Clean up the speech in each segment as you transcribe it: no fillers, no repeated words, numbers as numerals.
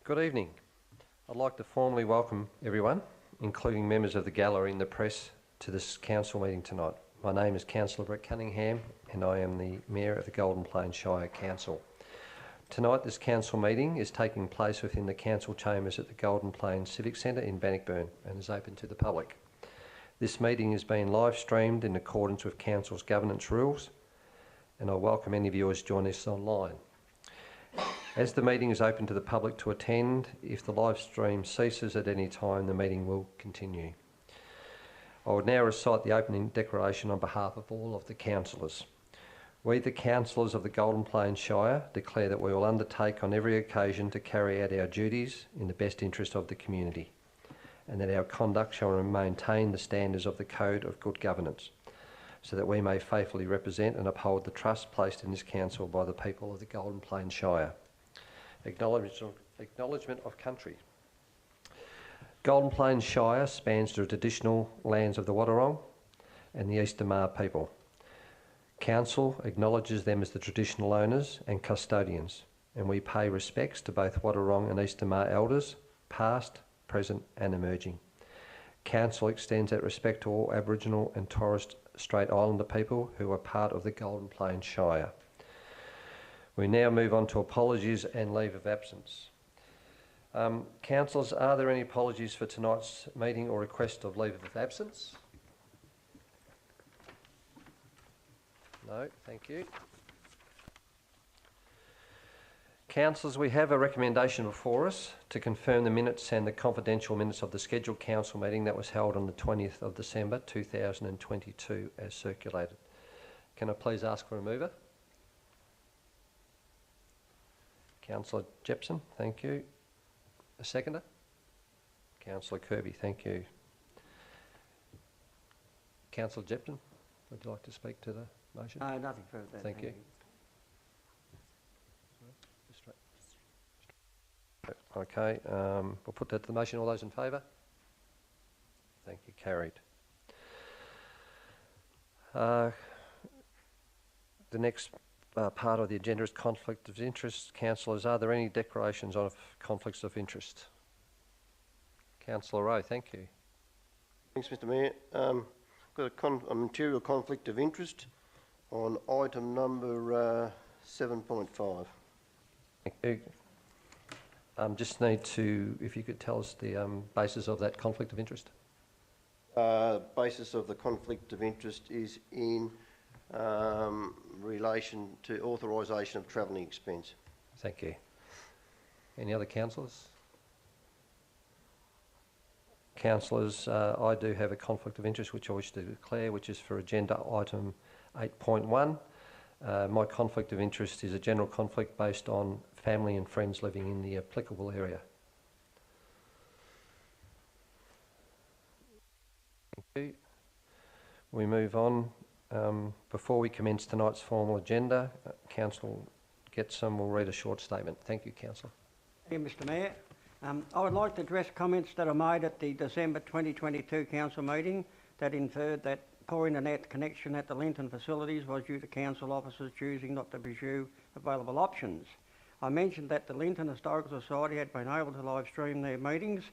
Good evening. I'd like to formally welcome everyone, including members of the gallery and the press, to this council meeting tonight. My name is Councillor Brett Cunningham and I am the Mayor of the Golden Plains Shire Council. Tonight this council meeting is taking place within the council chambers at the Golden Plains Civic Centre in Bannockburn and is open to the public. This meeting is being live streamed in accordance with council's governance rules, and I welcome any viewers joining us online. As the meeting is open to the public to attend, if the live stream ceases at any time, the meeting will continue. I would now recite the opening declaration on behalf of all of the councillors. We, the councillors of the Golden Plains Shire, declare that we will undertake on every occasion to carry out our duties in the best interest of the community, and that our conduct shall maintain the standards of the Code of Good Governance, so that we may faithfully represent and uphold the trust placed in this council by the people of the Golden Plains Shire. Acknowledgement of country. Golden Plains Shire spans the traditional lands of the Wadawurrung and the East Tamar people. Council acknowledges them as the traditional owners and custodians, and we pay respects to both Wadawurrung and East Tamar elders, past, present and emerging. Council extends that respect to all Aboriginal and Torres Strait Islander people who are part of the Golden Plains Shire. We now move on to apologies and leave of absence. Councillors, are there any apologies for tonight's meeting or request of leave of absence? No, thank you. Councillors, we have a recommendation before us to confirm the minutes and the confidential minutes of the scheduled council meeting that was held on the 20th of December 2022 as circulated. Can I please ask for a mover? Councillor Jepson, thank you. A seconder? Councillor Kirby, thank you. Councillor Jepson, would you like to speak to the motion? Nothing further. Thank you. Okay, we'll put that to the motion. All those in favour? Thank you, carried. The next part of the agenda is conflict of interest. Councillors, are there any declarations of conflicts of interest? Councillor Rowe, thank you. Thanks, Mr Mayor. Got a material conflict of interest on item number 7.5. Thank you. Just need to, if you could tell us the basis of that conflict of interest. Basis of the conflict of interest is in relation to authorisation of travelling expense. Thank you. Any other councillors? Councillors, I do have a conflict of interest which I wish to declare, which is for agenda item 8.1. My conflict of interest is a general conflict based on family and friends living in the applicable area. Thank you. We move on. Before we commence tonight's formal agenda, Councillor Getson will read a short statement. Thank you, Councillor. Thank you, Mr Mayor. I would like to address comments that are made at the December 2022 council meeting that inferred that poor internet connection at the Linton facilities was due to council officers choosing not to pursue available options. I mentioned that the Linton Historical Society had been able to live stream their meetings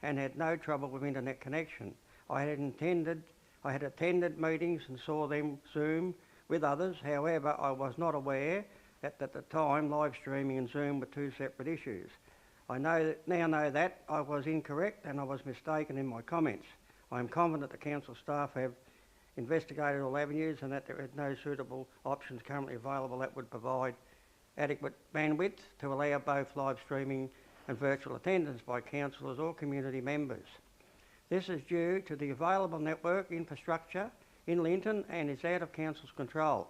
and had no trouble with internet connection. I had attended meetings and saw them Zoom with others. However, I was not aware that at the time live streaming and Zoom were two separate issues. I now know that I was incorrect and I was mistaken in my comments. I am confident the council staff have investigated all avenues and that there are no suitable options currently available that would provide adequate bandwidth to allow both live streaming and virtual attendance by councillors or community members. This is due to the available network infrastructure in Linton and is out of council's control.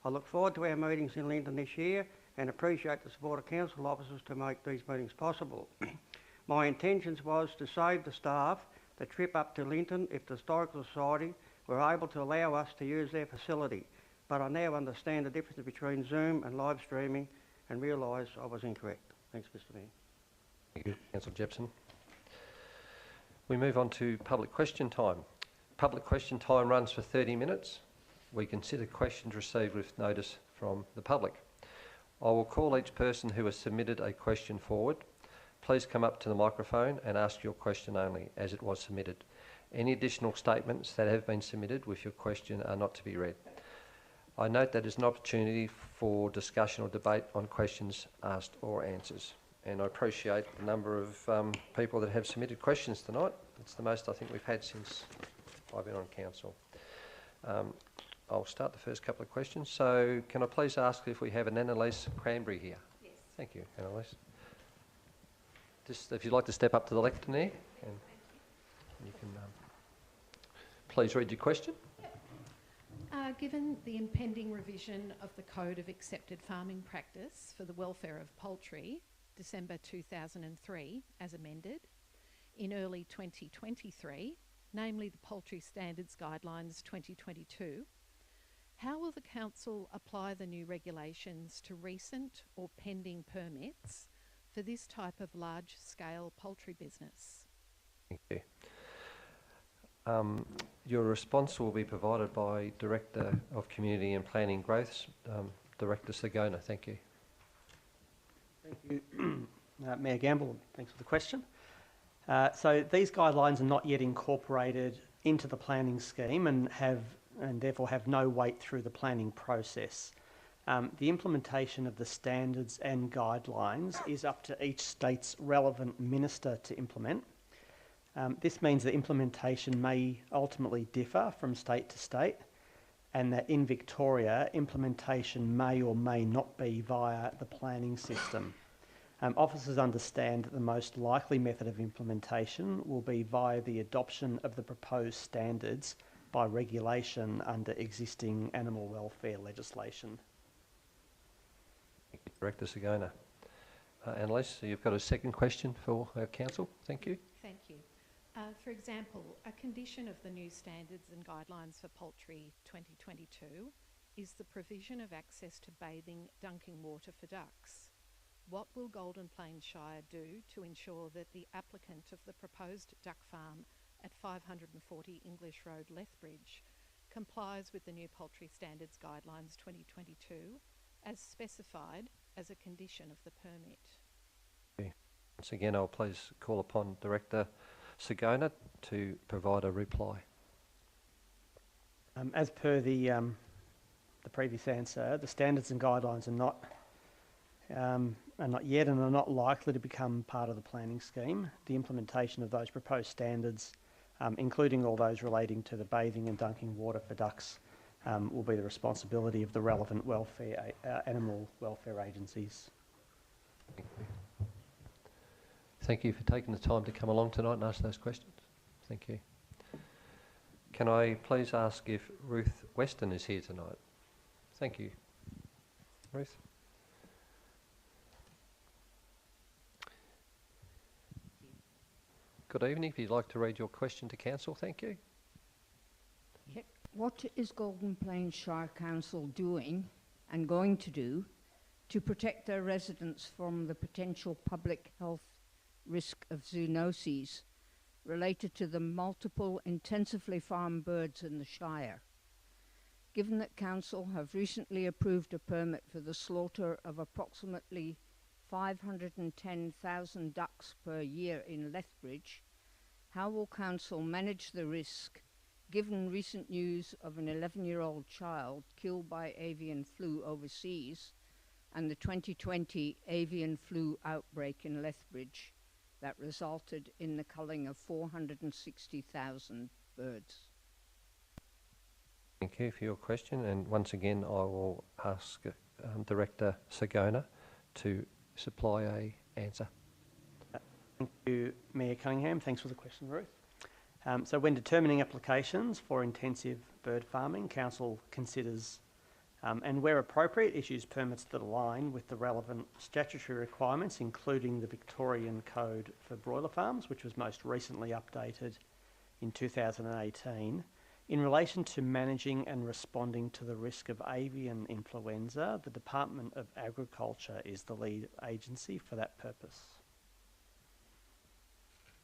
I look forward to our meetings in Linton this year and appreciate the support of council officers to make these meetings possible. My intentions was to save the staff the trip up to Linton if the Historical Society were able to allow us to use their facility, but I now understand the difference between Zoom and live streaming and realise I was incorrect. Thanks, Mr Mayor. Thank you, Councillor Jepson. We move on to public question time. Public question time runs for 30 minutes. We consider questions received with notice from the public. I will call each person who has submitted a question forward. please come up to the microphone and ask your question only, as it was submitted. Any additional statements that have been submitted with your question are not to be read. I note that there's an opportunity for discussion or debate on questions asked or answers. And I appreciate the number of people that have submitted questions tonight. It's the most I think we've had since I've been on council. I'll start the first couple of questions. So can I please ask if we have an Annalise Cranberry here? Yes. Thank you, Annalise. Just if you'd like to step up to the lectern there, and you can please read your question. Given the impending revision of the Code of Accepted Farming Practice for the Welfare of Poultry, December 2003, as amended, in early 2023, namely the Poultry Standards Guidelines 2022, how will the Council apply the new regulations to recent or pending permits for this type of large-scale poultry business? Thank you. Your response will be provided by Director of Community and Planning Growth, Director Sagona. Thank you. Thank you, Mayor Gamble. Thanks for the question. So these guidelines are not yet incorporated into the planning scheme and therefore have no weight through the planning process. The implementation of the standards and guidelines is up to each state's relevant minister to implement. This means that implementation may ultimately differ from state to state, and that in Victoria, implementation may or may not be via the planning system. Officers understand that the most likely method of implementation will be via the adoption of the proposed standards by regulation under existing animal welfare legislation. Thank you, Director Sagona. Annalise, so you've got a second question for our council. Thank you. Thank you. For example, a condition of the new standards and guidelines for poultry 2022 is the provision of access to bathing, dunking water for ducks. What will Golden Plains Shire do to ensure that the applicant of the proposed duck farm at 540 English Road, Lethbridge, complies with the new Poultry Standards Guidelines 2022 as specified as a condition of the permit? Okay. Once again, I'll please call upon Director Sagona to provide a reply. As per the previous answer, the standards and guidelines are not yet and are not likely to become part of the planning scheme. The implementation of those proposed standards, including all those relating to the bathing and dunking water for ducks, will be the responsibility of the relevant animal welfare agencies. Thank you. Thank you for taking the time to come along tonight and ask those questions. Thank you. Can I please ask if Ruth Weston is here tonight? Thank you. Ruth? Good evening. If you'd like to read your question to council, thank you. Yep. What is Golden Plains Shire Council doing and going to do to protect their residents from the potential public health risk of zoonoses related to the multiple intensively farmed birds in the Shire? Given that Council have recently approved a permit for the slaughter of approximately 510,000 ducks per year in Lethbridge, how will Council manage the risk given recent news of an 11-year-old child killed by avian flu overseas and the 2020 avian flu outbreak in Lethbridge that resulted in the culling of 460,000 birds? Thank you for your question, and once again I will ask Director Sagona to supply an answer. Thank you, Mayor Cunningham. Thanks for the question, Ruth. So when determining applications for intensive bird farming, Council considers and where appropriate issues permits that align with the relevant statutory requirements, including the Victorian Code for Broiler Farms, which was most recently updated in 2018. In relation to managing and responding to the risk of avian influenza, the Department of Agriculture is the lead agency for that purpose.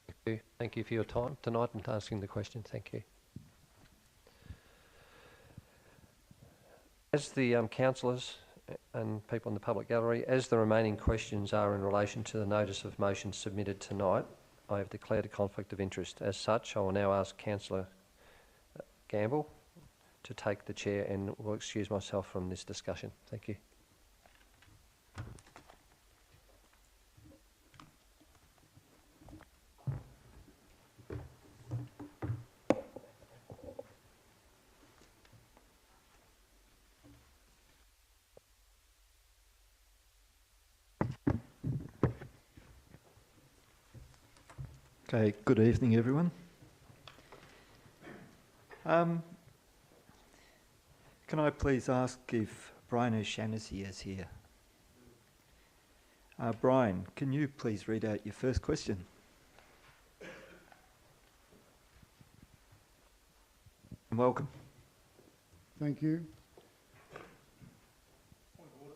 Thank you. Thank you for your time tonight and asking the question. Thank you. As the councillors and people in the public gallery. As the remaining questions are in relation to the notice of motion submitted tonight, I have declared a conflict of interest. As such, I will now ask Councillor Gamble to take the chair and will excuse myself from this discussion. Thank you. Okay, good evening everyone. Can I please ask if Brian O'Shannessy is here? Brian, can you please read out your first question? And welcome. Thank you. Point of order,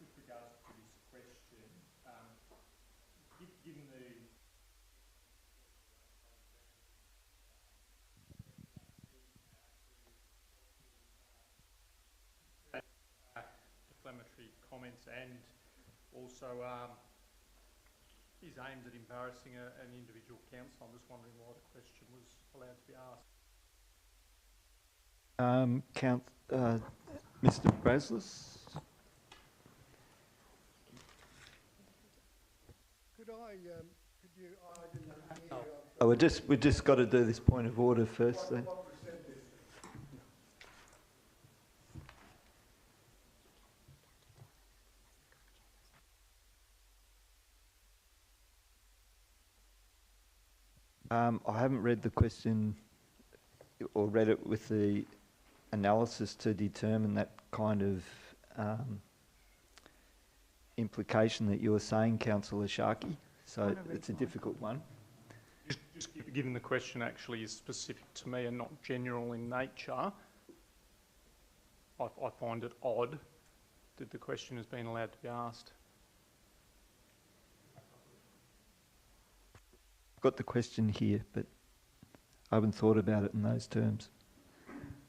with regards to this question, given the defamatory comments and also is aimed at embarrassing an individual councillor, I'm just wondering why the question was allowed to be asked. Mr. Brazlis? Could you, I didn't hear. Oh, we just got to do this point of order first then. I haven't read the question or read it with the analysis to determine that kind of implication that you were saying, Councillor Sharkey. So it's a difficult one. Just given the question actually is specific to me and not general in nature, I find it odd that the question has been allowed to be asked. I've got the question here, but I haven't thought about it in those terms.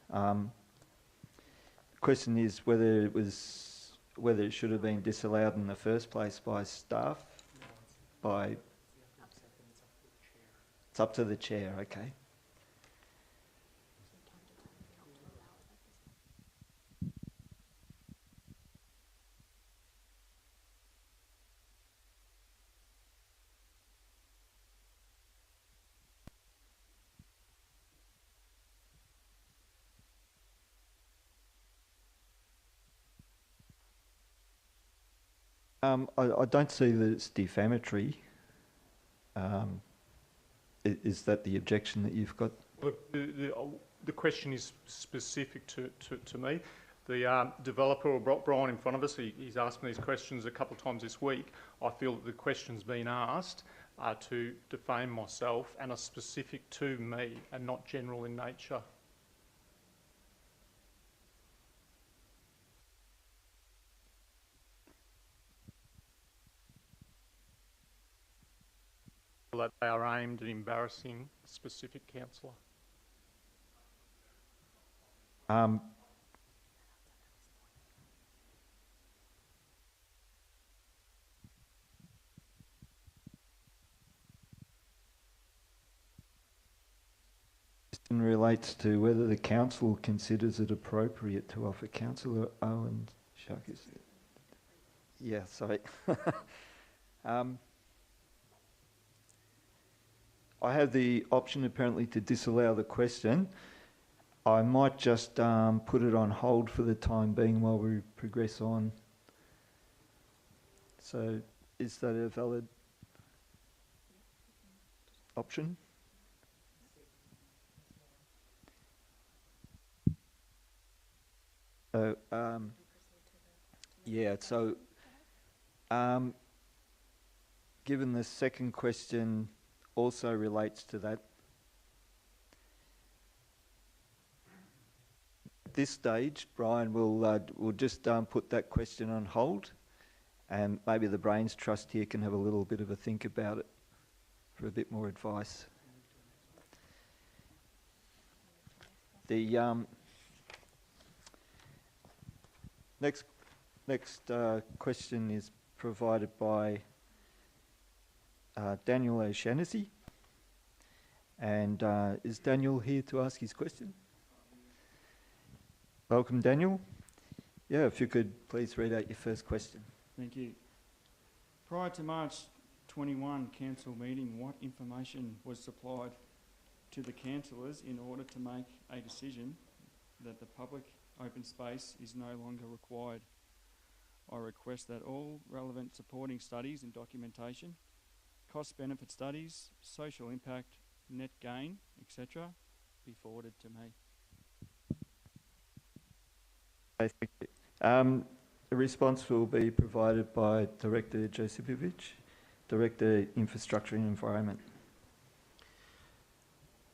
The question is whether it should have been disallowed in the first place by staff, by... It's up to the chair, okay. I don't see that it's defamatory. Is that the objection that you've got? Look, the question is specific to me. The developer brought Brian in front of us. He's asked me these questions a couple of times this week. I feel that the questions being asked are to defame myself and are specific to me and not general in nature. That they are aimed at embarrassing a specific councillor. Question relates to whether the council considers it appropriate to offer Councillor Owen Sharkey. Yeah, sorry. I have the option apparently to disallow the question. I might just put it on hold for the time being while we progress on. So is that a valid option? Yeah, so given the second question also relates to that, at this stage, Brian will just put that question on hold, and maybe the Brains Trust here can have a little bit of a think about it for a bit more advice. The next Next question is provided by Daniel O'Shaughnessy. And is Daniel here to ask his question? Welcome, Daniel. Yeah, if you could please read out your first question. Thank you. Prior to March 21 council meeting, what information was supplied to the councillors in order to make a decision that the public open space is no longer required? I request that all relevant supporting studies and documentation, cost-benefit studies, social impact, net gain, etc., be forwarded to me. Okay, thank you. A response will be provided by Director Josipovic, Director Infrastructure and Environment.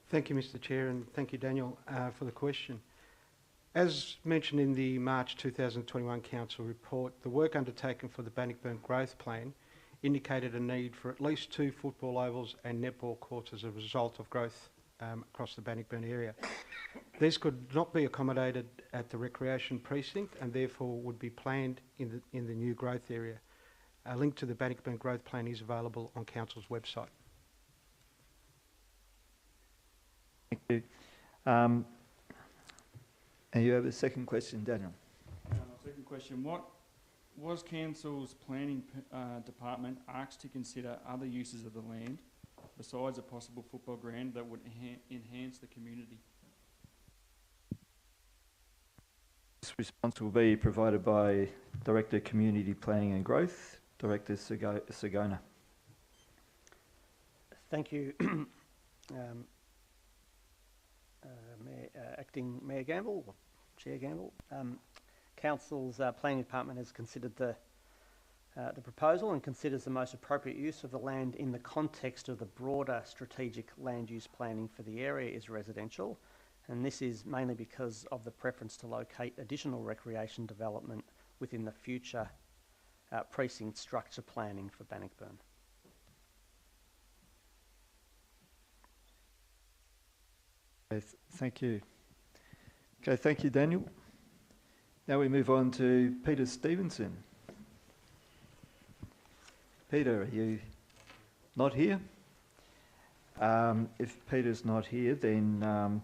Thank you, Mr. Chair, and thank you, Daniel, for the question. As mentioned in the March 2021 Council report, the work undertaken for the Bannockburn Growth Plan indicated a need for at least 2 football ovals and netball courts as a result of growth across the Bannockburn area. These could not be accommodated at the recreation precinct and therefore would be planned in the new growth area. A link to the Bannockburn Growth Plan is available on Council's website. Thank you. And you have a second question, Daniel. Second question, what was Council's planning department asked to consider other uses of the land besides a possible football ground that would enhance the community? This response will be provided by Director Community Planning and Growth, Director Sigona. Thank you, Acting Mayor Gamble, or Chair Gamble. Council's planning department has considered the proposal and considers the most appropriate use of the land in the context of the broader strategic land use planning for the area is residential, and this is mainly because of the preference to locate additional recreation development within the future precinct structure planning for Bannockburn. Okay, thank you. Okay, thank you, Daniel. Now we move on to Peter Stevenson. Peter, are you not here? If Peter's not here, then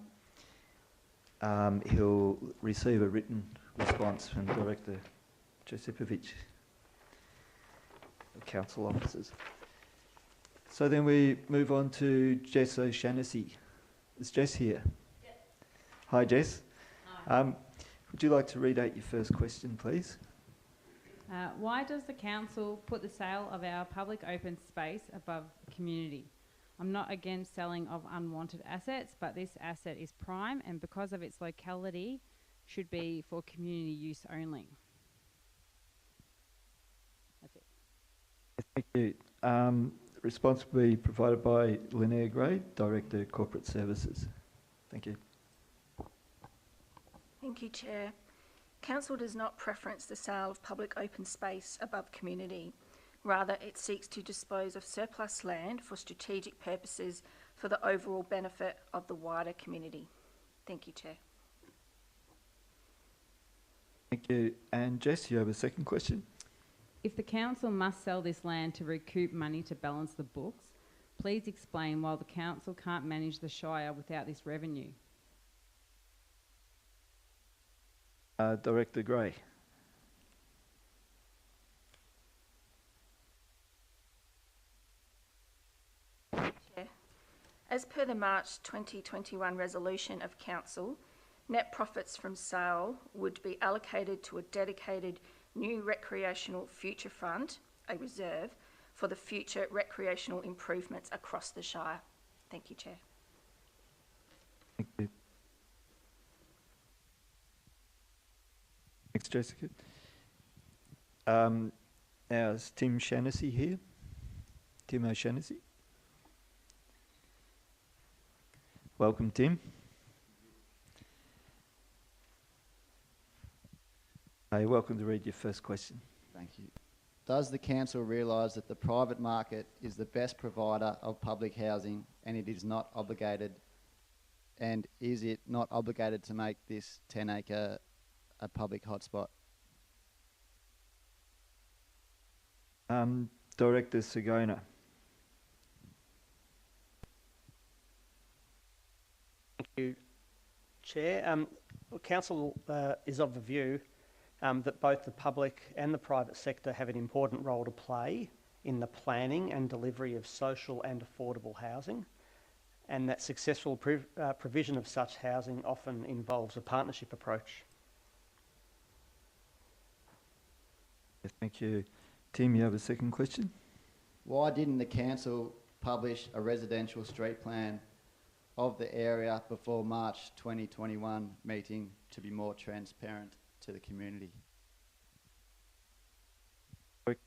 he'll receive a written response from Director Josipovic of Council Officers. So then we move on to Jess O'Shaughnessy. Is Jess here? Yes. Hi, Jess. Hi. Would you like to read out your first question, please? Why does the council put the sale of our public open space above community? I'm not against selling of unwanted assets, but this asset is prime and because of its locality should be for community use only. That's it. Thank you. Response will be provided by Linnea Gray, Director Corporate Services. Thank you. Thank you, Chair. Council does not preference the sale of public open space above community. Rather, it seeks to dispose of surplus land for strategic purposes for the overall benefit of the wider community. Thank you, Chair. Thank you. And Jess, you have a second question? If the council must sell this land to recoup money to balance the books, please explain why the council can't manage the Shire without this revenue. Director Gray. Chair. As per the March 2021 resolution of Council, net profits from sale would be allocated to a dedicated new recreational future fund, a reserve, for the future recreational improvements across the Shire. Thank you, Chair. Thank you. Thanks, Jessica. Now is Tim Shaughnessy here? Tim O'Shaughnessy. Welcome, Tim. You're welcome to read your first question. Thank you. Does the council realise that the private market is the best provider of public housing and it is not obligated, and is it not obligated to make this 10-acre a public hotspot? Director Sigona. Thank you, Chair. Council is of the view that both the public and the private sector have an important role to play in the planning and delivery of social and affordable housing, and that successful provision of such housing often involves a partnership approach. Thank you. Tim, you have a second question? Why didn't the council publish a residential street plan of the area before March 2021 meeting to be more transparent to the community?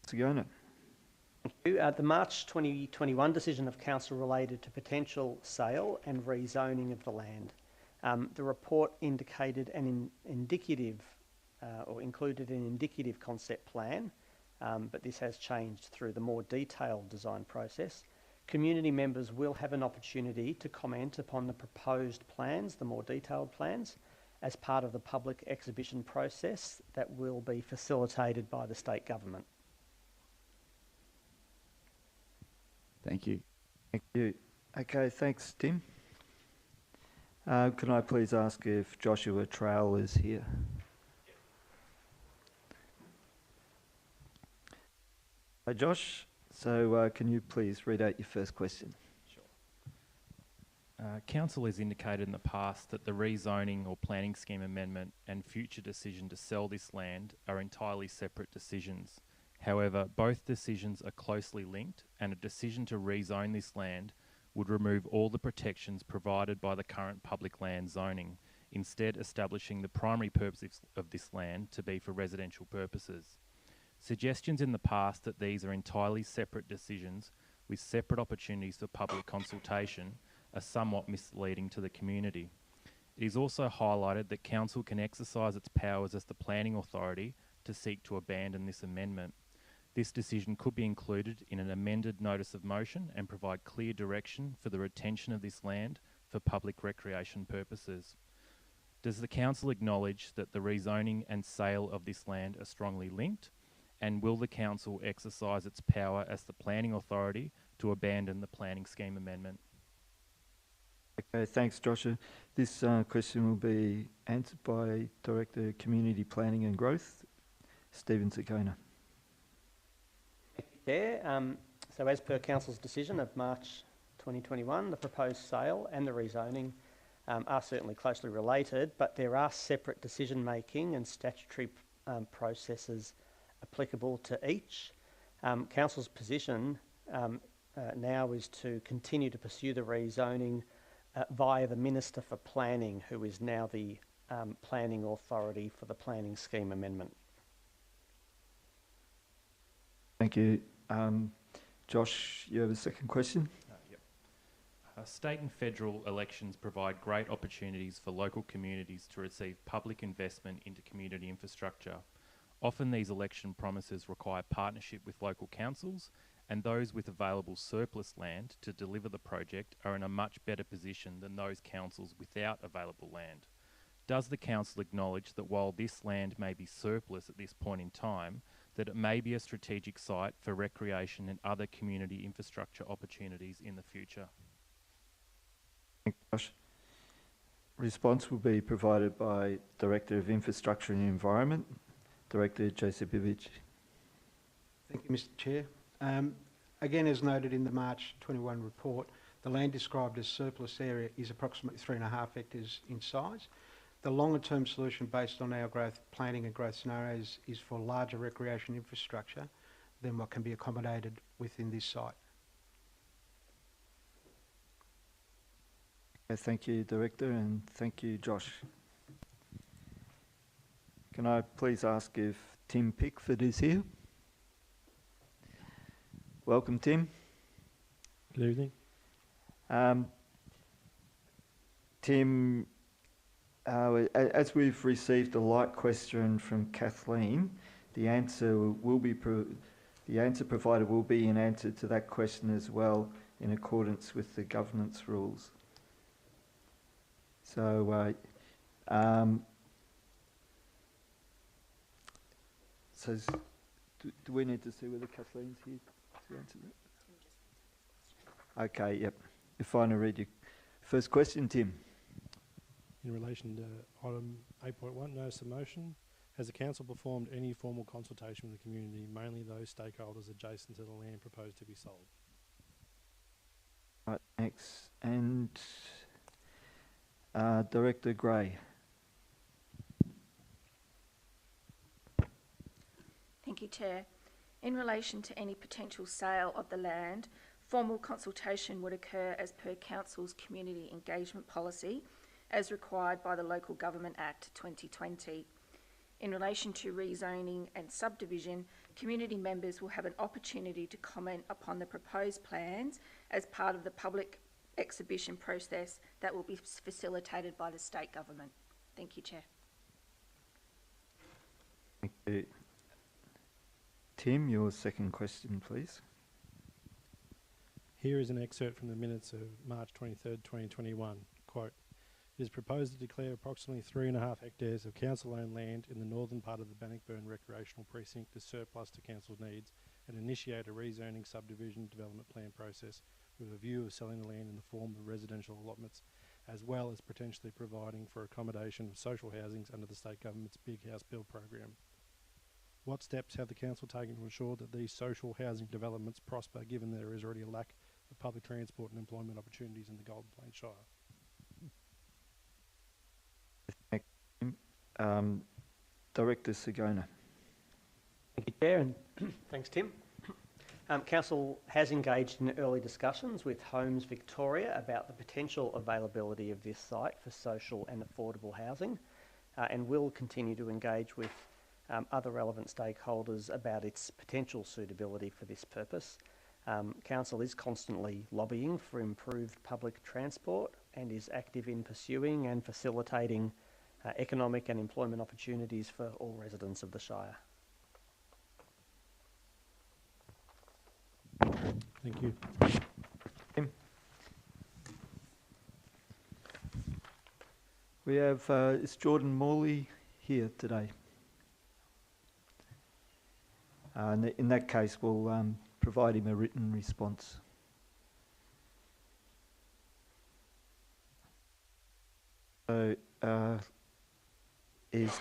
Sigona. Thank you. The March 2021 decision of council related to potential sale and rezoning of the land. The report indicated an indicative or included an indicative concept plan, but this has changed through the more detailed design process. Community members will have an opportunity to comment upon the proposed plans, the more detailed plans, as part of the public exhibition process that will be facilitated by the state government. Thank you. Thank you. Okay, thanks, Tim. Can I please ask if Joshua Trail is here? Hi, Josh. So can you please read out your first question? Council has indicated in the past that the rezoning or planning scheme amendment and future decision to sell this land are entirely separate decisions. However, both decisions are closely linked, and a decision to rezone this land would remove all the protections provided by the current public land zoning, instead establishing the primary purpose of this land to be for residential purposes. Suggestions in the past that these are entirely separate decisions with separate opportunities for public consultation are somewhat misleading to the community. It is also highlighted that Council can exercise its powers as the planning authority to seek to abandon this amendment. This decision could be included in an amended notice of motion and provide clear direction for the retention of this land for public recreation purposes. Does the Council acknowledge that the rezoning and sale of this land are strongly linked? And will the Council exercise its power as the planning authority to abandon the planning scheme amendment? Okay, thanks, Joshua. This question will be answered by Director Community Planning and Growth, Stephen Sigona. Chair, so as per Council's decision of March 2021, the proposed sale and the rezoning are certainly closely related, but there are separate decision-making and statutory processes applicable to each. Council's position now is to continue to pursue the rezoning via the Minister for Planning, who is now the planning authority for the planning scheme amendment. Thank you. Josh, you have a second question? Yep. State and federal elections provide great opportunities for local communities to receive public investment into community infrastructure. Often these election promises require partnership with local councils, and those with available surplus land to deliver the project are in a much better position than those councils without available land. Does the council acknowledge that while this land may be surplus at this point in time, that it may be a strategic site for recreation and other community infrastructure opportunities in the future? Thanks, Josh. Response will be provided by Director of Infrastructure and Environment, Director Josipovic. Thank you, Mr. Chair. Again, as noted in the March 21 report, the land described as surplus area is approximately 3.5 hectares in size. The longer-term solution based on our growth planning and growth scenarios is for larger recreation infrastructure than what can be accommodated within this site. Okay, thank you, Director, and thank you, Josh. Can I please ask if Tim Pickford is here? Welcome, Tim. Good evening. Tim, as we've received a like question from Kathleen, the answer provided will be in answer to that question as well, in accordance with the governance rules. So, Do we need to see whether Kathleen's here to answer that? Okay, yep. You're fine to read your first question, Tim. In relation to item 8.1, notice of motion, has the council performed any formal consultation with the community, mainly those stakeholders adjacent to the land proposed to be sold? Right, thanks. And Director Gray. Thank you, Chair. In relation to any potential sale of the land, formal consultation would occur as per Council's community engagement policy, as required by the Local Government Act 2020. In relation to rezoning and subdivision, community members will have an opportunity to comment upon the proposed plans as part of the public exhibition process that will be facilitated by the state government. Thank you, Chair. Thank you. Tim, your second question, please. Here is an excerpt from the minutes of March 23rd, 2021. Quote, it is proposed to declare approximately 3.5 hectares of council-owned land in the northern part of the Bannockburn Recreational Precinct as surplus to council needs and initiate a rezoning subdivision development plan process with a view of selling the land in the form of residential allotments, as well as potentially providing for accommodation of social housings under the state government's Big House Build program. What steps have the council taken to ensure that these social housing developments prosper, given there is already a lack of public transport and employment opportunities in the Golden Plains Shire? Director Sigona. Thank you, Chair, and thanks, Tim. Council has engaged in early discussions with Homes Victoria about the potential availability of this site for social and affordable housing, and will continue to engage with other relevant stakeholders about its potential suitability for this purpose. Council is constantly lobbying for improved public transport and is active in pursuing and facilitating economic and employment opportunities for all residents of the Shire. Thank you. Tim. We have, is Jordan Morley here today? In that case, we'll provide him a written response. So, is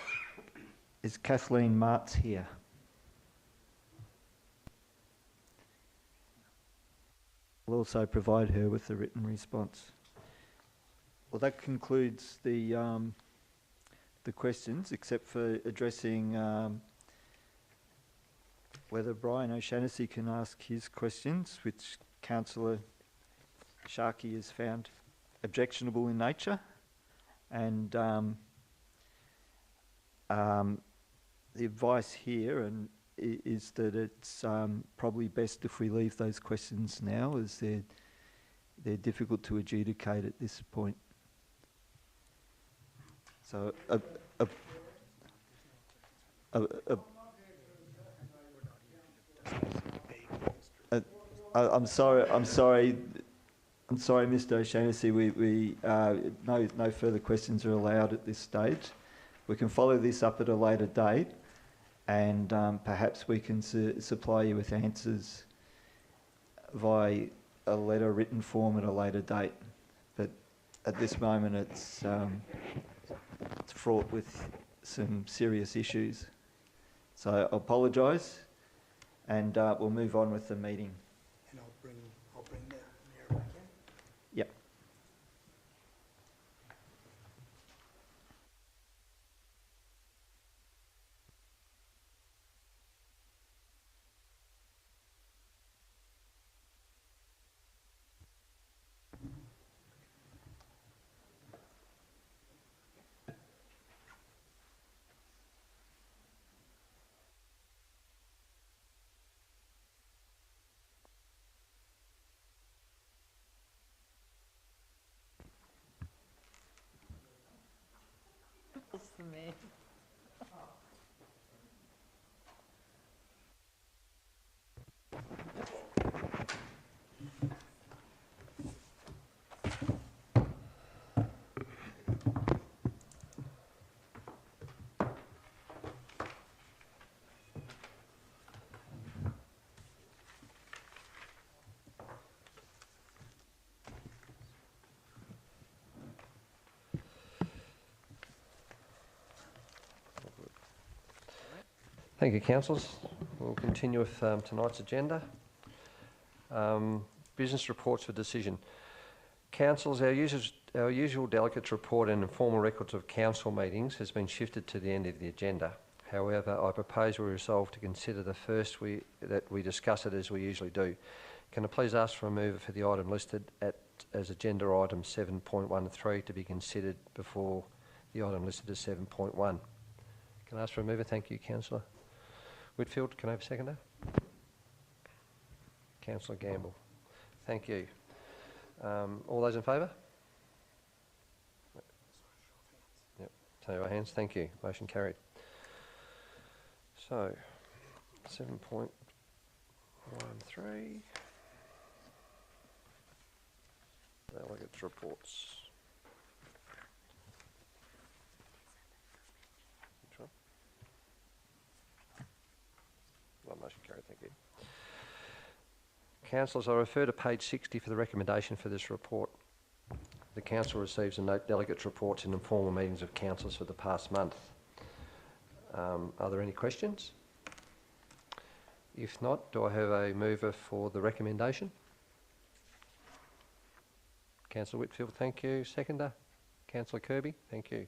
Kathleen Martz here? We'll also provide her with a written response. Well, that concludes the questions, except for addressing whether Brian O'Shannessy can ask his questions, which Councillor Sharkey has found objectionable in nature, and the advice here is that it's probably best if we leave those questions now, as they're difficult to adjudicate at this point. So, I'm sorry, Mr. O'Shannessy. No further questions are allowed at this stage. We can follow this up at a later date, and perhaps we can supply you with answers via a letter written form at a later date. But at this moment, it's fraught with some serious issues. So I apologise, and we'll move on with the meeting. And I'll bring the mayor back in. Yep. For me. Thank you, councillors. We'll continue with tonight's agenda. Business reports for decision. Councillors, our usual delegates report and informal records of council meetings has been shifted to the end of the agenda. However, I propose we resolve to consider that we discuss it as we usually do. Can I please ask for a mover for the item listed as agenda item 7.13 to be considered before the item listed as 7.1? Can I ask for a mover? Thank you, Councillor Whitfield. Can I have a seconder? Councillor Gamble. Thank you. All those in favour? Yep. Show of hands. Thank you. Motion carried. So, 7.13. Delegates reports. Which one? Motion carried. Thank you. Councillors, I refer to page 60 for the recommendation for this report. The Council receives and note delegates' reports in informal meetings of councillors for the past month. Are there any questions? If not, do I have a mover for the recommendation? Councillor Whitfield, thank you. Seconder? Councillor Kirby, thank you.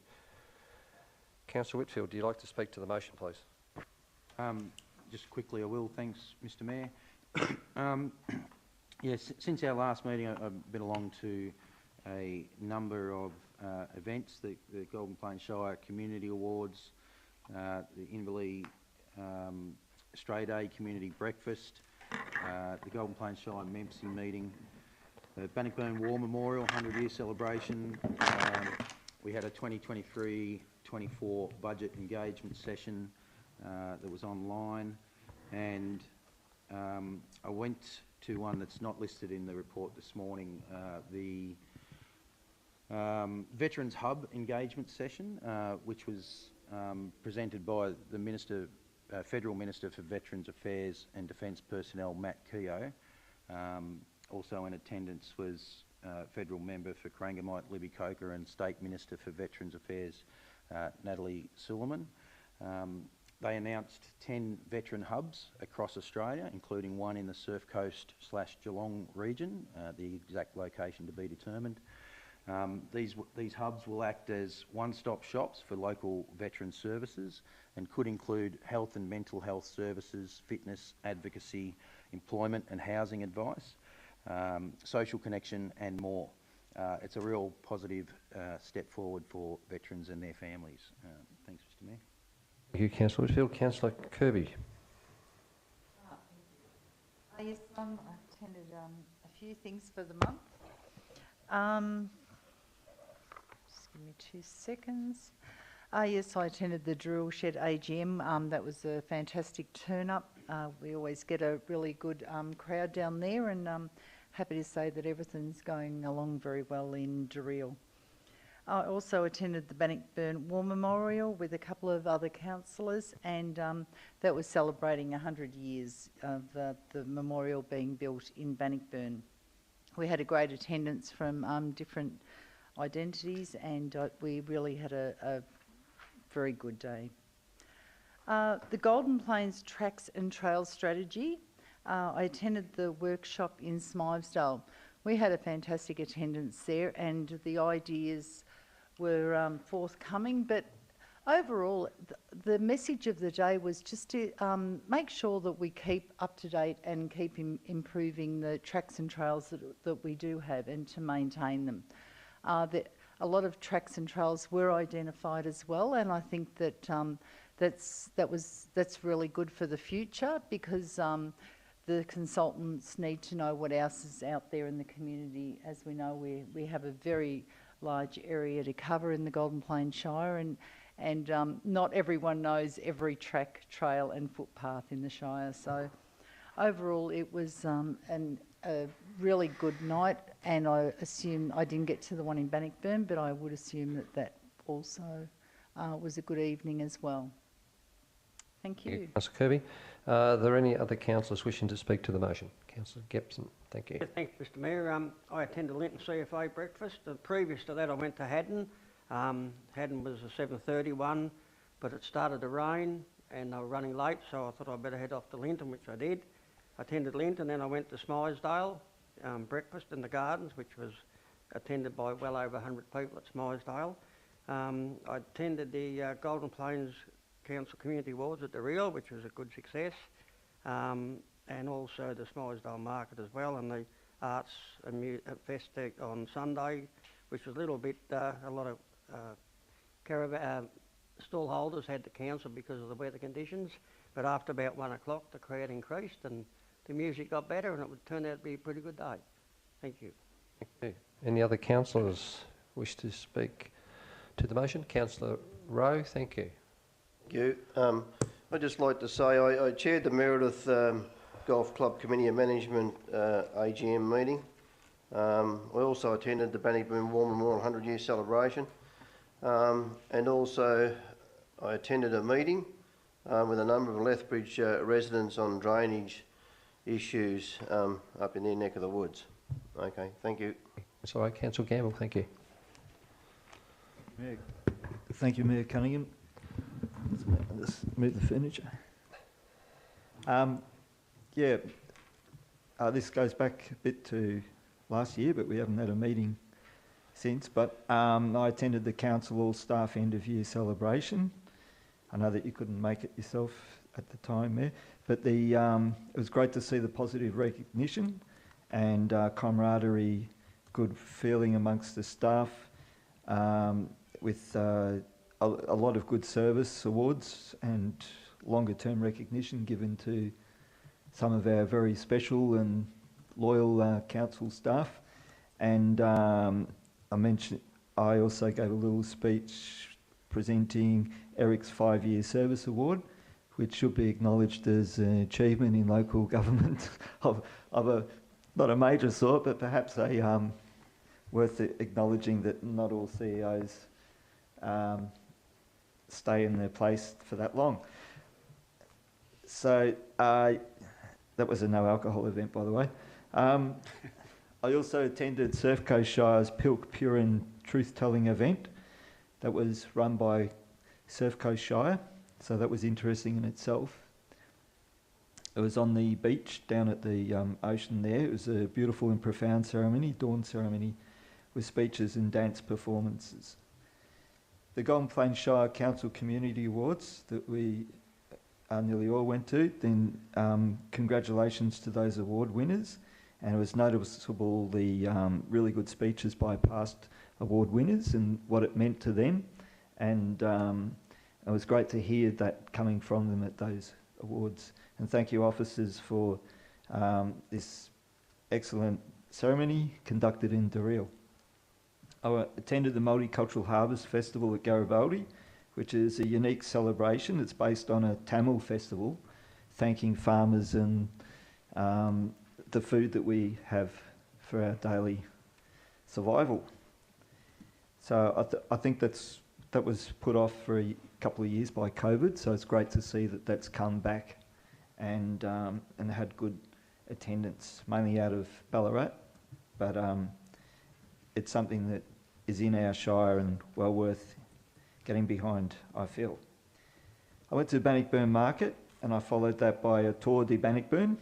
Councillor Whitfield, do you like to speak to the motion, please? Just quickly, I will. Thanks, Mr Mayor. Yes, since our last meeting, I've been along to a number of events, the Golden Plains Shire Community Awards, the Inverleigh Stray Day Community Breakfast, the Golden Plains Shire Mempsey meeting, the Bannockburn War Memorial 100-year celebration. We had a 2023-24 budget engagement session that was online, and I went to one that's not listed in the report this morning, the Veterans Hub engagement session, which was presented by the Minister, Federal Minister for Veterans Affairs and Defence Personnel, Matt Keogh. Also in attendance was Federal Member for Corangamite, Libby Coker, and State Minister for Veterans Affairs, Natalie Suleiman. They announced 10 veteran hubs across Australia, including one in the Surf Coast / Geelong region, the exact location to be determined. These hubs will act as one-stop shops for local veteran services and could include health and mental health services, fitness, advocacy, employment and housing advice, social connection and more. It's a real positive step forward for veterans and their families. Thanks, Mr Mayor. Thank you, Councillor Whitfield. Councillor Kirby. Yes, I attended a few things for the month. Just give me 2 seconds. Yes, I attended the Drill Shed AGM. That was a fantastic turn-up. We always get a really good crowd down there, and happy to say that everything's going along very well in Drill. I also attended the Bannockburn War Memorial with a couple of other councillors, and that was celebrating 100 years of the memorial being built in Bannockburn. We had a great attendance from different identities, and we really had a very good day. The Golden Plains Tracks and Trails Strategy. I attended the workshop in Smyvesdale. We had a fantastic attendance there, and the ideas were forthcoming, but overall the message of the day was just to make sure that we keep up to date and keep improving the tracks and trails that we do have, and to maintain them. A lot of tracks and trails were identified as well, and I think that that's really good for the future, because the consultants need to know what else is out there in the community. As we know, we have a very large area to cover in the Golden Plains Shire, and not everyone knows every track, trail and footpath in the Shire. So overall it was a really good night, and I assume, I didn't get to the one in Bannockburn, but I would assume that also was a good evening as well. Thank you. Councillor Kirby. Are there any other councillors wishing to speak to the motion? Councillor Gibson, thank you. Yeah, thanks, Mr Mayor. I attended Linton CFA breakfast. Previous to that, I went to Haddon. Haddon was a 7:30 one, but it started to rain. and they were running late, so I thought I'd better head off to Linton, which I did. I attended Linton, then I went to Smythesdale, breakfast in the gardens, which was attended by well over 100 people at Smythesdale. I attended the Golden Plains Council Community Awards at the Real, which was a good success, and also the Smythesdale Market as well, and the Arts and Fest on Sunday, which was a little bit, a lot of stall holders had to cancel because of the weather conditions, but after about 1 o'clock the crowd increased and the music got better and it would turn out to be a pretty good day. Thank you. Thank you. Any other councillors wish to speak to the motion? Councillor Rowe, thank you. Thank you. I'd just like to say I chaired the Meredith Golf Club Committee of Management AGM meeting. I also attended the Bannockburn War Memorial 100-year celebration, and also I attended a meeting with a number of Lethbridge residents on drainage issues up in their neck of the woods. Okay, thank you. That's all right, Councillor Gamble, thank you. Mayor. Thank you, Mayor Cunningham. Let's move the furniture. This goes back a bit to last year, but we haven't had a meeting since. But I attended the Council All-Staff End-of-Year celebration. I know that you couldn't make it yourself at the time, Mayor, but it was great to see the positive recognition and camaraderie, good feeling amongst the staff, with a lot of good service awards and longer-term recognition given to some of our very special and loyal council staff. And I also gave a little speech presenting Eric's 5-year service award, which should be acknowledged as an achievement in local government of a not a major sort, but perhaps a worth acknowledging that not all CEOs stay in their place for that long. So that was a no alcohol event, by the way. I also attended Surf Coast Shire's Pilk Purin truth-telling event that was run by Surf Coast Shire, so that was interesting in itself. It was on the beach down at the ocean there. It was a beautiful and profound ceremony, dawn ceremony, with speeches and dance performances. The Golden Plains Shire Council Community Awards that we nearly all went to, then congratulations to those award winners. And it was noticeable the really good speeches by past award winners and what it meant to them. And it was great to hear that coming from them at those awards. And thank you, officers, for this excellent ceremony conducted in Daryl. I attended the Multicultural Harvest Festival at Garibaldi, which is a unique celebration. It's based on a Tamil festival, thanking farmers and the food that we have for our daily survival. So I think that was put off for a couple of years by COVID, so it's great to see that that's come back and had good attendance, mainly out of Ballarat, but it's something that is in our shire and well worth getting behind, I feel. I went to Bannockburn Market and I followed that by a tour de Bannockburn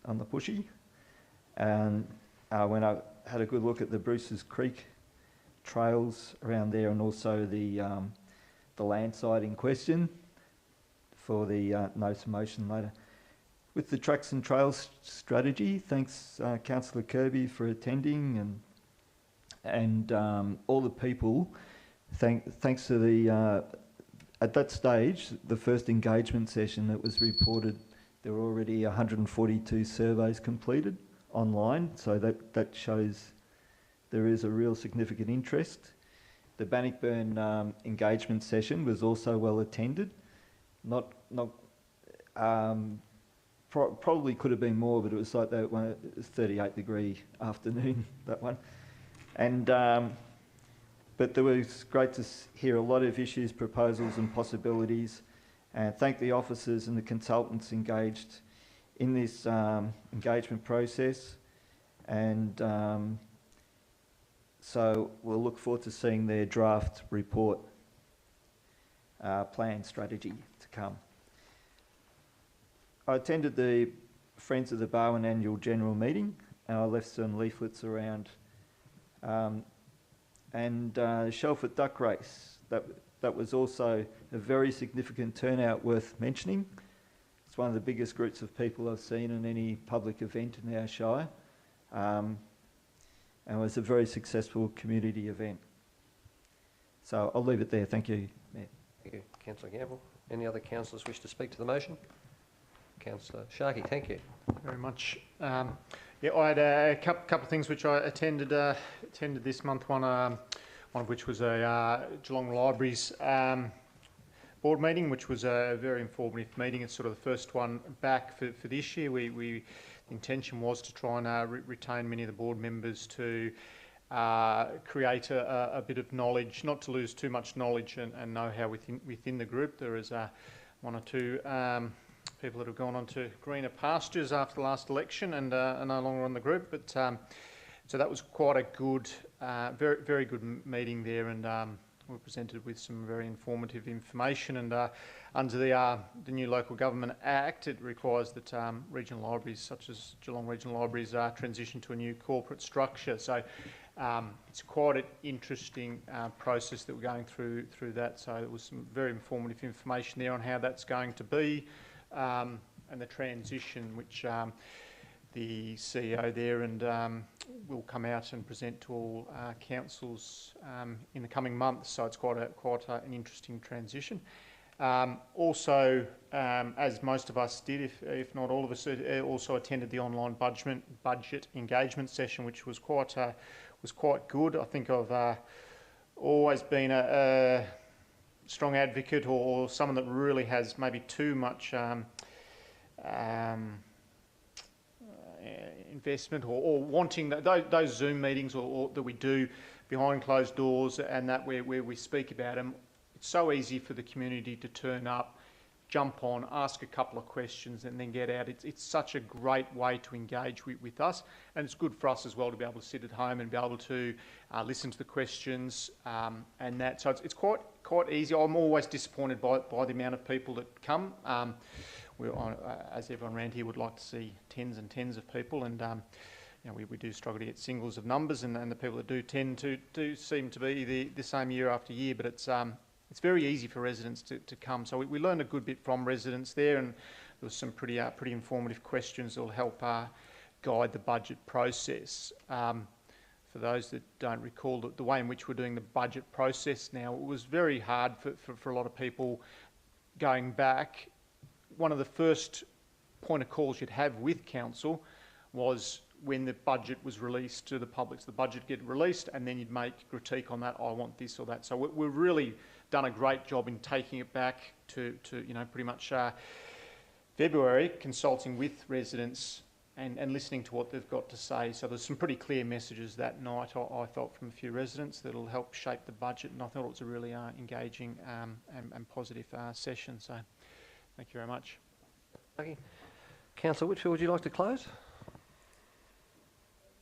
on the Pushy, and when I had a good look at the Bruce's Creek trails around there and also the land site in question for the notice of motion later. With the Tracks and Trails strategy, thanks Councillor Kirby for attending and all the people. Thanks to the at that stage, the first engagement session that was reported, there were already 142 surveys completed online, so that shows there is a real significant interest. The Bannockburn engagement session was also well attended. Probably could have been more, but it was like that one. It was 38-degree afternoon, that one, and but it was great to hear a lot of issues, proposals, and possibilities, and thank the officers and the consultants engaged in this engagement process, and so we'll look forward to seeing their draft report, plan strategy to come. I attended the Friends of the Barwon annual general meeting, and I left some leaflets around. Shelford Duck Race, that was also a very significant turnout worth mentioning. It's one of the biggest groups of people I've seen in any public event in our shire, and it was a very successful community event. So I'll leave it there. Thank you, Mayor. Thank you, Councillor Gamble. Any other councillors wish to speak to the motion? Councillor Sharkey, thank you. Very much. Yeah, I had a couple of things which I attended this month. One of which was a Geelong Libraries board meeting, which was a very informative meeting. It's sort of the first one back for this year. The intention was to try and retain many of the board members to create a bit of knowledge, not to lose too much knowledge and know-how within the group. There is one or two people that have gone on to greener pastures after the last election and are no longer on the group. But so that was quite a good, very good meeting there, and we were presented with some very informative information. And under the new Local Government Act, it requires that regional libraries, such as Geelong Regional Libraries, transition to a new corporate structure. So it's quite an interesting process that we're going through that. So there was some very informative information there on how that's going to be, and the transition, which the CEO there and will come out and present to all councils in the coming months. So it's quite an interesting transition. Also, as most of us did, if not all of us, also attended the online budget engagement session, which was quite good. I think I've always been a strong advocate, or someone that really has maybe too much investment or wanting those Zoom meetings or that we do behind closed doors, and that where we speak about them. It's so easy for the community to turn up, jump on, ask a couple of questions and then get out. It's such a great way to engage with us, and it's good for us as well to be able to sit at home and be able to listen to the questions and that. So it's quite easy. I'm always disappointed by the amount of people that come. As everyone around here would like to see tens and tens of people, and we do struggle to get singles of numbers, and the people that do tend to seem to be the same year after year. But it's very easy for residents to come. So we learned a good bit from residents there, and there was some pretty informative questions that will help guide the budget process. For those that don't recall, the way in which we're doing the budget process now, it was very hard for a lot of people going back. One of the first point of calls you'd have with council was when the budget was released to the public. So the budget get released, and then you'd make critique on that. I want this or that. So we've really done a great job in taking it back to pretty much February, consulting with residents and listening to what they've got to say. So there's some pretty clear messages that night, I felt, from a few residents that'll help shape the budget, and I thought it was a really engaging and positive session. So thank you very much. Thank you. Councillor Whitfield, would you like to close?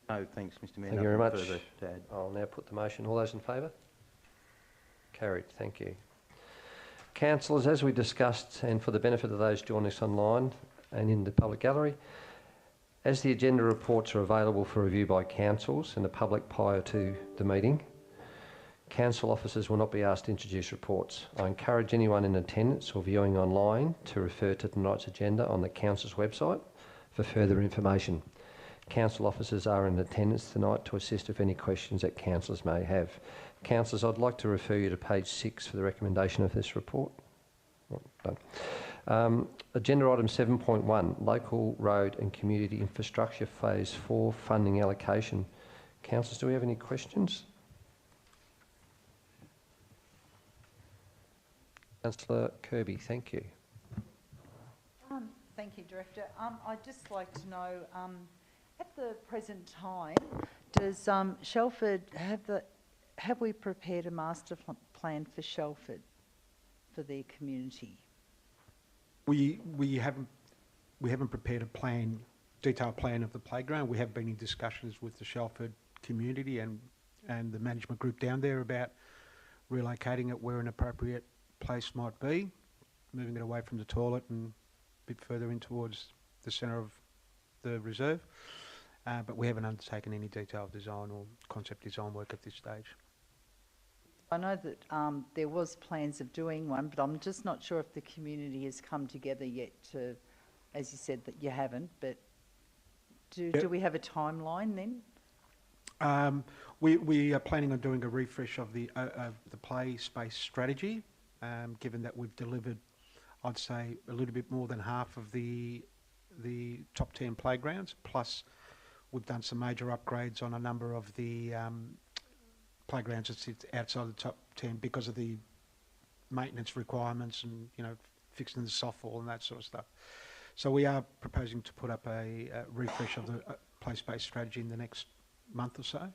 No, thanks, Mr Mayor. Thank you very much. Further to add. I'll now put the motion. All those in favour? Carried. Thank you. Councillors, as we discussed, and for the benefit of those joining us online and in the public gallery, as the agenda reports are available for review by councils and the public prior to the meeting, council officers will not be asked to introduce reports. I encourage anyone in attendance or viewing online to refer to tonight's agenda on the council's website for further information. Council officers are in attendance tonight to assist with any questions that councillors may have. Councillors, I'd like to refer you to page 6 for the recommendation of this report. Done. Agenda item 7.1, Local Road and Community Infrastructure Phase 4 Funding Allocation. Councillors, do we have any questions? Councillor Kirby, thank you. Thank you, Director. I'd just like to know, at the present time, does Shelford have we prepared a master plan for Shelford for their community? We haven't prepared a detailed plan of the playground. We have been in discussions with the Shelford community and the management group down there about relocating it where an appropriate place might be, moving it away from the toilet and bit further in towards the centre of the reserve. But we haven't undertaken any detailed design or concept design work at this stage. I know that there was plans of doing one, but I'm just not sure if the community has come together yet to, as you said, that you haven't, but do we have a timeline then? We are planning on doing a refresh of the play space strategy, given that we've delivered, I'd say, a little bit more than half of the top 10 playgrounds, plus we've done some major upgrades on a number of the playgrounds that sit outside the top 10 because of the maintenance requirements and, you know, fixing the softball and that sort of stuff. So we are proposing to put up a refresh of the play space strategy in the next month or so.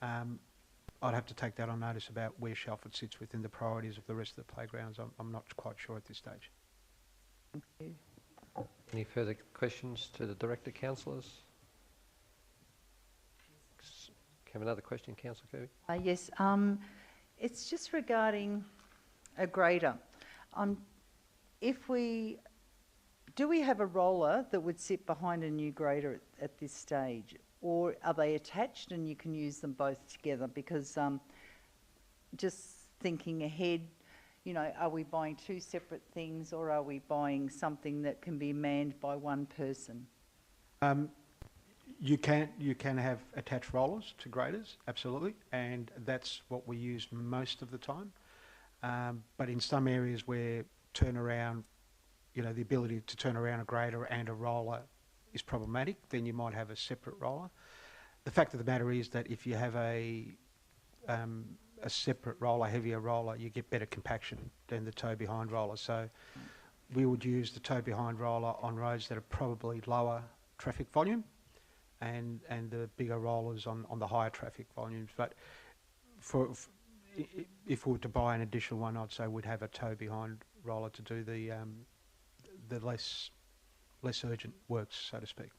I'd have to take that on notice about where Shelford sits within the priorities of the rest of the playgrounds. I'm not quite sure at this stage. Thank you. Any further questions to the Director, councillors? Have another question, Councillor Kirby? Yes, it's just regarding a grader. Do we have a roller that would sit behind a new grader at this stage, or are they attached and you can use them both together? Because just thinking ahead, you know, are we buying two separate things, or are we buying something that can be manned by one person? You can have attached rollers to graders, absolutely, and that's what we use most of the time. But in some areas where turnaround, you know, the ability to turn around a grader and a roller is problematic, then you might have a separate roller. The fact of the matter is that if you have a separate roller, heavier roller, you get better compaction than the tow behind roller. So we would use the tow behind roller on roads that are probably lower traffic volume, and the bigger rollers on the higher traffic volumes. But if we were to buy an additional one, I'd say we'd have a tow behind roller to do the less urgent works, so to speak.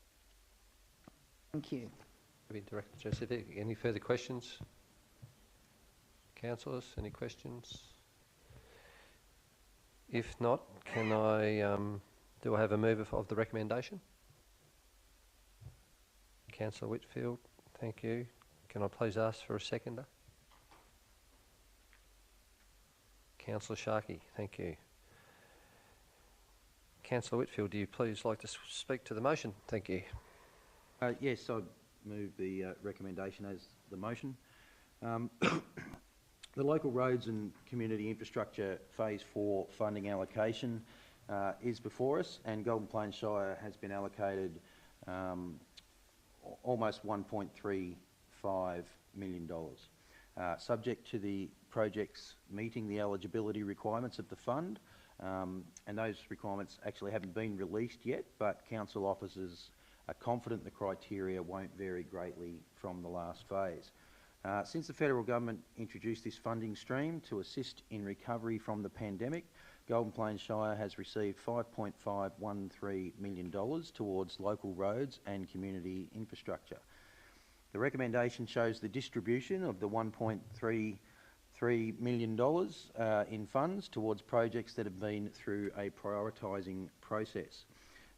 Thank you. Director Joseph, any further questions? Councillors, any questions? If not, can I do I have a mover of the recommendation? Councillor Whitfield, thank you. Can I please ask for a seconder? Councillor Sharkey, thank you. Councillor Whitfield, do you please like to speak to the motion? Thank you. Yes, I move the recommendation as the motion. The Local Roads and Community Infrastructure Phase 4 funding allocation is before us, and Golden Plains Shire has been allocated almost $1.35 million, subject to the projects meeting the eligibility requirements of the fund, and those requirements actually haven't been released yet, but council officers are confident the criteria won't vary greatly from the last phase. Since the federal government introduced this funding stream to assist in recovery from the pandemic, Golden Plains Shire has received $5.513 million towards local roads and community infrastructure. The recommendation shows the distribution of the $1.33 million in funds towards projects that have been through a prioritising process.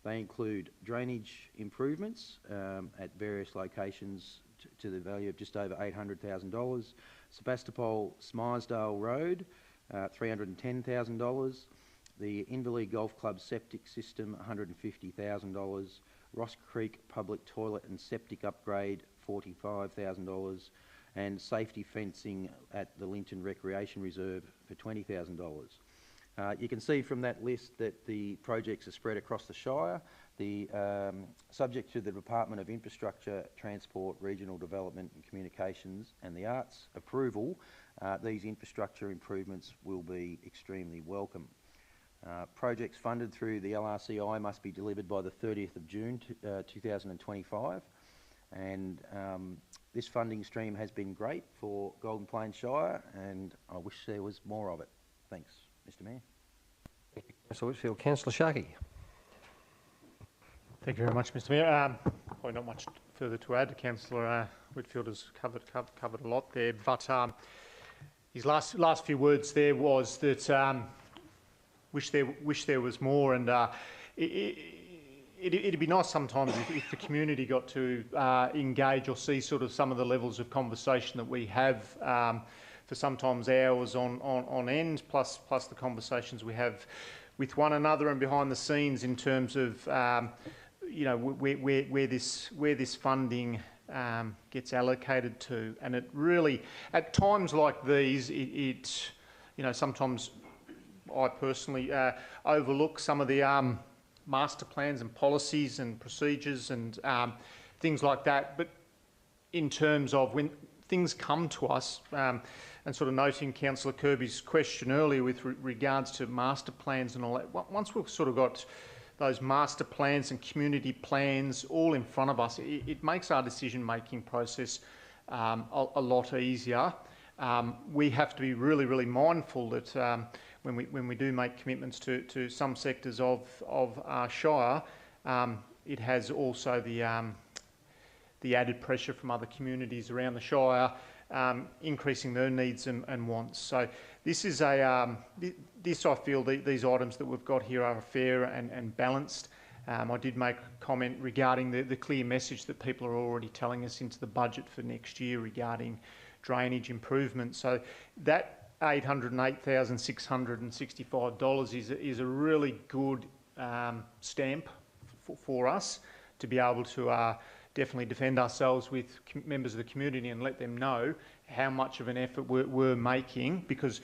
They include drainage improvements at various locations to the value of just over $800,000, Sebastopol-Smersdale Road, $310,000, the Inverleigh Golf Club septic system, $150,000, Ross Creek Public Toilet and Septic Upgrade, $45,000, and safety fencing at the Linton Recreation Reserve for $20,000. You can see from that list that the projects are spread across the Shire. The subject to the Department of Infrastructure, Transport, Regional Development and Communications and the Arts approval, these infrastructure improvements will be extremely welcome. Projects funded through the LRCI must be delivered by the 30th of June 2025, and this funding stream has been great for Golden Plains Shire, and I wish there was more of it. Thanks, Mr. Mayor. Thank you, Councillor Whitfield. Councillor Sharkey. Thank you very much, Mr. Mayor. Probably not much further to add. Councillor Whitfield has covered a lot there, but his last few words there was that wish there was more, and it'd be nice sometimes if the community got to engage or see sort of some of the levels of conversation that we have for sometimes hours on end, plus the conversations we have with one another and behind the scenes in terms of you know, where this funding gets allocated to. And it really, at times like these, it you know, sometimes I personally overlook some of the master plans and policies and procedures and things like that. But in terms of when things come to us, and sort of noting Councillor Kirby's question earlier with regards to master plans and all that, once we've sort of got those master plans and community plans all in front of us, it makes our decision-making process a lot easier. We have to be really, really mindful that when we do make commitments to some sectors of our Shire, it has also the added pressure from other communities around the Shire, increasing their needs and wants. So this is I feel these items that we've got here are fair and balanced. I did make a comment regarding the clear message that people are already telling us into the budget for next year regarding drainage improvement. So that $808,665 is a really good stamp for us to be able to definitely defend ourselves with members of the community and let them know how much of an effort we're making, because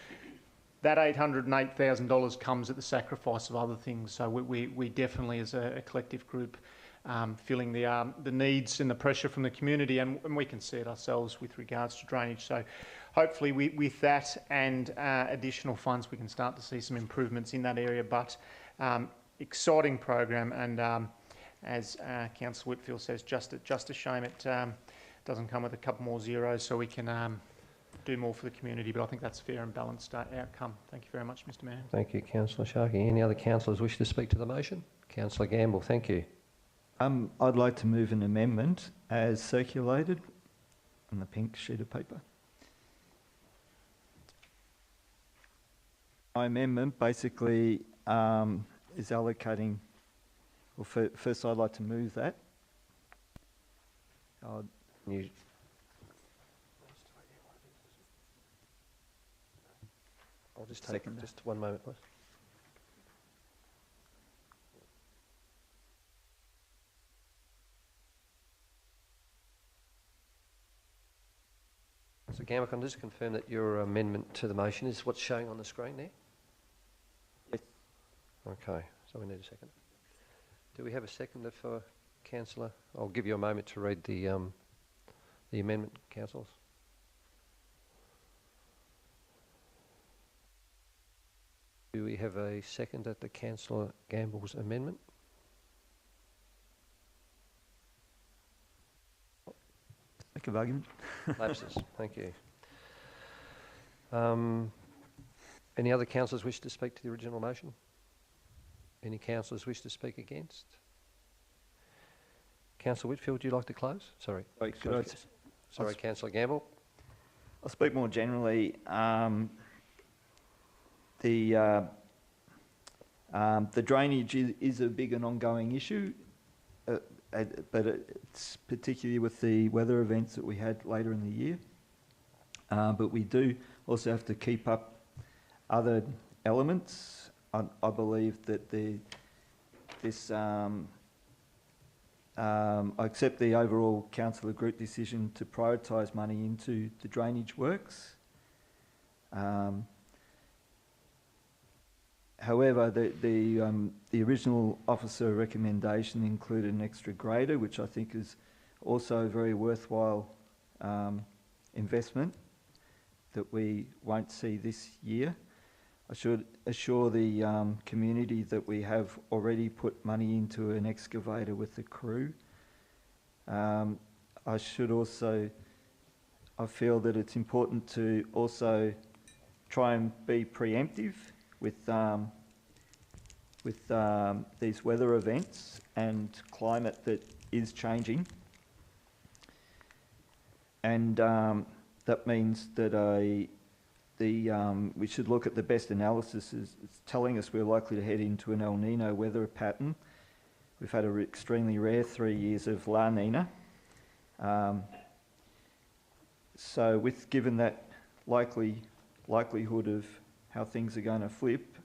that $808,000 comes at the sacrifice of other things. So we definitely, as a collective group, feeling the needs and the pressure from the community, and we can see it ourselves with regards to drainage. So hopefully with that and additional funds, we can start to see some improvements in that area. But exciting program, and as Councillor Whitfield says, just a shame it doesn't come with a couple more zeros so we can do more for the community, but I think that's a fair and balanced outcome. Thank you very much, Mr Mayor. Thank you, Councillor Sharkey. Any other councillors wish to speak to the motion? Councillor Gamble, thank you. I'd like to move an amendment as circulated on the pink sheet of paper. My amendment basically is allocating, well, first I'd like to move that. I'll just take just one moment, please. So Gamble, can I just confirm that your amendment to the motion is what's showing on the screen there? Yes. Okay, so we need a second. Do we have a seconder for Councillor? I'll give you a moment to read the amendment, councillors. Do we have a seconder to Councillor Gamble's amendment? Make of argument. Lapses, thank you. Any other councillors wish to speak to the original motion? Any councillors wish to speak against? Councillor Whitfield, would you like to close? Sorry. Sorry, Councillor Gamble. I'll speak more generally. The drainage is a big and ongoing issue, but it's particularly with the weather events that we had later in the year. But we do also have to keep up other elements. I believe that I accept the overall councillor group decision to prioritise money into the drainage works. However, the original officer recommendation included an extra grader, which I think is also a very worthwhile investment that we won't see this year. I should assure the community that we have already put money into an excavator with the crew. I feel that it's important to also try and be preemptive with these weather events and climate that is changing, and that means that we should look at the best analysis. It's telling us we're likely to head into an El Nino weather pattern. We've had an extremely rare 3 years of La Nina. So given that likelihood of how things are going to flip,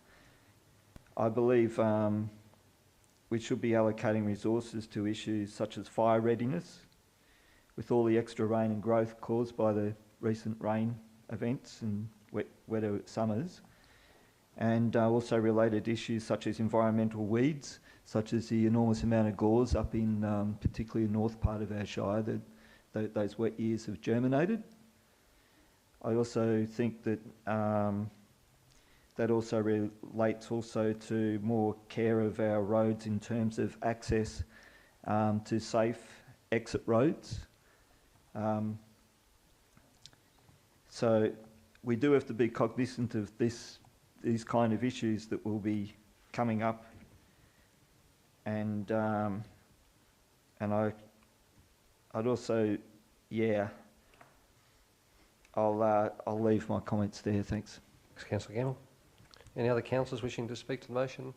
I believe we should be allocating resources to issues such as fire readiness, with all the extra rain and growth caused by the recent rain events and wetter summers, and also related issues such as environmental weeds, such as the enormous amount of gauze up in particularly the north part of our shire that those wet years have germinated. I also think that that also relates also to more care of our roads in terms of access to safe exit roads. So we do have to be cognizant of these kind of issues that will be coming up, and I'd also, I'll leave my comments there. Thanks. Thanks, Councillor Gamble. Any other councillors wishing to speak to the motion?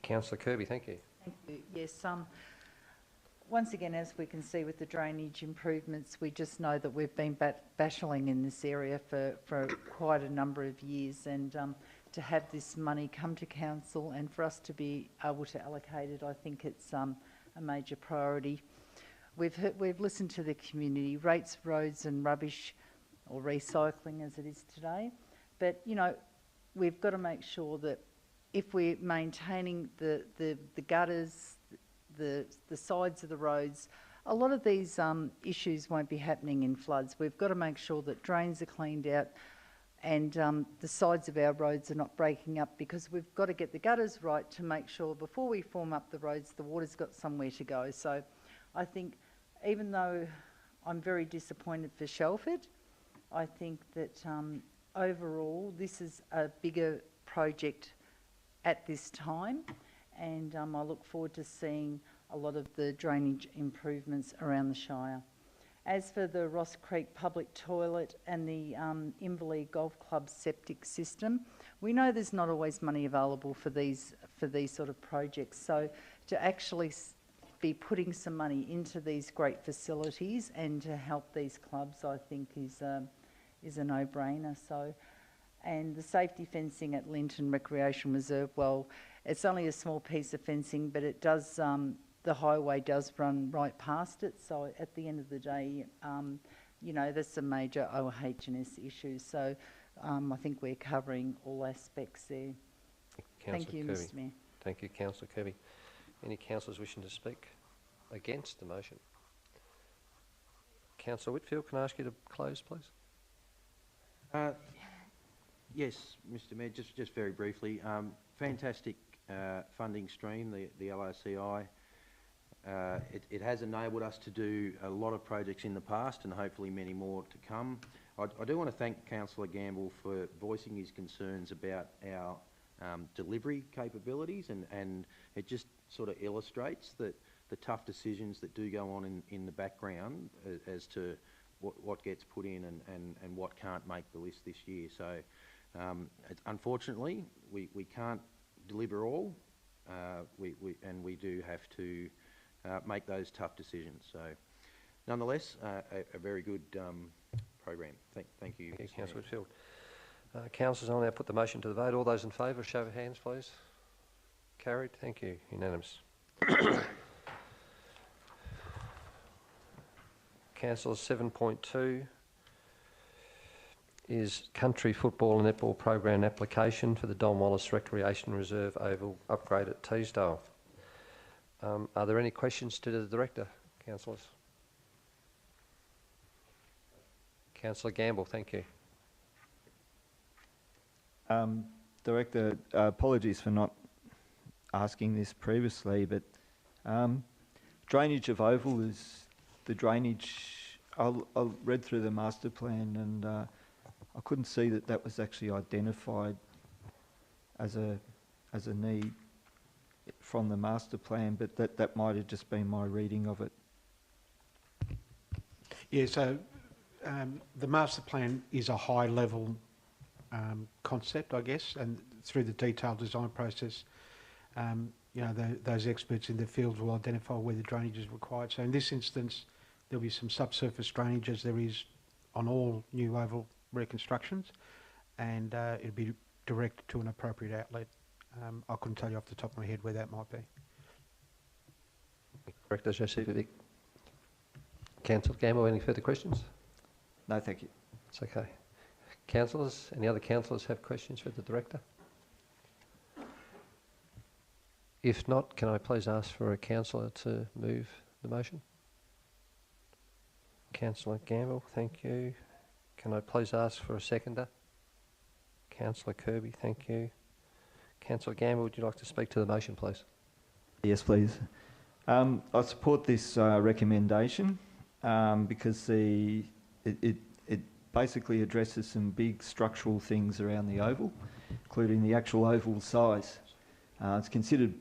Councillor Kirby, thank you. Thank you. Yes, once again, as we can see with the drainage improvements, we just know that we've been battling in this area for quite a number of years, and to have this money come to council and for us to be able to allocate it, I think it's a major priority. We've listened to the community, rates, roads and rubbish, or recycling as it is today, but you know, we've got to make sure that if we're maintaining the gutters, the sides of the roads, a lot of these issues won't be happening in floods. We've got to make sure that drains are cleaned out and the sides of our roads are not breaking up, because we've got to get the gutters right to make sure before we form up the roads, the water's got somewhere to go. So I think even though I'm very disappointed for Shelford, I think that overall this is a bigger project at this time, and I look forward to seeing a lot of the drainage improvements around the Shire. As for the Ross Creek public toilet and the Inverleigh Golf Club septic system, we know there's not always money available for these sort of projects. So to actually be putting some money into these great facilities and to help these clubs, I think is a no-brainer. So, and the safety fencing at Linton Recreation Reserve, well, it's only a small piece of fencing, but it does, the highway does run right past it. So at the end of the day, you know, there's some major OH&S issues. So I think we're covering all aspects there. Thank you, Mr. Mayor. Thank you, Councillor Kirby. Any councillors wishing to speak against the motion? Councillor Whitfield, can I ask you to close, please? Yes, Mr. Mayor, just very briefly. Fantastic funding stream, the LRCI. It has enabled us to do a lot of projects in the past and hopefully many more to come. I do want to thank Councillor Gamble for voicing his concerns about our delivery capabilities, and it just sort of illustrates that the tough decisions that do go on in the background as to what gets put in and what can't make the list this year. So unfortunately we can't deliver all, and we do have to make those tough decisions. So nonetheless, a very good program. Thank you. Thank you, Councillor Whitfield. Councillors, I'll now put the motion to the vote. All those in favour, show of hands, please. Carried. Thank you. Unanimous. Councillors, 7.2 is Country Football and Netball Program application for the Don Wallace Recreation Reserve Oval upgrade at Teesdale. Are there any questions to the Director, councillors? Councillor Gamble, thank you. Director, apologies for not asking this previously, but drainage of Oval is the drainage. I read through the master plan, and I couldn't see that was actually identified as a need from the master plan, but that might have just been my reading of it. Yeah, so the master plan is a high-level concept, I guess, and through the detailed design process, you know, those experts in the field will identify where the drainage is required. So in this instance, there'll be some subsurface drainage, as there is on all new oval reconstructions, and it'll be directed to an appropriate outlet. I couldn't tell you off the top of my head where that might be. Director Josephovic. Councillor Gamble, any further questions? No, thank you. It's okay. Councillors, any other councillors have questions for the Director? If not, can I please ask for a councillor to move the motion? Councillor Gamble, thank you. Can I please ask for a seconder? Councillor Kirby, thank you. Councillor Gamble, would you like to speak to the motion, please? Yes, please. I support this recommendation because it basically addresses some big structural things around the oval, including the actual oval size. It's considered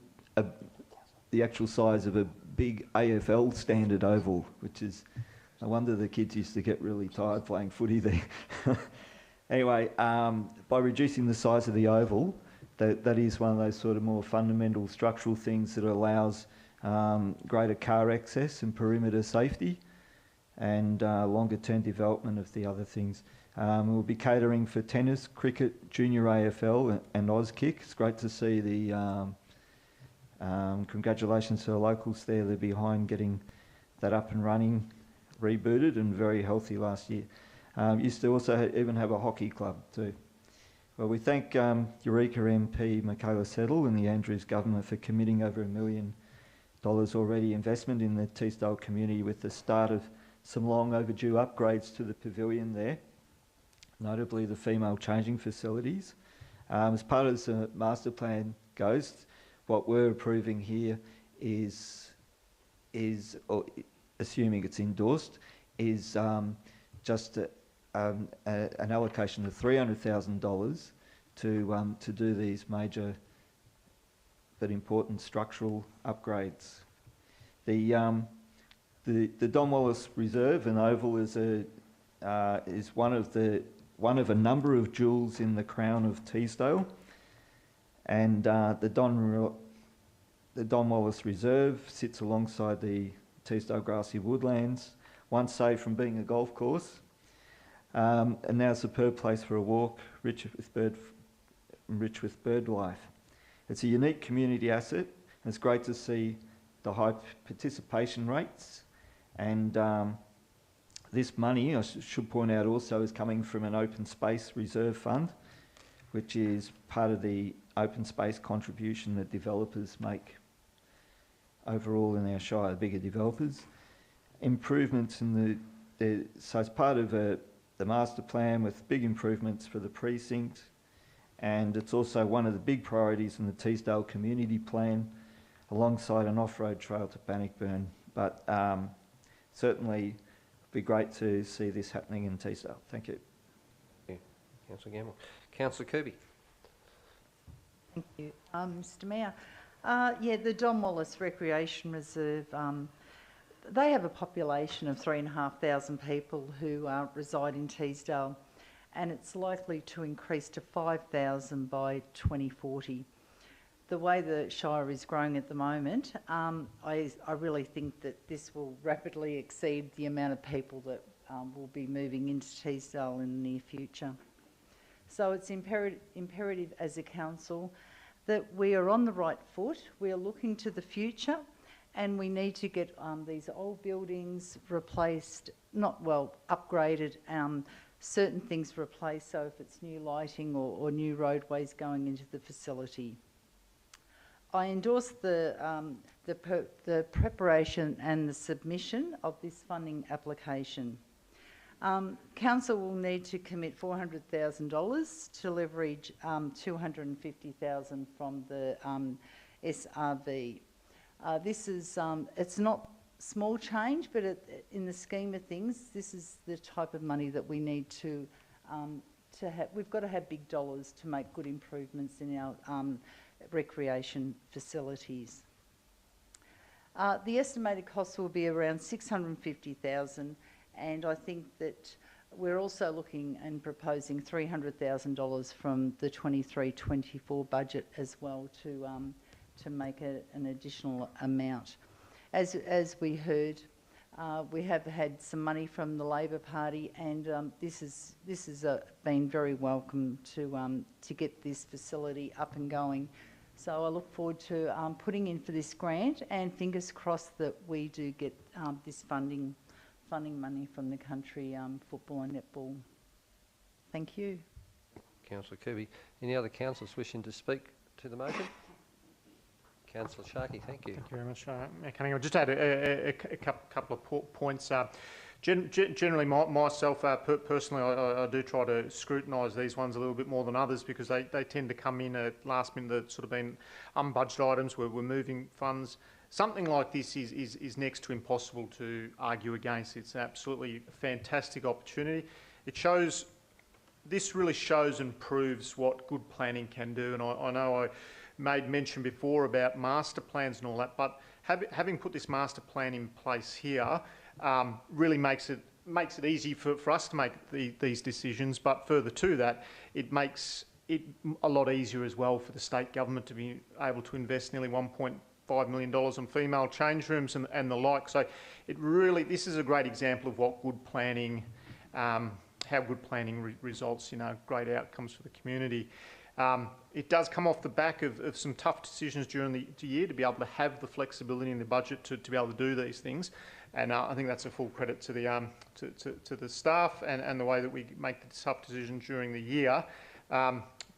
the actual size of a big AFL standard oval, which is, no wonder the kids used to get really tired playing footy there. Anyway, by reducing the size of the oval, that is one of those sort of more fundamental structural things that allows greater car access and perimeter safety, and longer term development of the other things. We'll be catering for tennis, cricket, junior AFL and Auskick. It's great to see the congratulations to the locals there. They're behind getting that up and running, rebooted and very healthy last year. Used to also even have a hockey club too. Well, we thank Eureka MP Michaela Settle and the Andrews government for committing over $1 million already investment in the Teesdale community, with the start of some long overdue upgrades to the pavilion there, notably the female changing facilities. As part of the master plan goes, what we're approving here is or assuming it's endorsed, is just an allocation of $300,000 to do these major but important structural upgrades. The Don Wallace Reserve and Oval is one of a number of jewels in the crown of Teesdale, and the Don Wallace Reserve sits alongside the Teesdale grassy woodlands, once saved from being a golf course, and now a superb place for a walk, rich with bird life. It's a unique community asset, and it's great to see the high participation rates. And this money, I should point out also, is coming from an open space reserve fund, which is part of the open space contribution that developers make overall in our shire, bigger developers. Improvements in so it's part of the master plan with big improvements for the precinct, and it's also one of the big priorities in the Teesdale community plan, alongside an off-road trail to Bannockburn. But certainly it'd be great to see this happening in Teesdale. Thank you. Thank you, Councillor Gamble. Councillor Kirby. Thank you, Mr Mayor. Yeah, the Don Wallace Recreation Reserve, they have a population of 3,500 people who reside in Teesdale, and it's likely to increase to 5,000 by 2040. The way the Shire is growing at the moment, I really think that this will rapidly exceed the amount of people that will be moving into Teesdale in the near future. So it's imperative as a council that we are on the right foot, we are looking to the future, and we need to get these old buildings replaced, upgraded, certain things replaced, so if it's new lighting or new roadways going into the facility. I endorse the preparation and the submission of this funding application. Council will need to commit $400,000 to leverage $250,000 from the SRV. This is, it's not small change, but in the scheme of things, this is the type of money that we need to have. We've got to have big dollars to make good improvements in our recreation facilities. The estimated cost will be around $650,000, and I think that We're also looking and proposing $300,000 from the 23-24 budget as well to make an additional amount. As we heard, we have had some money from the Labor Party, and this has been very welcome to get this facility up and going. So I look forward to putting in for this grant, and fingers crossed that we do get this funding money from the country football and netball. Thank you. Councillor Kirby. Any other councillors wishing to speak to the motion? Councillor Sharkey, thank you. Thank you very much, Mayor Cunningham. I'll just add a couple of points. Generally, myself, personally, I do try to scrutinise these ones a little bit more than others because they tend to come in at last minute. That sort of been unbudgeted items where we're moving funds. Something like this is next to impossible to argue against. It's absolutely a fantastic opportunity. This really shows and proves what good planning can do. And I know I made mention before about master plans and all that, but having put this master plan in place here really makes it easy for us to make these decisions. But further to that, it makes it a lot easier as well for the state government to be able to invest nearly $1.5 million in female change rooms and the like. So this is a great example of what good planning, how good planning results in great outcomes for the community. It does come off the back of some tough decisions during the year to be able to have the flexibility in the budget to be able to do these things, and I think that's a full credit to the staff and the way that we make the tough decisions during the year.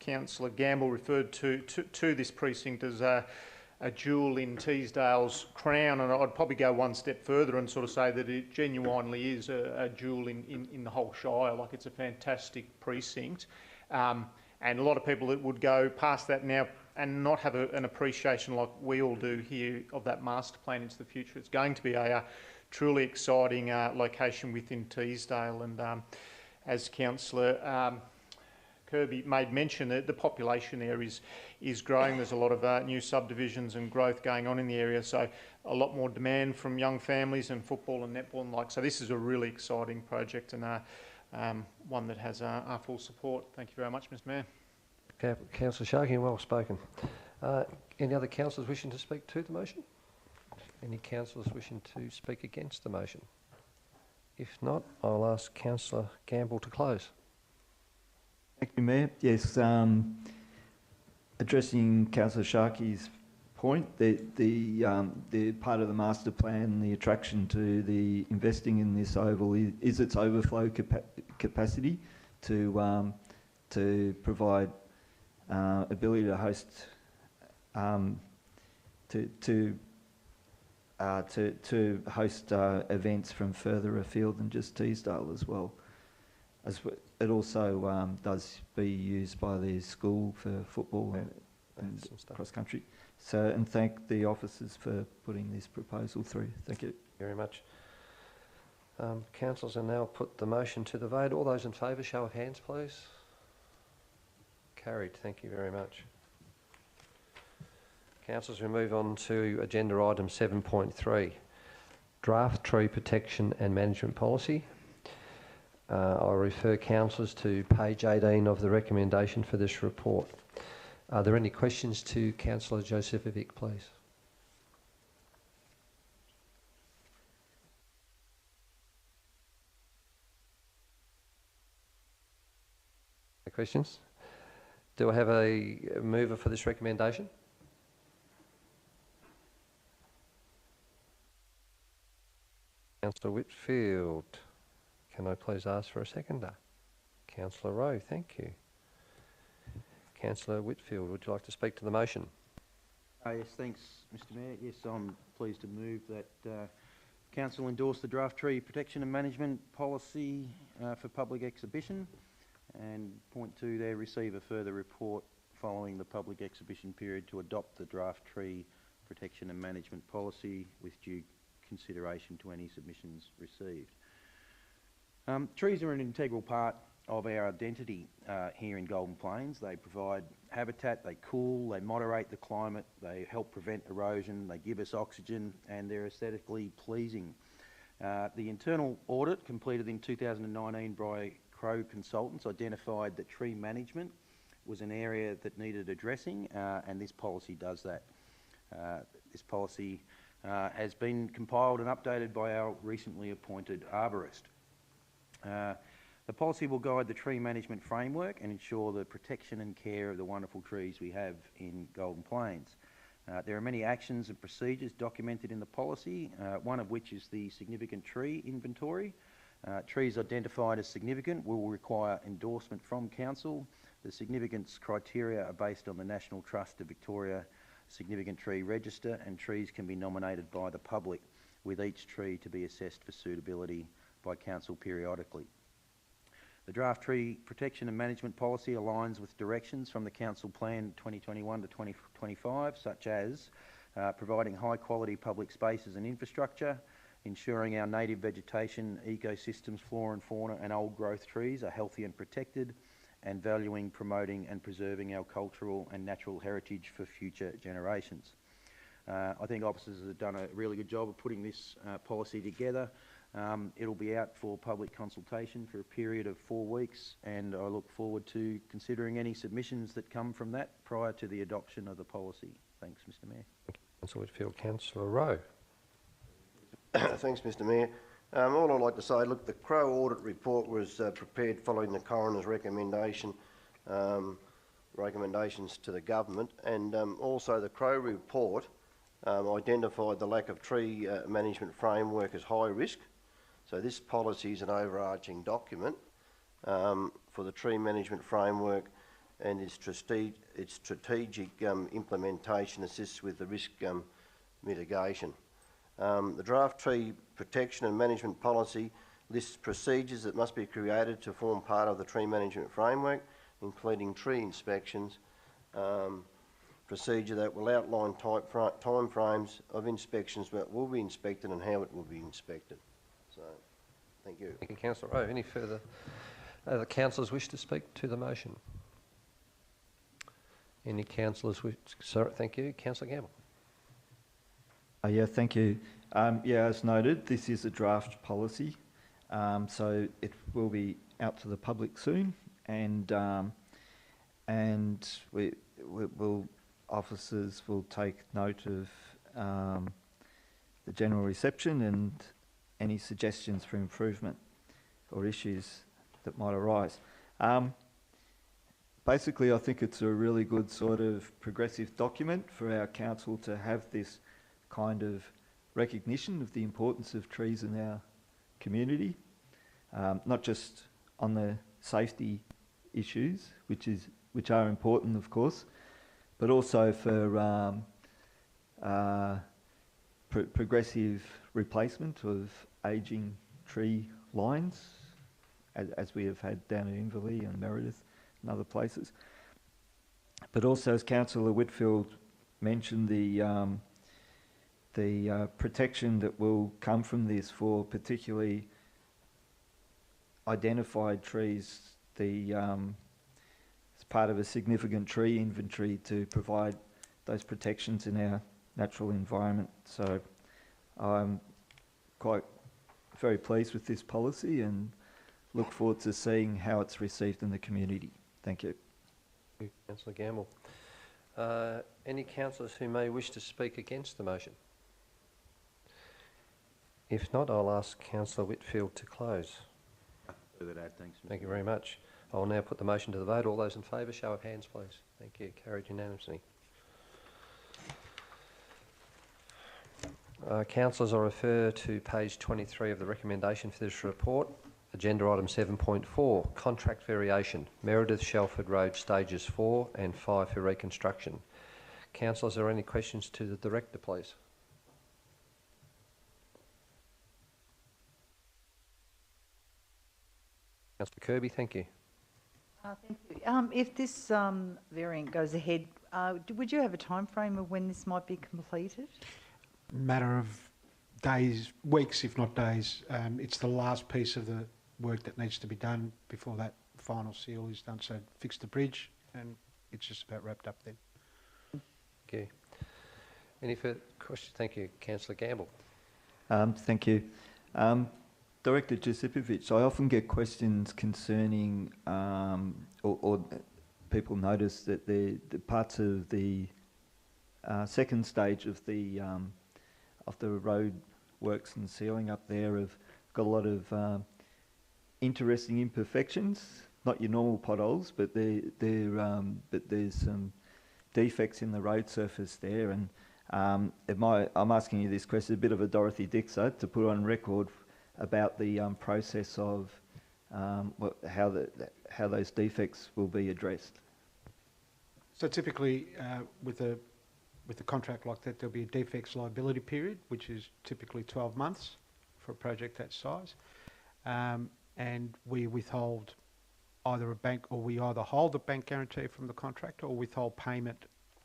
Councillor Gamble referred to this precinct as a jewel in Teesdale's crown, and I'd probably go one step further and sort of say that it genuinely is a jewel in the whole Shire. Like, it's a fantastic precinct. And a lot of people that would go past that now and not have an appreciation like we all do here of that master plan into the future. It's going to be a truly exciting location within Teesdale. And as Councillor Kirby made mention, that the population there is growing. There's a lot of new subdivisions and growth going on in the area. So a lot more demand from young families and football and netball and like. So this is a really exciting project and one that has our full support. Thank you very much, Mr Mayor. Councillor Sharkey, well spoken. Any other councillors wishing to speak to the motion? Any councillors wishing to speak against the motion? If not, I'll ask Councillor Gamble to close. Thank you, Mayor. Yes, addressing Councillor Sharkey's point, the part of the master plan, the attraction to the investing in this oval is its overflow capacity to provide ability to host to host events from further afield than just Teesdale as well. It also does be used by the school for football and cross country. So, and thank the officers for putting this proposal through. Thank you very much. Councillors, I now put the motion to the vote. All those in favour, show of hands, please. Carried. Thank you very much. Councillors, we move on to agenda item 7.3, Draft Tree Protection and Management Policy. I'll refer councillors to page 18 of the recommendation for this report. Are there any questions to Councillor Josephovic, please? No questions? Do I have a mover for this recommendation? Councillor Whitfield. Can I please ask for a seconder? Councillor Rowe, thank you. Councillor Whitfield, would you like to speak to the motion? Yes, thanks, Mr Mayor. Yes, I'm pleased to move that Council endorse the Draft Tree Protection and Management Policy for public exhibition, and point 2 there, receive a further report following the public exhibition period to adopt the Draft Tree Protection and Management Policy with due consideration to any submissions received. Trees are an integral part of our identity here in Golden Plains. They provide habitat, they cool, they moderate the climate, they help prevent erosion, they give us oxygen, and they're aesthetically pleasing. The internal audit completed in 2019 by Crowe Consultants identified that tree management was an area that needed addressing, and this policy does that. This policy has been compiled and updated by our recently appointed arborist. The policy will guide the tree management framework and ensure the protection and care of the wonderful trees we have in Golden Plains. There are many actions and procedures documented in the policy, one of which is the significant tree inventory. Trees identified as significant will require endorsement from Council. The significance criteria are based on the National Trust of Victoria Significant Tree Register, and trees can be nominated by the public, with each tree to be assessed for suitability by Council periodically. The draft tree protection and management policy aligns with directions from the Council Plan 2021 to 2025, such as providing high quality public spaces and infrastructure, ensuring our native vegetation, ecosystems, flora and fauna and old growth trees are healthy and protected, and valuing, promoting and preserving our cultural and natural heritage for future generations. I think officers have done a really good job of putting this policy together. It'll be out for public consultation for a period of 4 weeks, and I look forward to considering any submissions that come from that prior to the adoption of the policy. Thanks, Mr Mayor. Councillor Whitfield. Councillor Rowe. Thanks, Mr Mayor. All I'd like to say, look, the Crowe audit report was prepared following the coroner's recommendations to the government, and also the Crowe report identified the lack of tree management framework as high risk. So this policy is an overarching document for the tree management framework, and its strategic implementation assists with the risk mitigation. The draft tree protection and management policy lists procedures that must be created to form part of the tree management framework, including tree inspections, procedure that will outline time frames of inspections that will be inspected and how it will be inspected. So, thank you. Thank you, Councillor Rowe. Any further councillors wish to speak to the motion? Any councillors wish? Sorry, thank you, Councillor Gamble. Yeah, thank you. Yeah, as noted, this is a draft policy, so it will be out to the public soon, and officers will take note of the general reception and any suggestions for improvement or issues that might arise. Basically, I think it's a really good sort of progressive document for our council to have this kind of recognition of the importance of trees in our community, not just on the safety issues, which are important, of course, but also for progressive replacement of ageing tree lines, as we have had down at Inverleigh and Meredith and other places. But also, as Councillor Whitfield mentioned, the protection that will come from this for particularly identified trees, as part of a significant tree inventory to provide those protections in our natural environment. So I'm very pleased with this policy and look forward to seeing how it's received in the community. Thank you. Thank you, Councillor Gamble. Any councillors who may wish to speak against the motion? If not, I'll ask Councillor Whitfield to close. Further to add, thanks, Mr. Thank you very much. I'll now put the motion to the vote. All those in favour, show of hands, please. Thank you. Carried unanimously. Councillors, I refer to page 23 of the recommendation for this report. Agenda item 7.4, contract variation, Meredith Shelford Road stages 4 and 5 for reconstruction. Councillors, are there any questions to the Director, please? Councillor Kirby, thank you. Thank you. If this variant goes ahead, would you have a time frame of when this might be completed? Matter of days, weeks, if not days. It's the last piece of the work that needs to be done before that final seal is done. So fix the bridge, and it's just about wrapped up then. Thank you. Any further questions? Thank you, Councillor Gamble. Thank you. Director Josipovic, I often get questions concerning, or people notice that the parts of the second stage of the road works and sealing up there have got a lot of interesting imperfections. Not your normal potholes, but but there's some defects in the road surface there. And I'm asking you this question, a bit of a Dorothy Dixer, to put on record about the process of how those defects will be addressed. So typically, with a contract like that, there'll be a defects liability period, which is typically 12 months for a project that size, and we withhold either we either hold the bank guarantee from the contractor or withhold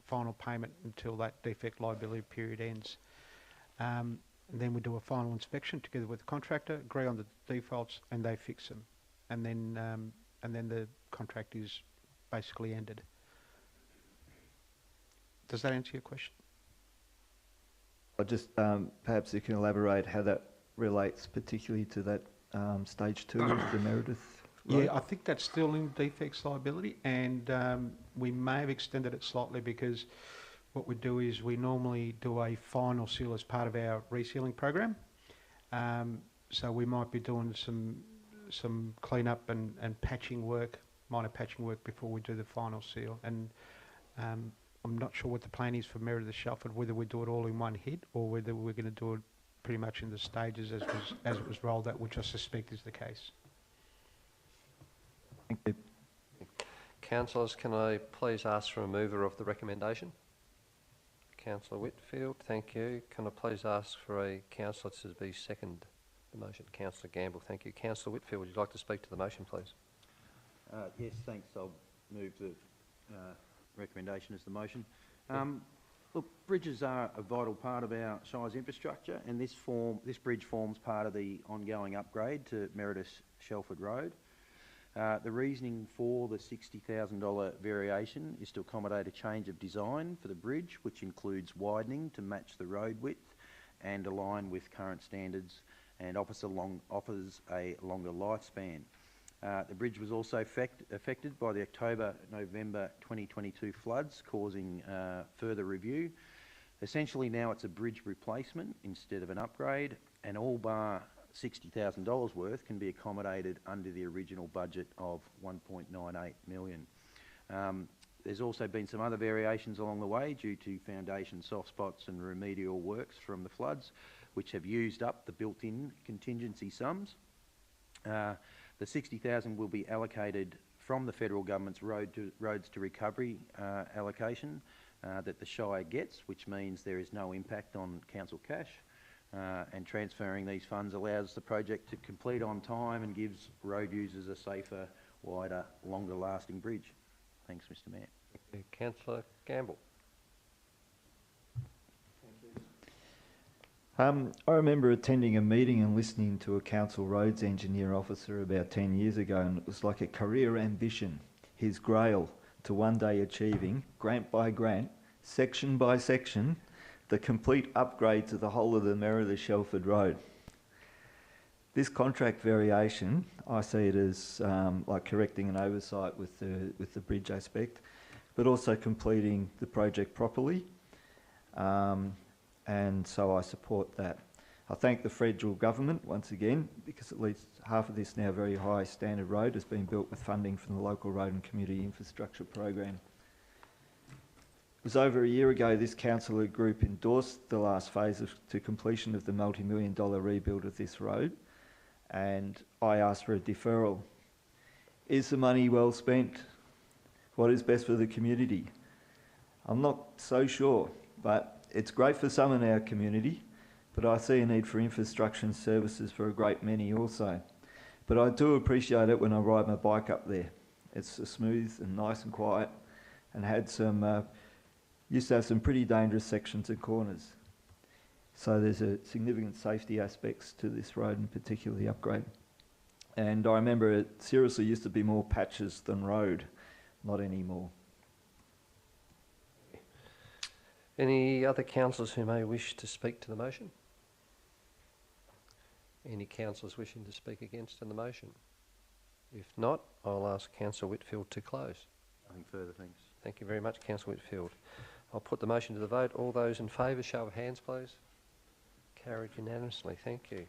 final payment until that defect liability period ends. And then we do a final inspection together with the contractor, agree on the defaults, and they fix them, and then the contract is basically ended. Does that answer your question? I just perhaps you can elaborate how that relates particularly to that stage 2 of the Meredith Road? Yeah, I think that's still in defects liability, and we may have extended it slightly because what we do is we normally do a final seal as part of our resealing program. So we might be doing some clean-up and patching work, minor patching work, before we do the final seal. And I'm not sure what the plan is for Meredith Shelford, whether we do it all in one hit or whether we're going to do it pretty much in the stages as it was rolled out, which I suspect is the case. Thank you. Councillors, can I please ask for a mover of the recommendation? Councillor Whitfield, thank you. Can I please ask for a councillor to be second the motion? Councillor Gamble, thank you. Councillor Whitfield, would you like to speak to the motion, please? Yes, thanks. I'll move the recommendation as the motion. Look, bridges are a vital part of our Shire's infrastructure, and this bridge forms part of the ongoing upgrade to Meredith Shelford Road. The reasoning for the $60,000 variation is to accommodate a change of design for the bridge, which includes widening to match the road width and align with current standards, and offers a longer lifespan. The bridge was also affected by the October-November 2022 floods, causing further review. Essentially now it's a bridge replacement instead of an upgrade, and all bar $60,000 worth can be accommodated under the original budget of $1.98 million. There's also been some other variations along the way due to foundation soft spots and remedial works from the floods, which have used up the built-in contingency sums. The $60,000 will be allocated from the federal government's Roads to Recovery allocation that the Shire gets, which means there is no impact on council cash. And transferring these funds allows the project to complete on time and gives road users a safer, wider, longer lasting bridge. Thanks, Mr Mayor. Councillor Gamble. I remember attending a meeting and listening to a council roads engineer officer about 10 years ago, and it was like a career ambition, his grail to one day achieving, grant by grant, section by section, the complete upgrade to the whole of the Meredith Shelford Road. This contract variation, I see it as like correcting an oversight with the bridge aspect, but also completing the project properly. And so I support that. I thank the federal government once again, because at least half of this now very high standard road has been built with funding from the local road and community infrastructure program. It was over a year ago this councillor group endorsed the last phase to completion of the multi-million-dollar rebuild of this road, and I asked for a deferral. Is the money well spent? What is best for the community? I'm not so sure, but it's great for some in our community, but I see a need for infrastructure and services for a great many also. But I do appreciate it when I ride my bike up there. It's smooth and nice and quiet, and had some, used to have some pretty dangerous sections and corners. So there's a significant safety aspects to this road, in particular the upgrade. And I remember it seriously used to be more patches than road, not anymore. Any other councillors who may wish to speak to the motion? Any councillors wishing to speak against the motion? If not, I'll ask Councillor Whitfield to close. Nothing further, thanks. Thank you very much, Councillor Whitfield. I'll put the motion to the vote. All those in favour, show of hands, please. Carried unanimously. Thank you.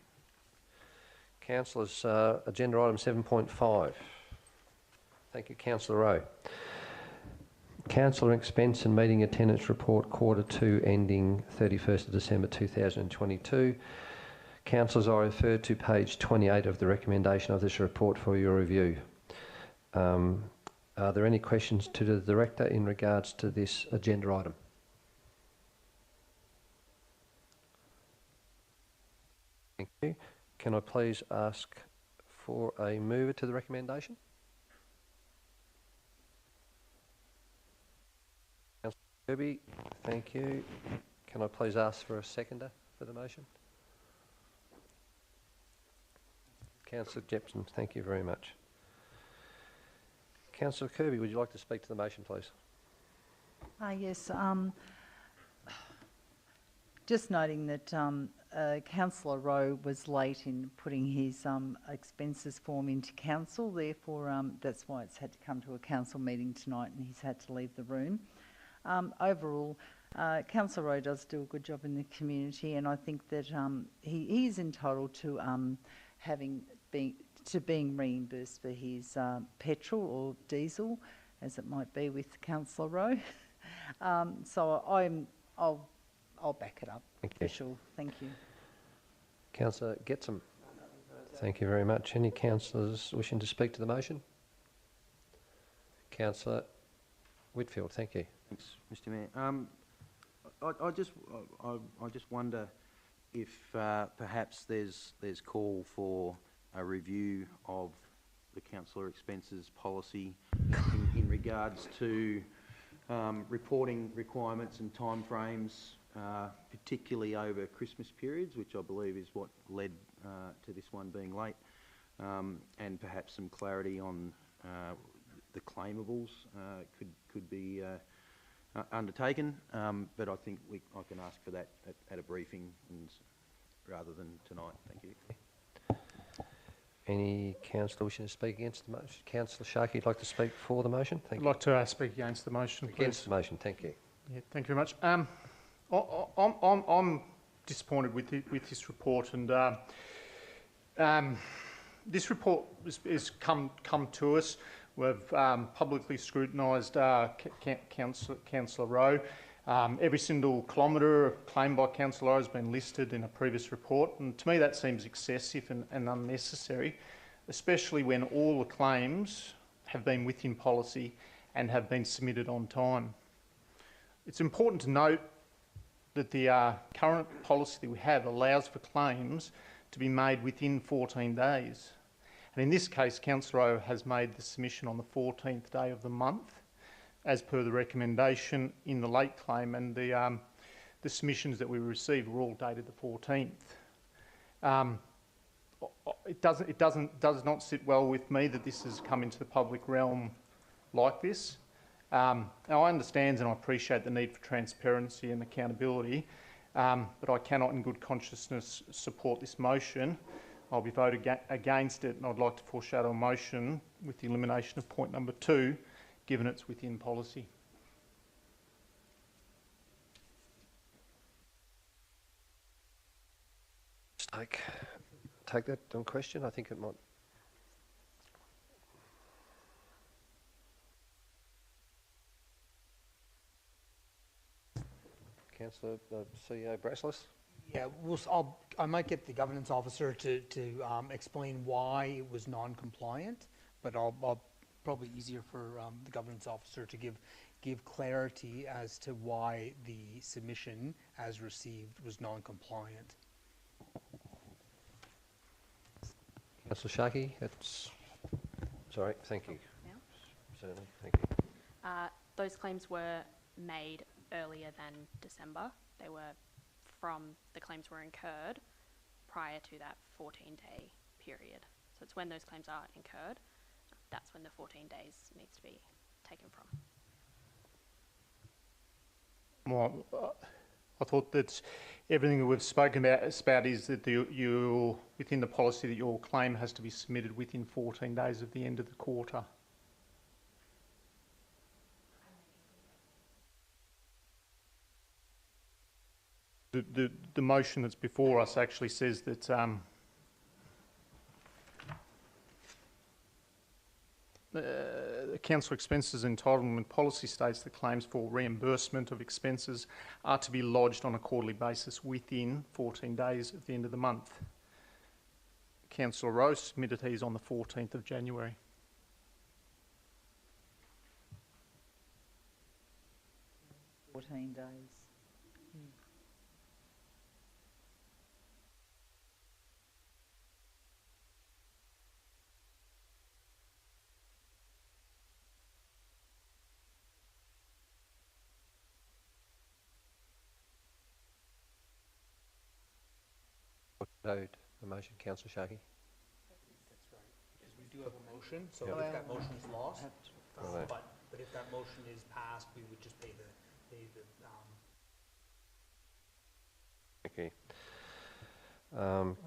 Councillors, agenda item 7.5. Thank you, Councillor Rowe. Councillor expense and meeting attendance report Q2 ending 31st of December 2022. Councillors, I refer to page 28 of the recommendation of this report for your review. Are there any questions to the Director in regards to this agenda item? Thank you. Can I please ask for a mover to the recommendation? Councillor Kirby, thank you. Can I please ask for a seconder for the motion? Councillor Jepson, thank you very much. Councillor Kirby, would you like to speak to the motion, please? Yes. Just noting that Councillor Rowe was late in putting his expenses form into council, therefore that's why it's had to come to a council meeting tonight and he's had to leave the room. Overall, Councillor Rowe does do a good job in the community, and I think that he is entitled to being reimbursed for his petrol or diesel, as it might be with Councillor Rowe. So I'll back it up. For sure. Thank you. Councillor Getsom. Thank you very much. Any councillors wishing to speak to the motion? Councillor Whitfield, thank you. Thanks, Mr. Mayor. I just wonder if perhaps there's call for a review of the councillor expenses policy in regards to reporting requirements and timeframes, particularly over Christmas periods, which I believe is what led to this one being late, and perhaps some clarity on the claimables could be undertaken, but I think I can ask for that at a briefing rather than tonight. Thank you. Any councillor wishing to speak against the motion? Councillor Sharkey, you'd like to speak for the motion? Thank you. I'd like to speak against the motion, please. Against the motion, thank you. Yeah, thank you very much. I'm disappointed with this report, and this report has come to us. We've publicly scrutinised Councillor Rowe. Every single kilometre claimed by Councillor Rowe has been listed in a previous report, and to me that seems excessive and unnecessary, especially when all the claims have been within policy and have been submitted on time. It's important to note that the current policy that we have allows for claims to be made within 14 days. And in this case, Councillor Rowe has made the submission on the 14th day of the month, as per the recommendation in the late claim, and the submissions that we received were all dated the 14th. It does not sit well with me that this has come into the public realm like this. Now, I understand and I appreciate the need for transparency and accountability, but I cannot in good consciousness support this motion. I'll be voting against it, and I'd like to foreshadow a motion with the elimination of point number 2, given it's within policy. Take that on question. I think it might. Councillor CEO Braslis. Yeah, I might get the governance officer to explain why it was non-compliant, but I'll probably easier for the governance officer to give clarity as to why the submission as received was non-compliant. Councillor Sharkey, sorry, thank you. Yeah. Certainly, thank you. Those claims were made earlier than December. They were from the claims were incurred prior to that 14-day period. So it's when those claims are incurred, that's when the 14 days needs to be taken from. Well, I thought that everything that we've spoken about is that you within the policy that your claim has to be submitted within 14 days of the end of the quarter. The motion that's before us actually says that the council expenses entitlement policy states that claims for reimbursement of expenses are to be lodged on a quarterly basis within 14 days of the end of the month. Councillor Rowe submitted his on the 14th of January. Days. Note the motion, Councillor Sharkey. That's right, because we do have a motion, so Yep. if that motion is lost, Right. but if that motion is passed, we would just pay the Okay.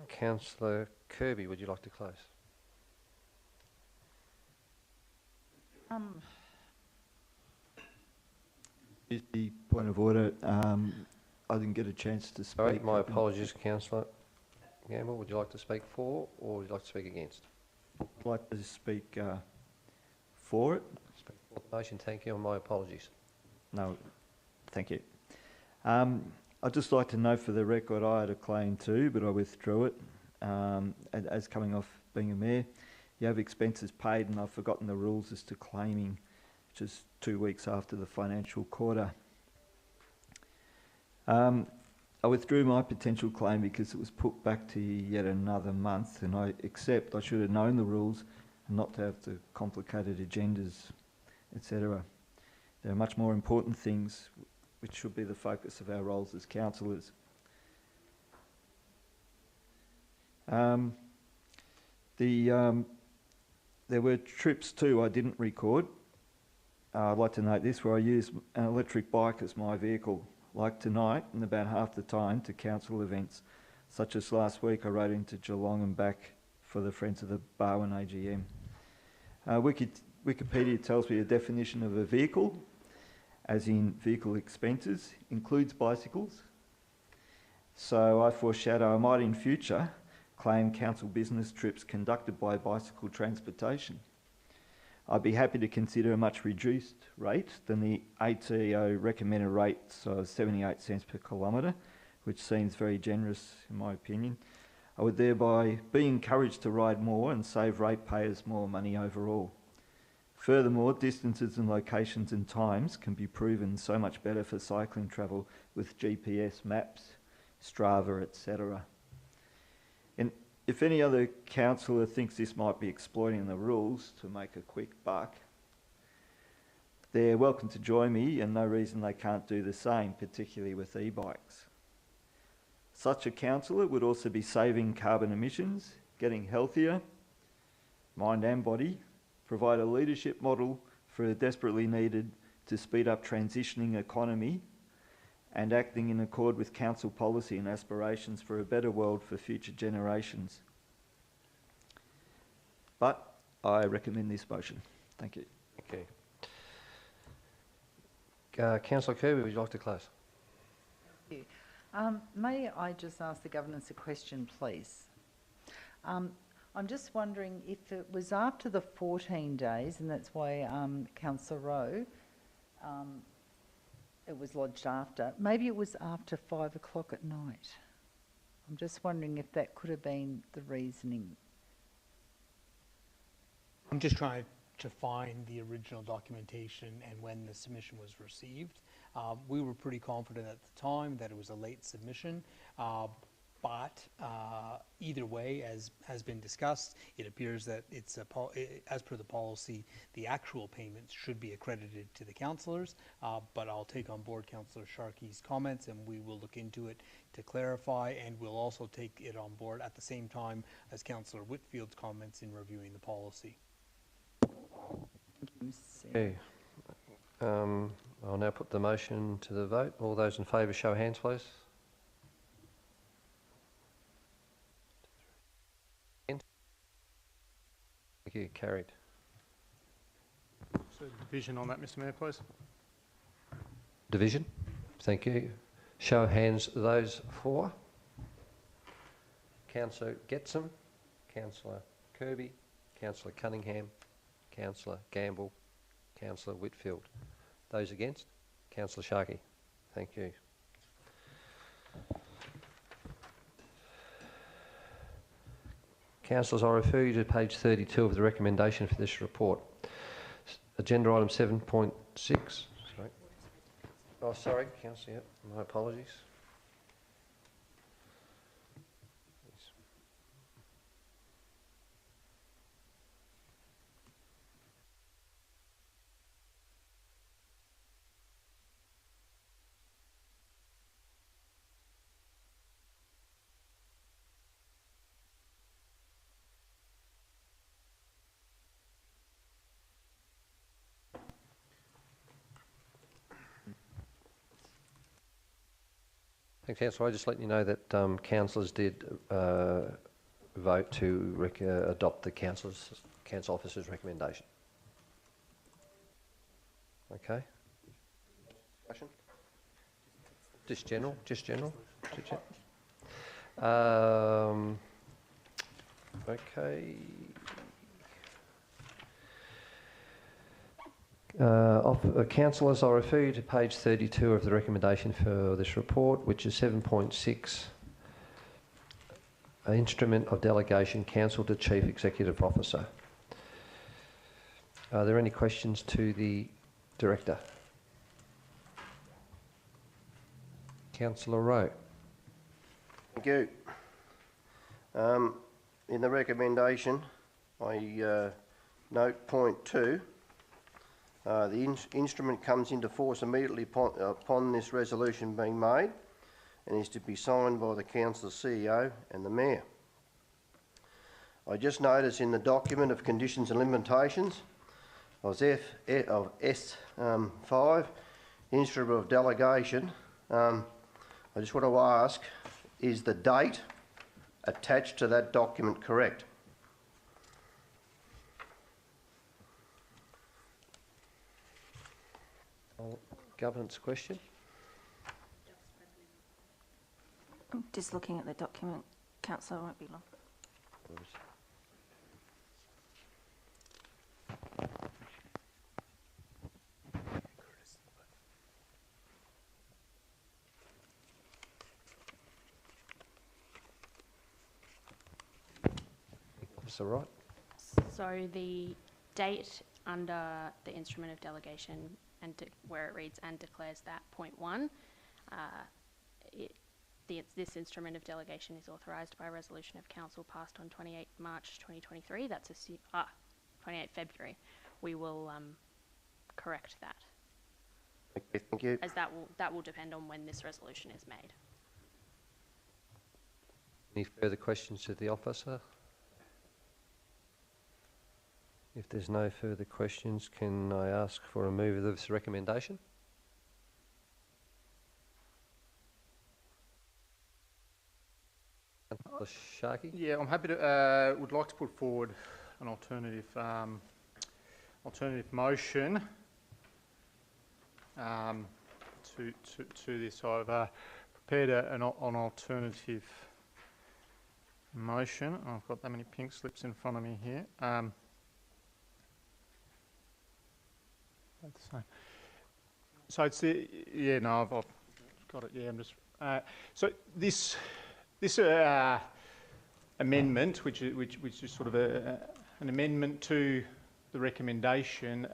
Councillor Kirby, would you like to close? Is the point of order? I didn't get a chance to speak. Sorry, my apologies, Councillor Gamble. Would you like to speak for or would you like to speak against? I'd like to speak for it. Speak for the motion, thank you, and my apologies. No, thank you. I'd just like to note for the record I had a claim too, but I withdrew it. As coming off being a mayor, you have expenses paid and I've forgotten the rules as to claiming, which is 2 weeks after the financial quarter. I withdrew my potential claim because it was put back to yet another month, and I accept I should have known the rules and not to have the complicated agendas, etc. There are much more important things which should be the focus of our roles as councillors. There were trips too I didn't record. I'd like to note this, where I use an electric bike as my vehicle, like tonight and about half the time to council events, such as last week I rode into Geelong and back for the Friends of the Barwon AGM. Wikipedia tells me a definition of a vehicle, as in vehicle expenses, includes bicycles. So I foreshadow I might in future claim council business trips conducted by bicycle transportation. I'd be happy to consider a much reduced rate than the ATO recommended rates of 78 cents per kilometre, which seems very generous in my opinion. I would thereby be encouraged to ride more and save ratepayers more money overall. Furthermore, distances and locations and times can be proven so much better for cycling travel with GPS maps, Strava, etc. And if any other councillor thinks this might be exploiting the rules to make a quick buck, they're welcome to join me and no reason they can't do the same, particularly with e-bikes. Such a councillor would also be saving carbon emissions, getting healthier, mind and body, provide a leadership model for a desperately needed to speed up transitioning economy and acting in accord with council policy and aspirations for a better world for future generations. But I recommend this motion. Thank you. Thank you. Councillor Kirby, would you like to close? Thank you. May I just ask the governance a question, please? I'm just wondering if it was after the 14 days, and that's why Councillor Rowe, it was lodged after. Maybe it was after 5 o'clock at night. I'm just wondering if that could have been the reasoning. I'm just trying to find the original documentation and when the submission was received. We were pretty confident at the time that it was a late submission, but either way, as has been discussed, it appears that it's as per the policy, the actual payments should be accredited to the councillors, but I'll take on board Councillor Sharkey's comments and we will look into it to clarify, and we'll also take it on board at the same time as Councillor Whitfield's comments in reviewing the policy. Okay. I'll now put the motion to the vote. All those in favour show of hands, please. Thank you. Carried. So division on that, Mr Mayor, please. Division. Thank you. Show of hands, those for. Councillor Getson, Councillor Kirby, Councillor Cunningham, Councillor Gamble, Councillor Whitfield. Those against? Councillor Sharkey. Thank you. Councillors, I refer you to page 32 of the recommendation for this report. Agenda item 7.6. Sorry. Oh, sorry, Councillor. Yep, my apologies. Thanks, Councillor. I just let you know that councillors did vote to adopt the council officer's recommendation. Okay. Discussion? Just general. Okay. Councillors, I refer you to page 32 of the recommendation for this report, which is 7.6, Instrument of Delegation, Council to Chief Executive Officer. Are there any questions to the Director? Councillor Rowe. Thank you. In the recommendation, I note point 2. The instrument comes into force immediately upon this resolution being made and is to be signed by the Council CEO and the Mayor. I just noticed in the document of conditions and limitations of S5, Instrument of Delegation, I just want to ask, is the date attached to that document correct? Governance question. I'm just looking at the document, Councillor, it won't be long. Officer Wright. So the date under the instrument of delegation and where it reads and declares that point 1, this instrument of delegation is authorised by a resolution of council passed on 28 March 2023. That's 28 February. We will correct that. Okay, thank you. As that will depend on when this resolution is made. Any further questions to the officer? If there's no further questions, can I ask for a move of this recommendation? Councillor Sharkey? Yeah, I'm happy to, would like to put forward an alternative motion to this. I've prepared an alternative motion. I've got that many pink slips in front of me here. So it's the, yeah, no, I've got it. Yeah, I'm just. So this amendment, which is sort of an amendment to the recommendation,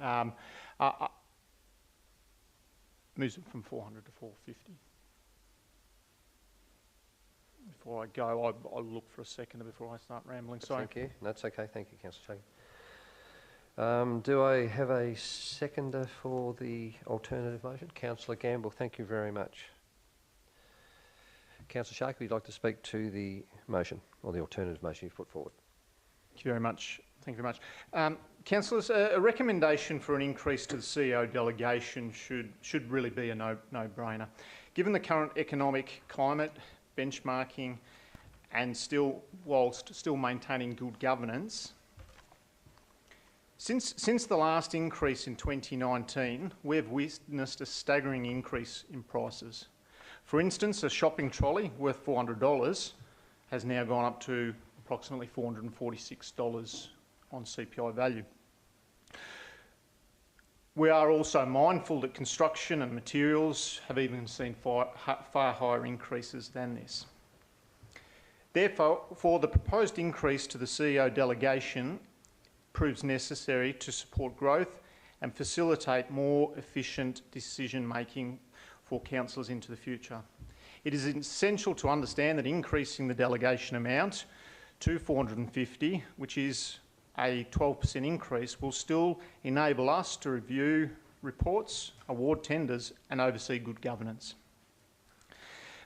moves it from 400 to 450. Before I go, I'll look for a second before I start rambling. Sorry. Thank you. That's okay. Thank you, Councillor Sharkey. Do I have a seconder for the alternative motion? Councillor Gamble, thank you very much. Councillor Sharkey, would you like to speak to the motion or the alternative motion you've put forward? Thank you very much. Thank you very much. Councillors, a recommendation for an increase to the CEO delegation should really be a no-brainer. Given the current economic climate, benchmarking, and whilst still maintaining good governance, since the last increase in 2019, we've witnessed a staggering increase in prices. For instance, a shopping trolley worth $400 has now gone up to approximately $446 on CPI value. We are also mindful that construction and materials have even seen far higher increases than this. Therefore, the proposed increase to the CEO delegation proves necessary to support growth and facilitate more efficient decision-making for councillors into the future. It is essential to understand that increasing the delegation amount to 450, which is a 12% increase, will still enable us to review reports, award tenders and oversee good governance.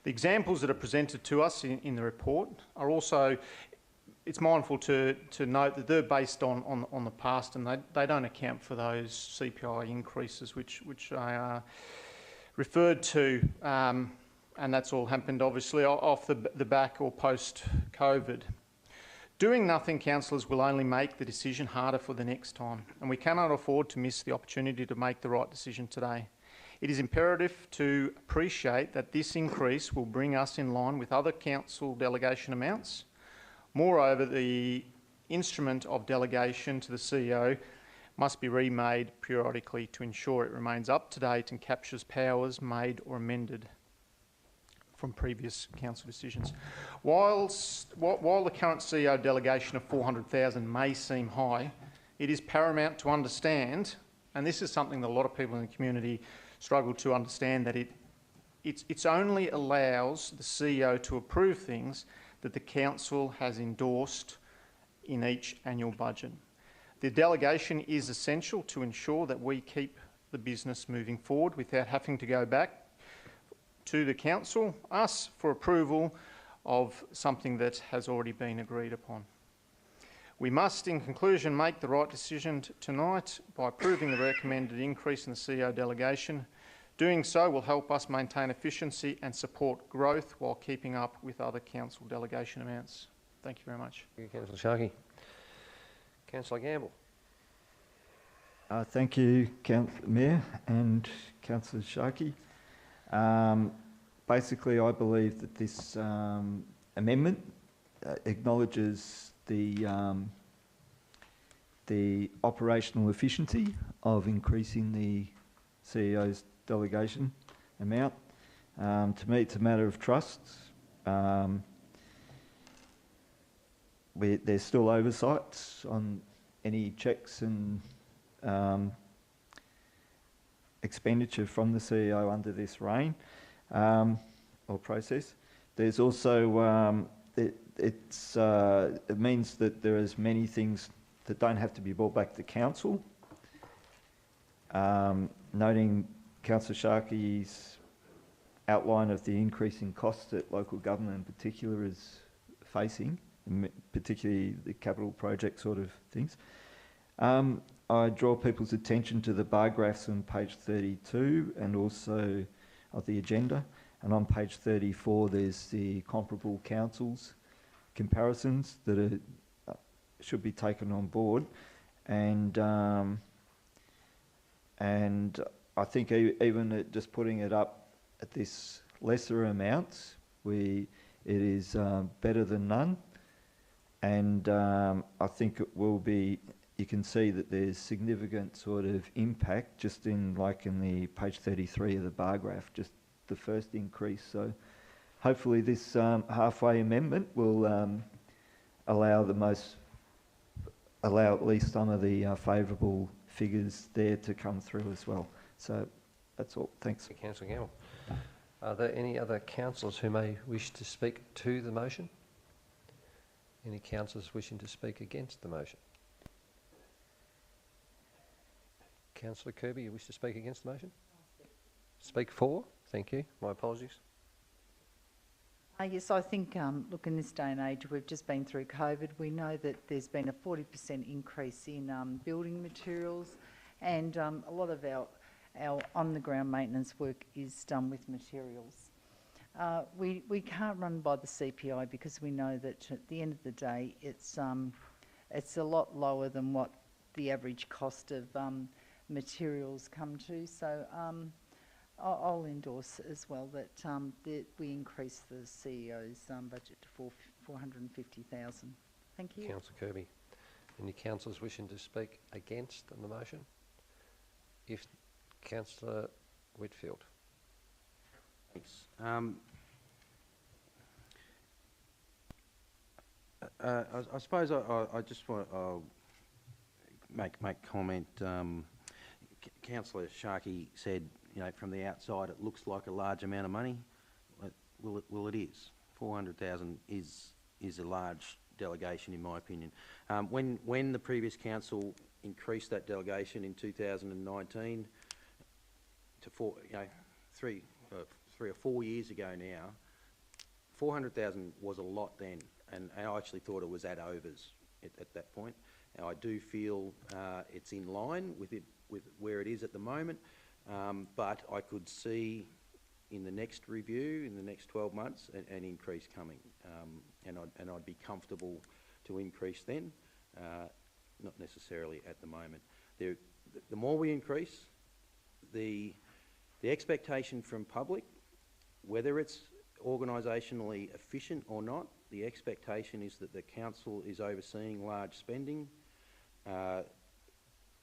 The examples that are presented to us in the report are also, it's mindful to note that they're based on the past, and they don't account for those CPI increases which are referred to, and that's all happened obviously off the back or post-COVID. Doing nothing, councillors, will only make the decision harder for the next time, and we cannot afford to miss the opportunity to make the right decision today. It is imperative to appreciate that this increase will bring us in line with other council delegation amounts. Moreover, the instrument of delegation to the CEO must be remade periodically to ensure it remains up to date and captures powers made or amended from previous council decisions. While the current CEO delegation of 400,000 may seem high, it is paramount to understand, and this is something that a lot of people in the community struggle to understand, that it only allows the CEO to approve things that the council has endorsed in each annual budget. The delegation is essential to ensure that we keep the business moving forward without having to go back to the council, us, for approval of something that has already been agreed upon. We must, in conclusion, make the right decision tonight by approving the recommended increase in the CEO delegation. Doing so will help us maintain efficiency and support growth while keeping up with other council delegation amounts. Thank you very much. Thank you, Councillor Sharkey. Councillor Gamble. Thank you, Mayor and Councillor Sharkey. Basically, I believe that this amendment acknowledges the operational efficiency of increasing the CEO's delegation amount. To me, it's a matter of trust. There's still oversights on any checks and expenditure from the CEO under this reign or process. There's also it means that there is many things that don't have to be brought back to council. Noting Councillor Sharkey's outline of the increasing costs that local government in particular is facing, particularly the capital project sort of things. I draw people's attention to the bar graphs on page 32 and also of the agenda. And on page 34, there's the comparable councils comparisons that should be taken on board. And I think even just putting it up at this lesser amount, it is better than none. And I think it will be, you can see that there's significant sort of impact just in the page 33 of the bar graph, just the first increase. So hopefully this halfway amendment will allow at least some of the favourable figures there to come through as well. So that's all. Thanks. Councillor Gamble. Are there any other councillors who may wish to speak to the motion? Any councillors wishing to speak against the motion? Councillor Kirby, you wish to speak against the motion? Speak for? Thank you. My apologies. Yes, I think, look, in this day and age, we've just been through COVID. We know that there's been a 40% increase in building materials, and a lot of our on-the-ground maintenance work is done with materials. We can't run by the CPI because we know that at the end of the day, it's a lot lower than what the average cost of materials come to. So I'll endorse as well that we increase the CEO's budget to $450,000. Thank you. Councillor Kirby. Any councillors wishing to speak against the motion? If Councillor Whitfield. Thanks. I suppose I just want to make comment. Councillor Sharkey said, you know, from the outside it looks like a large amount of money. Well, it is. 400,000 is a large delegation, in my opinion. When the previous council increased that delegation in 2019 to 3 or 4 years ago now, 400,000 was a lot then, and I actually thought it was at overs at that point. Now I do feel it's in line with where it is at the moment, but I could see in the next review, in the next 12 months, an increase coming, and I'd be comfortable to increase then, not necessarily at the moment. The more we increase, the expectation from public, whether it's organisationally efficient or not, the expectation is that the council is overseeing large spending.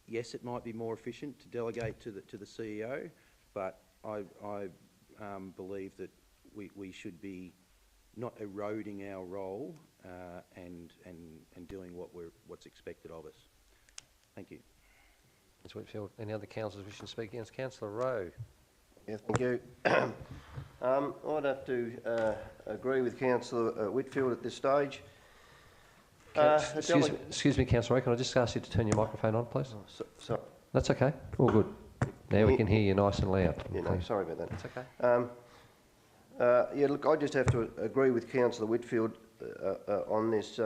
Yes, it might be more efficient to delegate to the CEO, but I believe that we should be not eroding our role and doing what's expected of us. Thank you. Councillor Whitfield. Any other councillors wishing to speak against? Councillor Rowe. Yeah, thank you. I'd have to agree with Councillor Whitfield at this stage. Excuse me, Councillor Rowe, can I just ask you to turn your microphone on, please? Oh, sorry. That's okay. All good. Now we can hear you nice and loud. Yeah, no, sorry about that. That's okay. Yeah, look, I just have to agree with Councillor Whitfield on this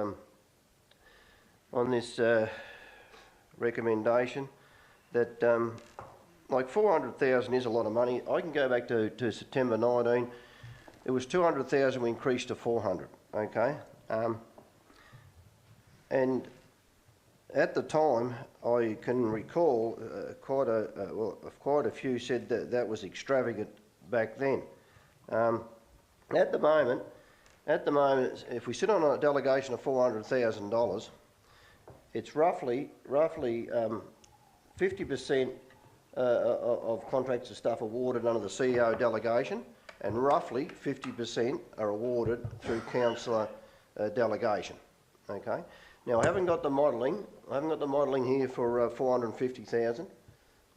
recommendation that like 400,000 is a lot of money. I can go back to September 19. It was 200,000. We increased to 400. Okay, and at the time, I can recall quite a few said that was extravagant back then. At the moment, if we sit on a delegation of $400,000, it's roughly 50% of contracts and stuff awarded under the CEO delegation, and roughly 50% are awarded through councillor delegation. Okay. Now I haven't got the modelling. I haven't got the modelling here for 450,000,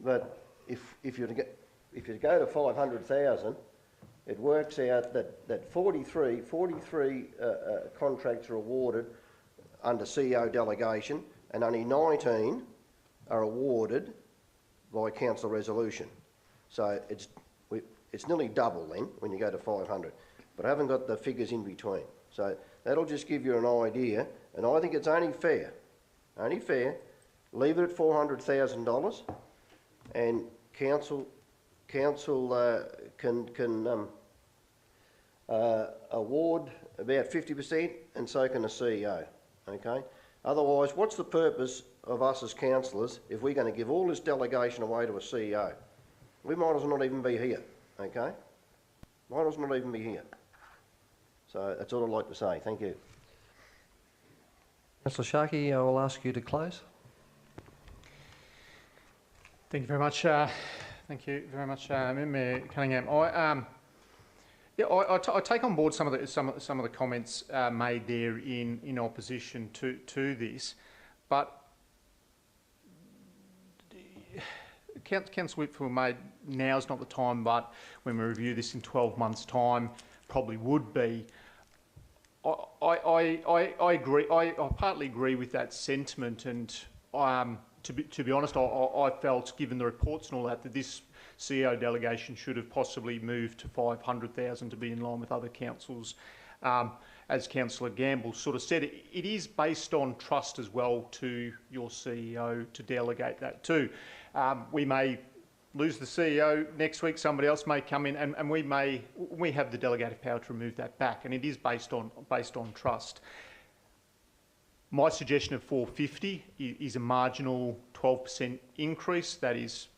but if you go to 500,000, it works out that 43 contracts are awarded under CEO delegation, and only 19 are awarded by council resolution. So it's nearly double then when you go to 500, but I haven't got the figures in between. So that'll just give you an idea, and I think it's only fair, leave it at $400,000, and council can award about 50%, and so can the CEO. Okay. Otherwise, what's the purpose of us as councillors if we're going to give all this delegation away to a CEO? We might as well not even be here. Okay. Might as well not even be here. So that's all I'd like to say. Thank you. Councillor Sharkey, I will ask you to close. Thank you very much. Thank you very much, Mayor Cunningham. I take on board some of the comments made there in opposition to this, but Councillor Whitfield made now's not the time, but when we review this in 12 months' time, probably would be. I agree. I partly agree with that sentiment, and to be honest, I felt, given the reports and all that, that CEO delegation should have possibly moved to 500,000 to be in line with other councils. As Councillor Gamble sort of said, it is based on trust as well to your CEO to delegate that to. We may lose the CEO next week, somebody else may come in, and we have the delegated power to remove that back, and it is based on trust. My suggestion of 450 is a marginal 12% increase. That is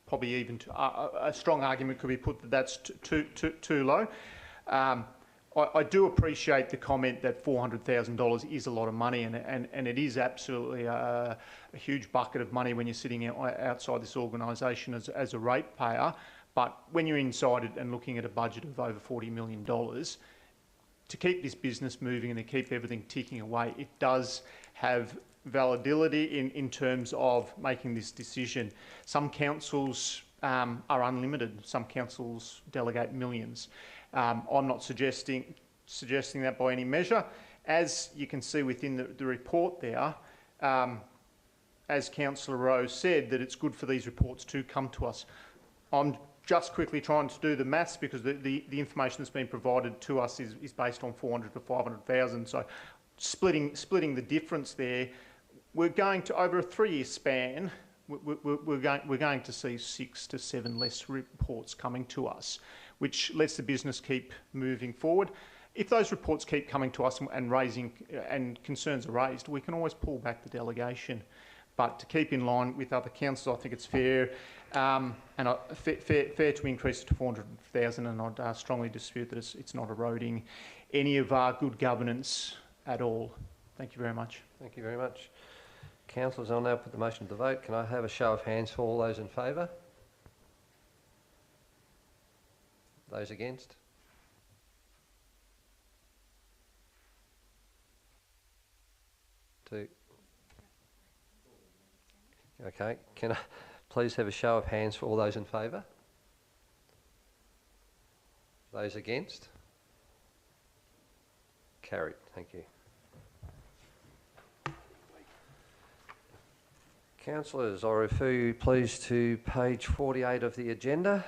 probably even a strong argument could be put that that's too low. I do appreciate the comment that $400,000 is a lot of money, and it is absolutely a huge bucket of money when you're sitting outside this organisation as a ratepayer. But when you're inside it and looking at a budget of over $40 million, to keep this business moving and to keep everything ticking away, it does have validity in terms of making this decision. Some councils are unlimited. Some councils delegate millions. I'm not suggesting that by any measure. As you can see within the report there, as Councillor Rose said, that it's good for these reports to come to us. I'm just quickly trying to do the maths because the information that's been provided to us is based on 400 to 500,000. So splitting the difference there, we're going to, over a 3-year span, we're going to see 6 to 7 less reports coming to us, which lets the business keep moving forward. If those reports keep coming to us and concerns are raised, we can always pull back the delegation. But to keep in line with other councils, I think it's fair, and fair to increase it to 400,000, and I'd strongly dispute that it's not eroding any of our good governance at all. Thank you very much. Thank you very much. Councillors, I'll now put the motion to the vote. Can I have a show of hands for all those in favour? Those against? Two. Okay, can I please have a show of hands for all those in favour? Those against? Carried, thank you. Councillors, I refer you please to page 48 of the agenda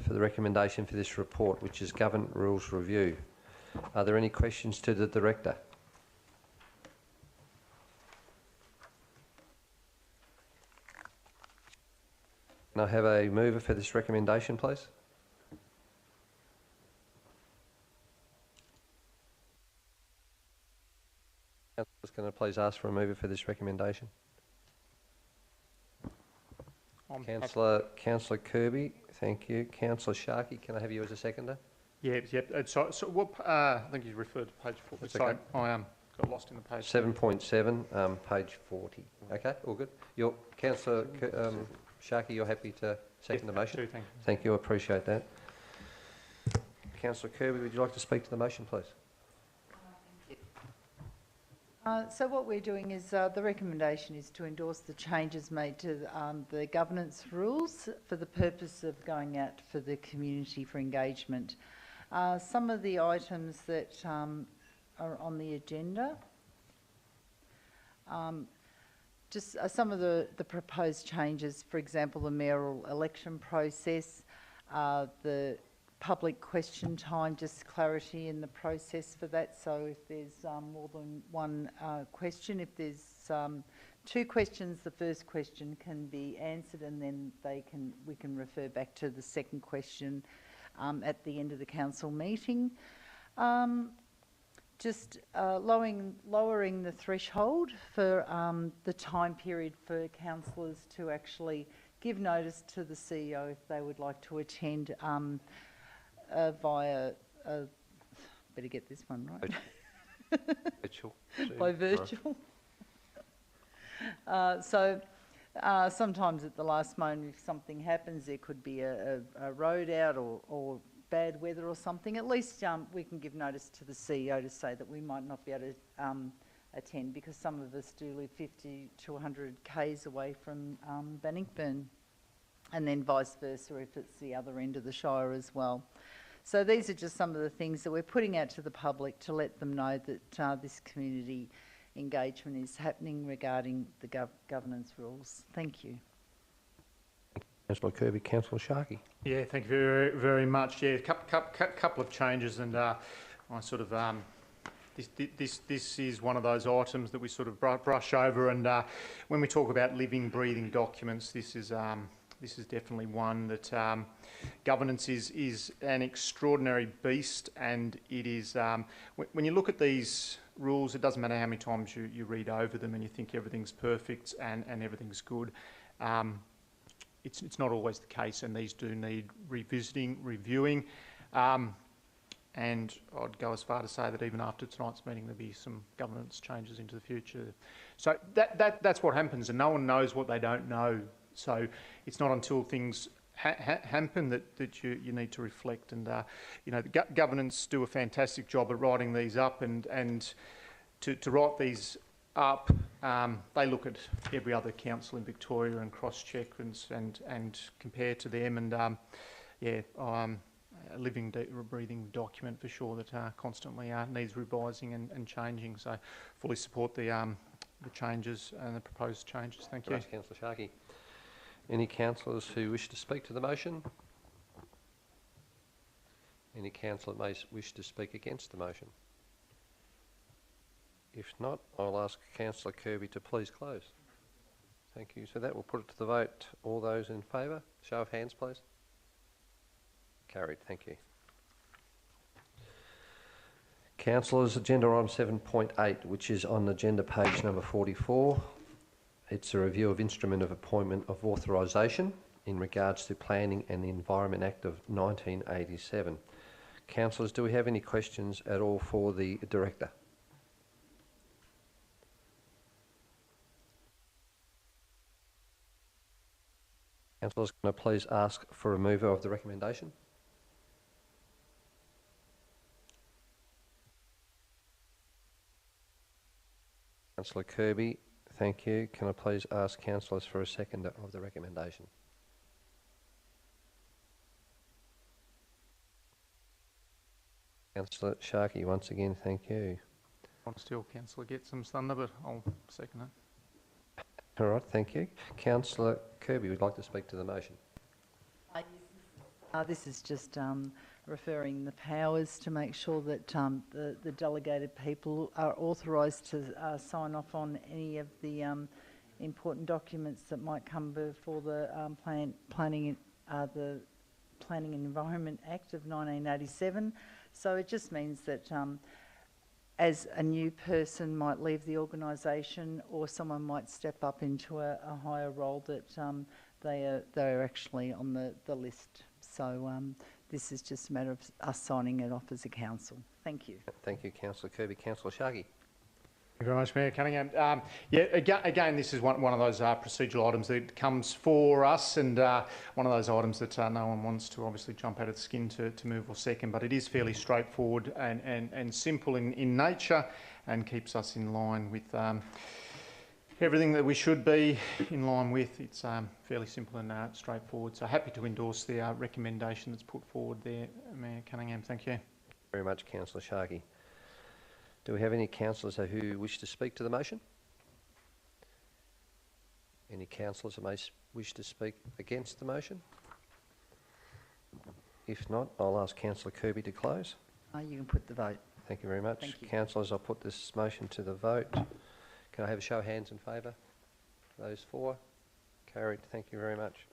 for the recommendation for this report, which is Government Rules Review. Are there any questions to the Director? Can I have a mover for this recommendation, please? Councillors, can I please ask for a mover for this recommendation? Councillor Kirby, thank you. Councillor Sharkey, can I have you as a seconder? Yep. So what? I think you referred to page 40. That's Sorry, okay. I got lost in the page. 7.7, page 40. Okay, all good. Councillor Sharkey, you're happy to second the motion? Thank you. Thank you, I appreciate that. Councillor Kirby, would you like to speak to the motion, please? So what we're doing is the recommendation is to endorse the changes made to the governance rules for the purpose of going out for the community for engagement. Some of the items that are on the agenda, just some of the proposed changes, for example, the mayoral election process, the public question time, just clarity in the process for that. So if there's more than one question, if there's 2 questions, the first question can be answered, and then we can refer back to the second question at the end of the council meeting. Just lowering the threshold for the time period for councillors to actually give notice to the CEO if they would like to attend via, better get this one right. Virtual. By virtual. Sometimes at the last moment, if something happens, there could be a road out or bad weather or something. At least we can give notice to the CEO to say that we might not be able to attend, because some of us do live 50 to 100 k's away from Bannockburn, and then vice versa if it's the other end of the Shire as well. So these are just some of the things that we're putting out to the public to let them know that this community engagement is happening regarding the governance rules. Thank you. Councillor Kirby. Councillor Sharkey. Yeah, thank you very, very much. Yeah, couple of changes, and I sort of this is one of those items that we sort of brush over, and when we talk about living, breathing documents, this is definitely one that governance is an extraordinary beast, and it is when you look at these rules, it doesn't matter how many times you read over them and you think everything's perfect and everything's good. It's not always the case, and these do need revisiting, reviewing, and I'd go as far to say that even after tonight's meeting there'll be some governance changes into the future. So that's what happens, and no one knows what they don't know. So it's not until things happen that you need to reflect, and you know, the governance do a fantastic job at writing these up, and to write these up, they look at every other council in Victoria and cross-check and compare to them, and a living, breathing document for sure that constantly needs revising and changing. So fully support the changes and the proposed changes. Thank you. Thanks, Councillor Sharkey. Any councillors who wish to speak to the motion? Any councillor may wish to speak against the motion? If not, I'll ask Councillor Kirby to please close. Thank you. So that will put it to the vote. All those in favour? Show of hands, please. Carried. Thank you. Councillors, agenda item 7.8, which is on agenda page number 44. It's a review of instrument of appointment of authorisation in regards to Planning and the Environment Act of 1987. Councillors, do we have any questions at all for the Director? Councillors, can I please ask for a removal of the recommendation? Councillor Kirby, thank you. Can I please ask councillors for a seconder of the recommendation? Councillor Sharkey, once again, thank you. I'll still, Councillor, get some thunder, but I'll second it. All right, thank you. Councillor Kirby would like to speak to the motion. This is just referring the powers to make sure that the delegated people are authorised to sign off on any of the important documents that might come before the Planning and Environment Act of 1987. So it just means that as a new person might leave the organisation, or someone might step up into a higher role, that they're actually on the list. So this is just a matter of us signing it off as a council. Thank you. Thank you, Councillor Kirby. Councillor Sharkey. Thank you very much, Mayor Cunningham. Again, this is one of those procedural items that comes for us, and one of those items that no one wants to obviously jump out of the skin to move or second, but it is fairly straightforward and simple in nature, and keeps us in line with everything that we should be in line with. It's fairly simple and straightforward. So happy to endorse the recommendation that's put forward there, Mayor Cunningham. Thank you. Very much, Councillor Sharkey. Do we have any councillors who wish to speak to the motion? Any councillors who may wish to speak against the motion? If not, I'll ask Councillor Kirby to close. You can put the vote. Thank you very much. Thank you. Councillors, I'll put this motion to the vote. Can I have a show of hands in favour? Those for? Carried. Thank you very much.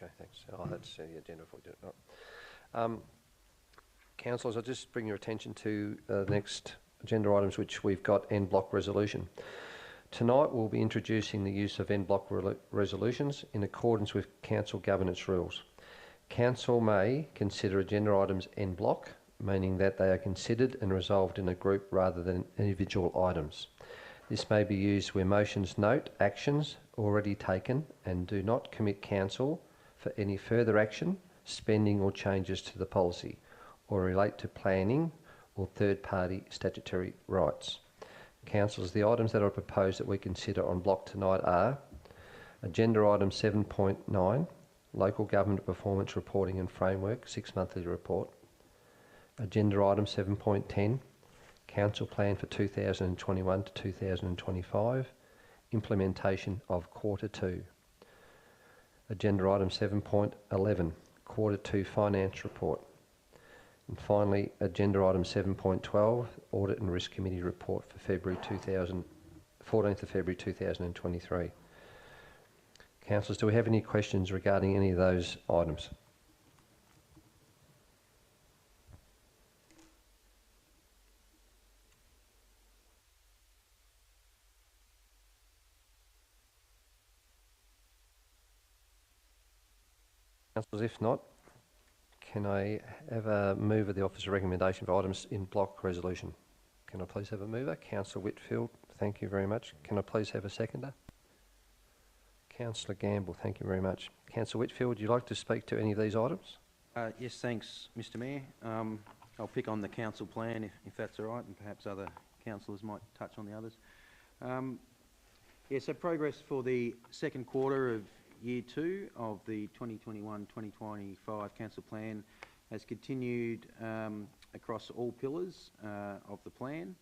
Okay, thanks. Oh, that's the agenda if we do it not. Councillors, I'll just bring your attention to the next agenda items which we've got en bloc resolution. Tonight we'll be introducing the use of en bloc resolutions in accordance with Council governance rules. Council may consider agenda items en bloc, meaning that they are considered and resolved in a group rather than individual items. This may be used where motions note actions already taken and do not commit Council for any further action, spending or changes to the policy, or relate to planning or third-party statutory rights. Councillors, the items that are proposed that we consider on block tonight are Agenda item 7.9, Local Government Performance Reporting and Framework, 6-monthly report. Agenda item 7.10, Council Plan for 2021 to 2025, implementation of Quarter 2. Agenda item 7.11, Quarter 2 Finance Report. And finally, agenda item 7.12, Audit and Risk Committee Report for 14th of February 2023. Councillors, do we have any questions regarding any of those items? Councillors, if not, can I have a mover of the officer's recommendation for items in block resolution? Can I please have a mover? Councillor Whitfield, thank you very much. Can I please have a seconder? Councillor Gamble, thank you very much. Councillor Whitfield, would you like to speak to any of these items? Yes, thanks, Mr Mayor. I'll pick on the council plan if that's all right, and perhaps other councillors might touch on the others. So progress for the second quarter of Year 2 of the 2021-2025 council plan has continued across all pillars of the plan.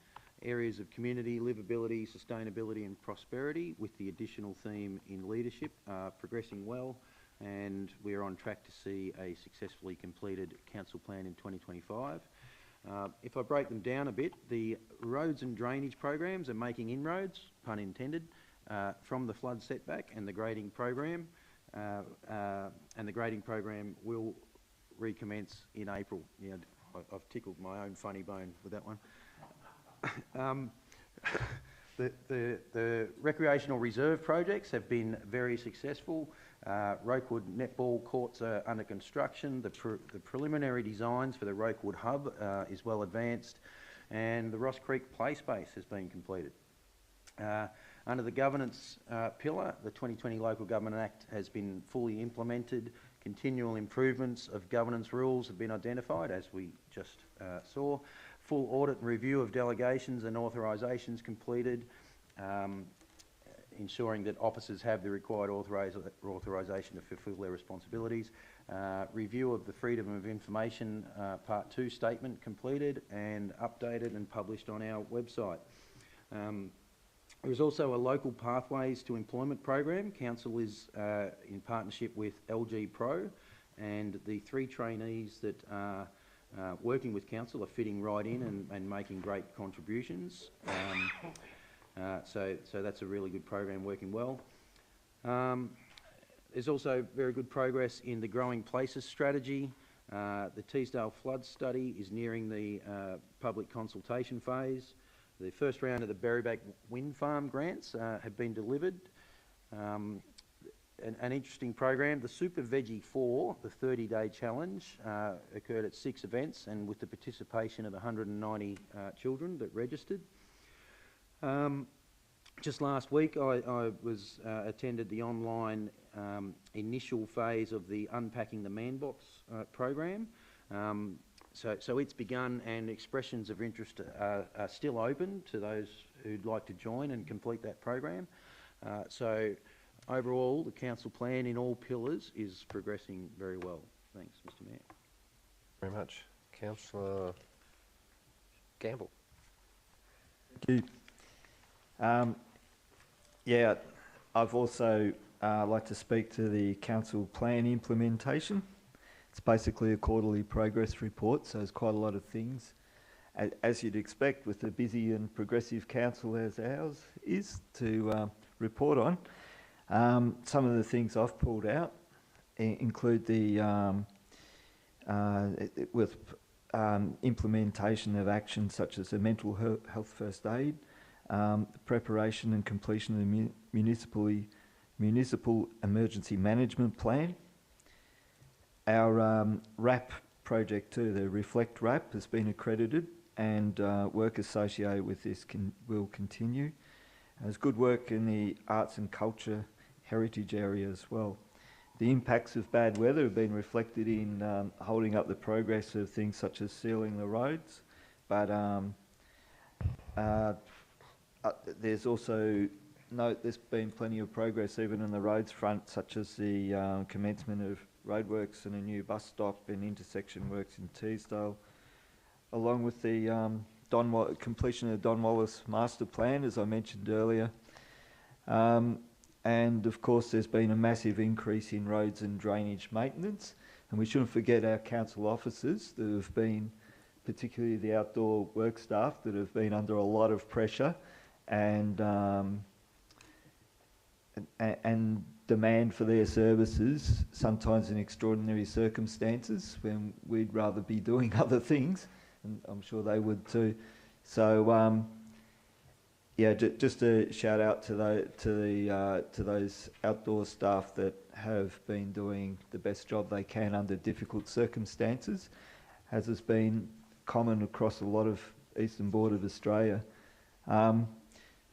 Areas of community, livability, sustainability and prosperity, with the additional theme in leadership, are progressing well, and we are on track to see a successfully completed council plan in 2025. If I break them down a bit, the roads and drainage programs are making inroads, pun intended, from the flood setback and the grading program, and the grading program will recommence in April. Yeah, I've tickled my own funny bone with that one. The recreational reserve projects have been very successful. Rokewood netball courts are under construction. The preliminary designs for the Rokewood hub is well advanced, and the Ross Creek play space has been completed. Under the governance pillar, the 2020 Local Government Act has been fully implemented. Continual improvements of governance rules have been identified, as we just saw. Full audit and review of delegations and authorisations completed, ensuring that officers have the required authorisation to fulfil their responsibilities. Review of the Freedom of Information Part 2 statement completed and updated and published on our website. There is also a local Pathways to Employment program. Council is in partnership with LG Pro, and the 3 trainees that are working with Council are fitting right in and making great contributions. So that's a really good program, working well. There's also very good progress in the Growing Places strategy. The Teesdale flood study is nearing the public consultation phase. The first round of the Berryback Wind Farm grants have been delivered. An interesting program, the Super Veggie 4, the 30-day challenge, occurred at 6 events and with the participation of 190 children that registered. Just last week I attended the online initial phase of the Unpacking the Man Box program. So it's begun, and expressions of interest are still open to those who'd like to join and complete that program. So overall, the council plan in all pillars is progressing very well. Thanks, Mr Mayor. Very much. Councillor Gamble. Thank you. Yeah, I've also like to speak to the council plan implementation. It's basically a quarterly progress report, so there's quite a lot of things, as you'd expect with a busy and progressive council as ours is, to report on. Some of the things I've pulled out include the implementation of actions such as the mental health first aid, preparation and completion of the municipal emergency management plan. Our RAP project too, the Reflect RAP, has been accredited, and work associated with this will continue. There's good work in the arts and culture heritage area as well. The impacts of bad weather have been reflected in holding up the progress of things such as sealing the roads, but there's also note there's been plenty of progress even on the roads front, such as the commencement of roadworks and a new bus stop and intersection works in Teesdale, along with the completion of the Don Wallace Master Plan, as I mentioned earlier. And of course there's been a massive increase in roads and drainage maintenance, and we shouldn't forget our council officers that have been, particularly the outdoor work staff, that have been under a lot of pressure and demand for their services, sometimes in extraordinary circumstances when we'd rather be doing other things, and I'm sure they would too. So yeah, just a shout out to those outdoor staff that have been doing the best job they can under difficult circumstances, as has been common across a lot of eastern border of Australia.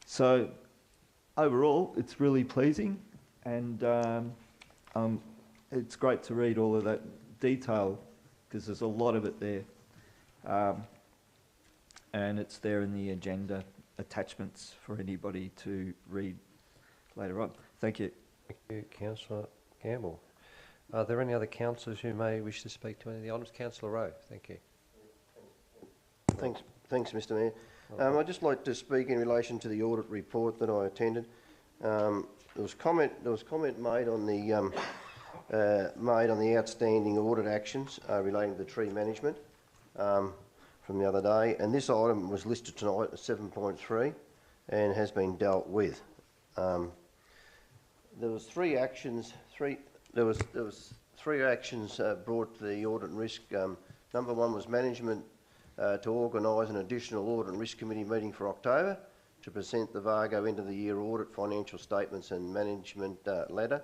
So overall, it's really pleasing, and it's great to read all of that detail because there's a lot of it there, and it's there in the agenda attachments for anybody to read later on. Thank you. Thank you, Councillor Gamble. Are there any other councillors who may wish to speak to any of the items? Councillor Rowe, thank you. Thanks, Mr. Mayor. I'd just like to speak in relation to the audit report that I attended. There was comment made on the outstanding audit actions relating to the tree management from the other day, and this item was listed tonight as 7.3 and has been dealt with. There was three actions brought to the audit and risk. Number one was management to organise an additional audit and risk committee meeting for October to present the VARGO end of the year audit, financial statements and management letter.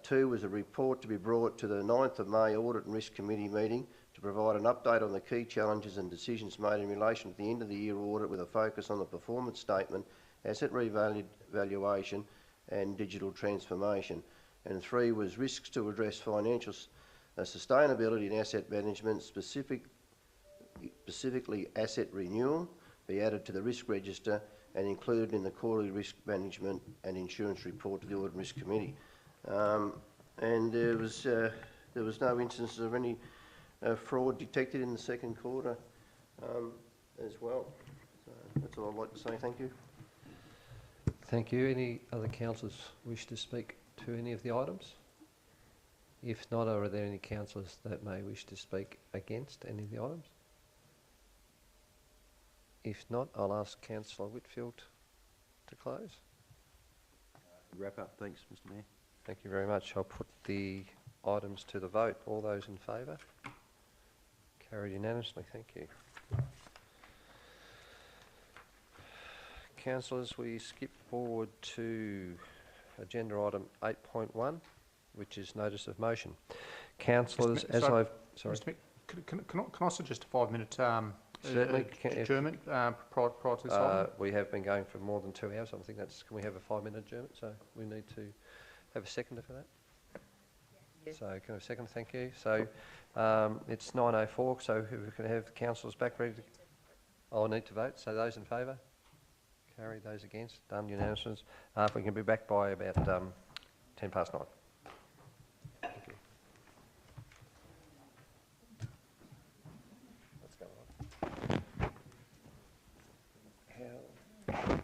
Two was a report to be brought to the 9th of May audit and risk committee meeting to provide an update on the key challenges and decisions made in relation to the end of the year audit with a focus on the performance statement, asset revaluation and digital transformation. And three was risks to address financial sustainability and asset management, specifically asset renewal, be added to the risk register and included in the quarterly risk management and insurance report to the Audit and Risk Committee. And there was no instances of any fraud detected in the second quarter as well. So that's all I'd like to say. Thank you. Thank you. Any other councillors wish to speak to any of the items? If not, are there any councillors that may wish to speak against any of the items? If not, I'll ask Councillor Whitfield to close. Wrap up. Thanks, Mr. Mayor. Thank you very much. I'll put the items to the vote. All those in favour? Carried unanimously. Thank you. Councillors, we skip forward to agenda item 8.1, which is notice of motion. Councillors, as I've... Sorry. Mr. Mayor, can I suggest a 5-minute Certainly. adjournment prior to this item? We have been going for more than 2 hours. I think that's... Can we have a 5-minute adjournment? So we need to have a seconder for that. Yes. So can I have a second? Thank you. So it's 9:04. So if we can have the councillors back ready to... I'll need to vote. So those in favour? Carry. Those against? Done. Unanimous. If we can be back by about 9:10. Thank you. Let's go on. How...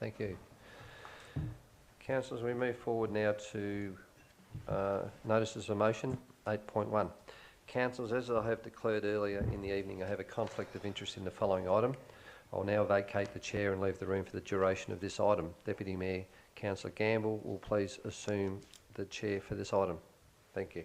Thank you. Councillors, we move forward now to notices of motion 8.1. Councillors, as I have declared earlier in the evening, I have a conflict of interest in the following item. I will now vacate the chair and leave the room for the duration of this item. Deputy Mayor Councillor Gamble will please assume the chair for this item. Thank you.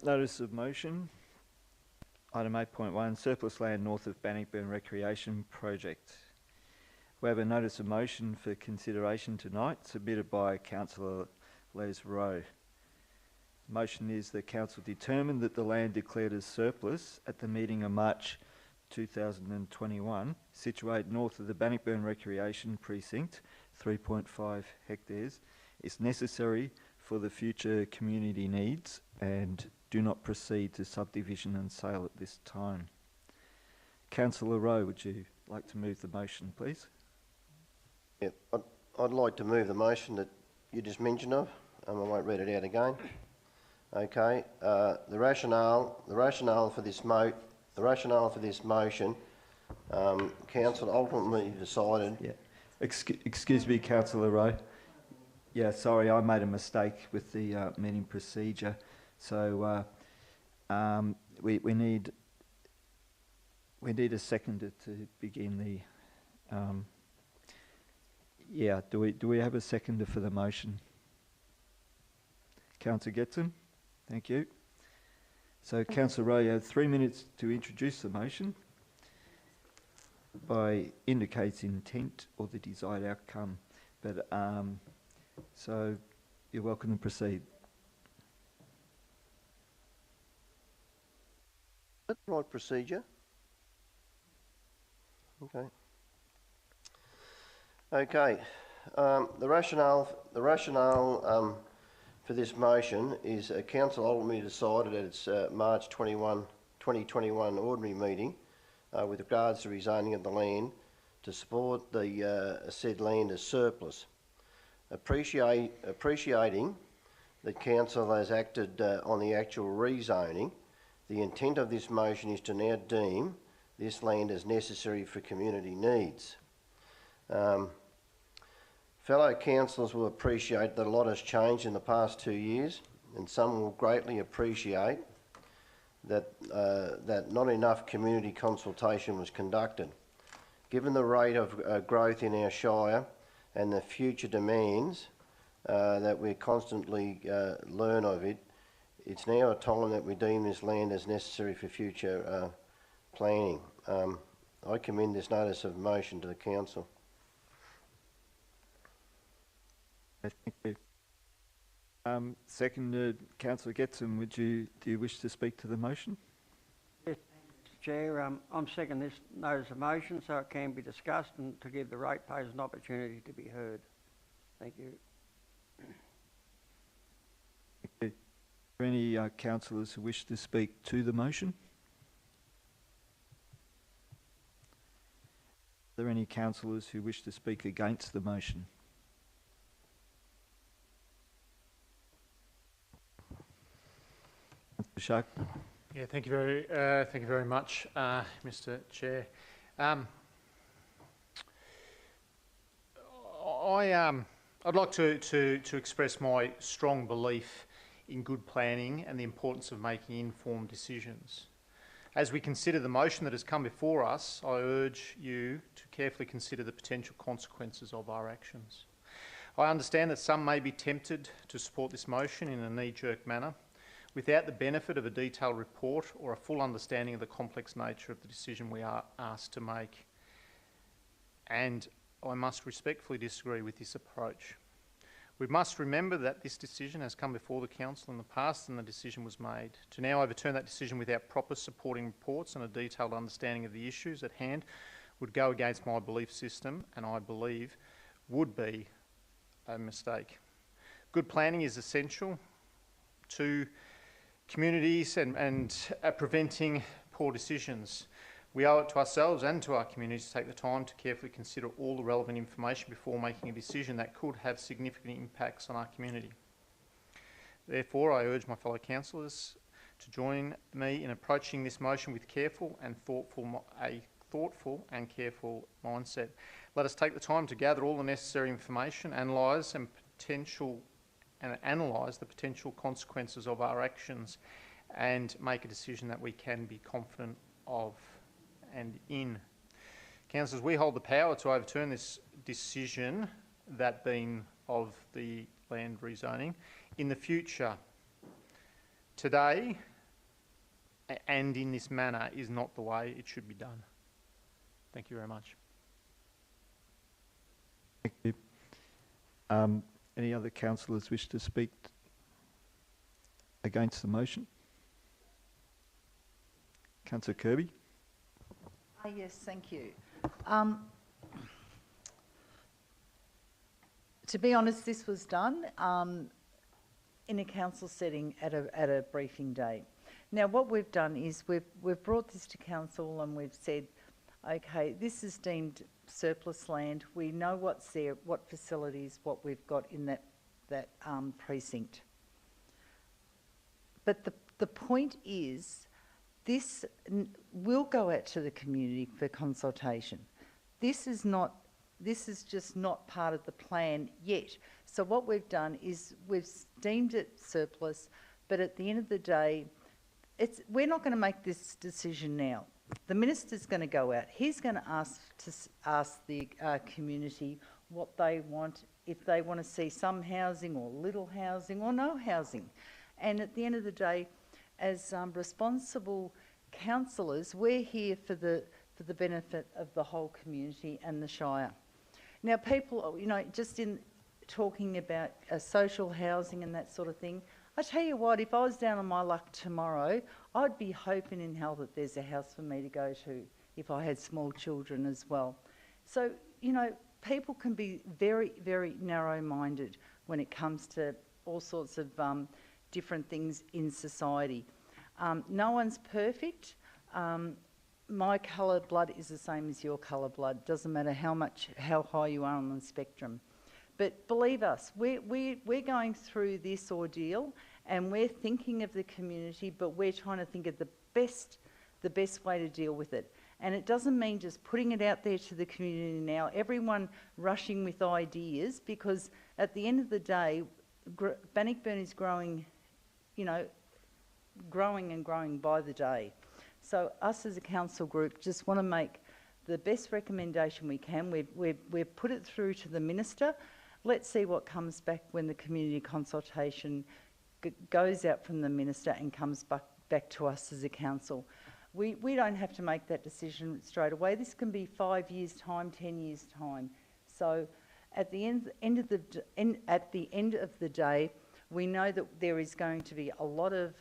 Notice of motion. Item 8.1, surplus land north of Bannockburn Recreation Project. We have a notice of motion for consideration tonight submitted by Councillor Les Rowe. The motion is that Council determined that the land declared as surplus at the meeting of March 2021, situated north of the Bannockburn Recreation Precinct, 3.5 hectares, is necessary for the future community needs and do not proceed to subdivision and sale at this time. Councillor Rowe, would you like to move the motion, please? Yeah, I'd like to move the motion that you just mentioned of. I won't read it out again. Okay. The rationale for this motion. Council ultimately decided. Yeah. Excuse me, Councillor Rowe. Yeah, sorry, I made a mistake with the meeting procedure. So we need a seconder to begin the. Yeah, do we have a seconder for the motion? Councillor Getson, thank you. So Councillor Rowe, you have 3 minutes to introduce the motion by indicates intent or the desired outcome. But so you're welcome to proceed. That's the right procedure. Okay. Okay. The rationale for this motion is Council ultimately decided at its March 2021 ordinary meeting with regards to rezoning of the land to support the said land as surplus. Appreciating that Council has acted on the actual rezoning, the intent of this motion is to now deem this land as necessary for community needs. Fellow councillors will appreciate that a lot has changed in the past 2 years, and some will greatly appreciate that, that not enough community consultation was conducted. Given the rate of growth in our shire and the future demands that we constantly learn of it, it's now a time that we deem this land as necessary for future planning. I commend this notice of motion to the council. Thank you. Second, Councillor Getson, do you wish to speak to the motion? Yes, Mr. Chair. I'm second this notice of motion so it can be discussed and to give the ratepayers an opportunity to be heard. Thank you. Thank you. Are there any councillors who wish to speak to the motion? Are there any councillors who wish to speak against the motion? Councillor Shark. Yeah, thank you very much, Mr. Chair. I'd like to express my strong belief in good planning and the importance of making informed decisions. As we consider the motion that has come before us, I urge you to carefully consider the potential consequences of our actions. I understand that some may be tempted to support this motion in a knee-jerk manner, without the benefit of a detailed report or a full understanding of the complex nature of the decision we are asked to make. And I must respectfully disagree with this approach. We must remember that this decision has come before the Council in the past and the decision was made. To now overturn that decision without proper supporting reports and a detailed understanding of the issues at hand would go against my belief system and I believe would be a mistake. Good planning is essential to communities and preventing poor decisions. We owe it to ourselves and to our communities to take the time to carefully consider all the relevant information before making a decision that could have significant impacts on our community. Therefore, I urge my fellow councillors to join me in approaching this motion with a thoughtful and careful mindset. Let us take the time to gather all the necessary information, analyse the potential consequences of our actions and make a decision that we can be confident of and in. Councillors, we hold the power to overturn this decision, that being of the land rezoning, in the future. Today, and in this manner, is not the way it should be done. Thank you very much. Thank you. Any other councillors wish to speak against the motion? Councillor Kirby. Yes, thank you. To be honest, this was done in a council setting at a briefing day. Now, what we've done is we've brought this to council and we've said, okay, this is deemed surplus land. We know what's there, what facilities, what we've got in that precinct. But the point is, this will go out to the community for consultation. This is just not part of the plan yet. So what we've done is we've deemed it surplus, but at the end of the day, we're not going to make this decision now. The minister's going to go out. He's going to ask the community what they want, if they want to see some housing or little housing or no housing. And at the end of the day, as responsible councillors, we're here for the benefit of the whole community and the Shire. Now, people, just in talking about social housing and that sort of thing, I tell you what, if I was down on my luck tomorrow, I'd be hoping in hell that there's a house for me to go to if I had small children as well. So, people can be very, very narrow-minded when it comes to all sorts of different things in society. No one's perfect. My colour blood is the same as your colour blood. Doesn't matter how high you are on the spectrum. But believe us, we're going through this ordeal and we're thinking of the community, but we're trying to think of the best way to deal with it. And it doesn't mean just putting it out there to the community now, everyone rushing with ideas, because at the end of the day, Bannockburn is growing, growing and growing by the day. So us as a council group just want to make the best recommendation we can. We've put it through to the minister. Let's see what comes back when the community consultation goes out from the minister and comes back to us as a council. We don't have to make that decision straight away. This can be 5 years' time, 10 years' time. So at the end of the day, we know that there is going to be a lot of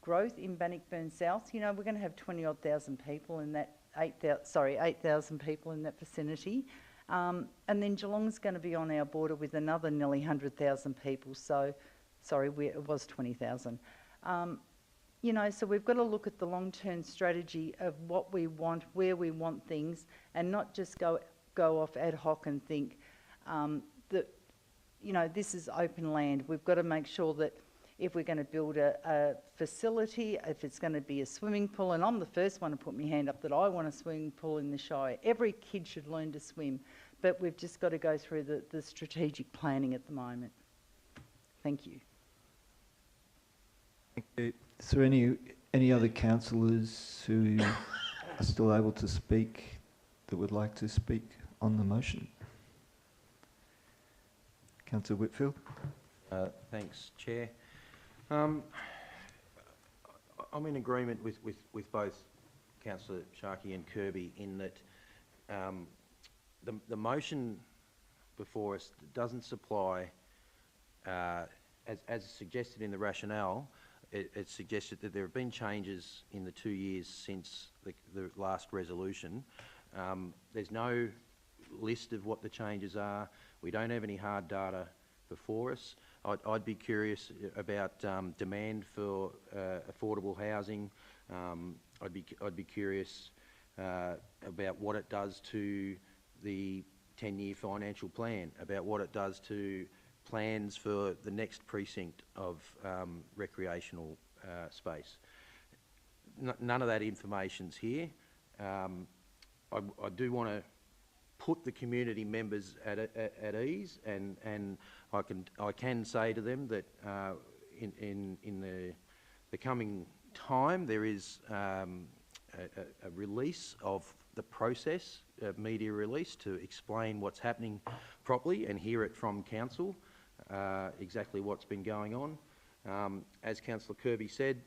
growth in Bannockburn South. We're going to have 20-odd thousand people in that 8,000 people in that vicinity. And then Geelong's going to be on our border with another nearly 100,000 people. So, it was 20,000. So we've got to look at the long-term strategy of what we want, where we want things, and not just go off ad hoc and think that, this is open land. We've got to make sure that if we're going to build a facility, if it's going to be a swimming pool, and I'm the first one to put my hand up that I want a swimming pool in the Shire. Every kid should learn to swim, but we've just got to go through the strategic planning at the moment. Thank you. Thank you. Is there any other councillors who are still able to speak that would like to speak on the motion? Councillor Whitfield. Thanks, Chair. I'm in agreement with both Councillor Sharkey and Kirby in that the motion before us doesn't supply as suggested in the rationale, it suggested that there have been changes in the 2 years since the last resolution. There's no list of what the changes are. We don't have any hard data before us. I'd be curious about demand for affordable housing. I'd be curious about what it does to the 10-year financial plan, about what it does to plans for the next precinct of recreational space. None of that information's here. I do want to put the community members at ease, and I can say to them that in the coming time there is a release of the process, a media release, to explain what's happening properly and hear it from council, exactly what's been going on. As Councillor Kirby said,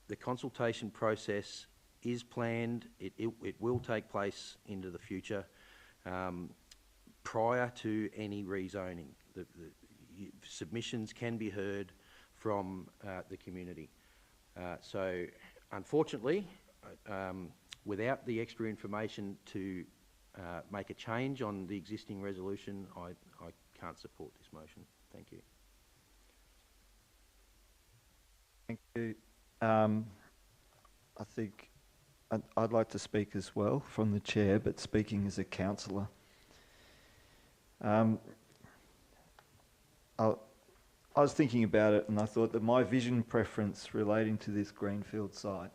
the consultation process is planned. It will take place into the future. Prior to any rezoning, the submissions can be heard from the community. So, unfortunately, without the extra information to make a change on the existing resolution, I can't support this motion. Thank you. Thank you. I think I'd like to speak as well from the chair, but speaking as a councillor. I was thinking about it, and I thought that my vision preference relating to this greenfield site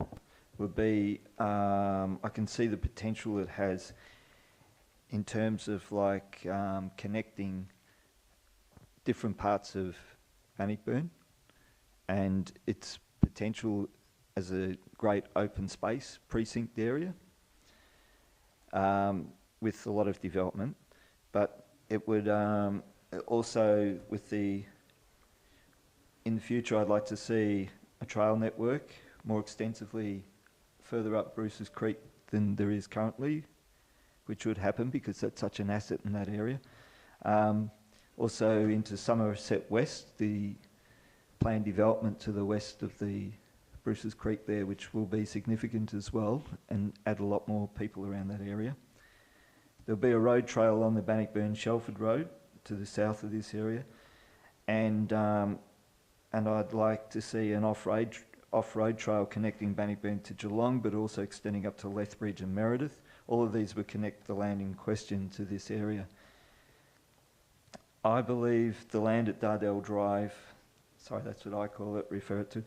would be, I can see the potential it has in terms of like connecting different parts of Bannockburn and its potential as a great open space precinct area with a lot of development, but it would also, in the future, I'd like to see a trail network more extensively further up Bruce's Creek than there is currently, which would happen because that's such an asset in that area. Also into Somerset West, the planned development to the west of the Bruce's Creek there, which will be significant as well and add a lot more people around that area. There'll be a road trail along the Bannockburn-Shelford Road to the south of this area, and I'd like to see an off-road trail connecting Bannockburn to Geelong, but also extending up to Lethbridge and Meredith. All of these would connect the land in question to this area. I believe the land at Dardell Drive, sorry, that's what I call it, refer it to,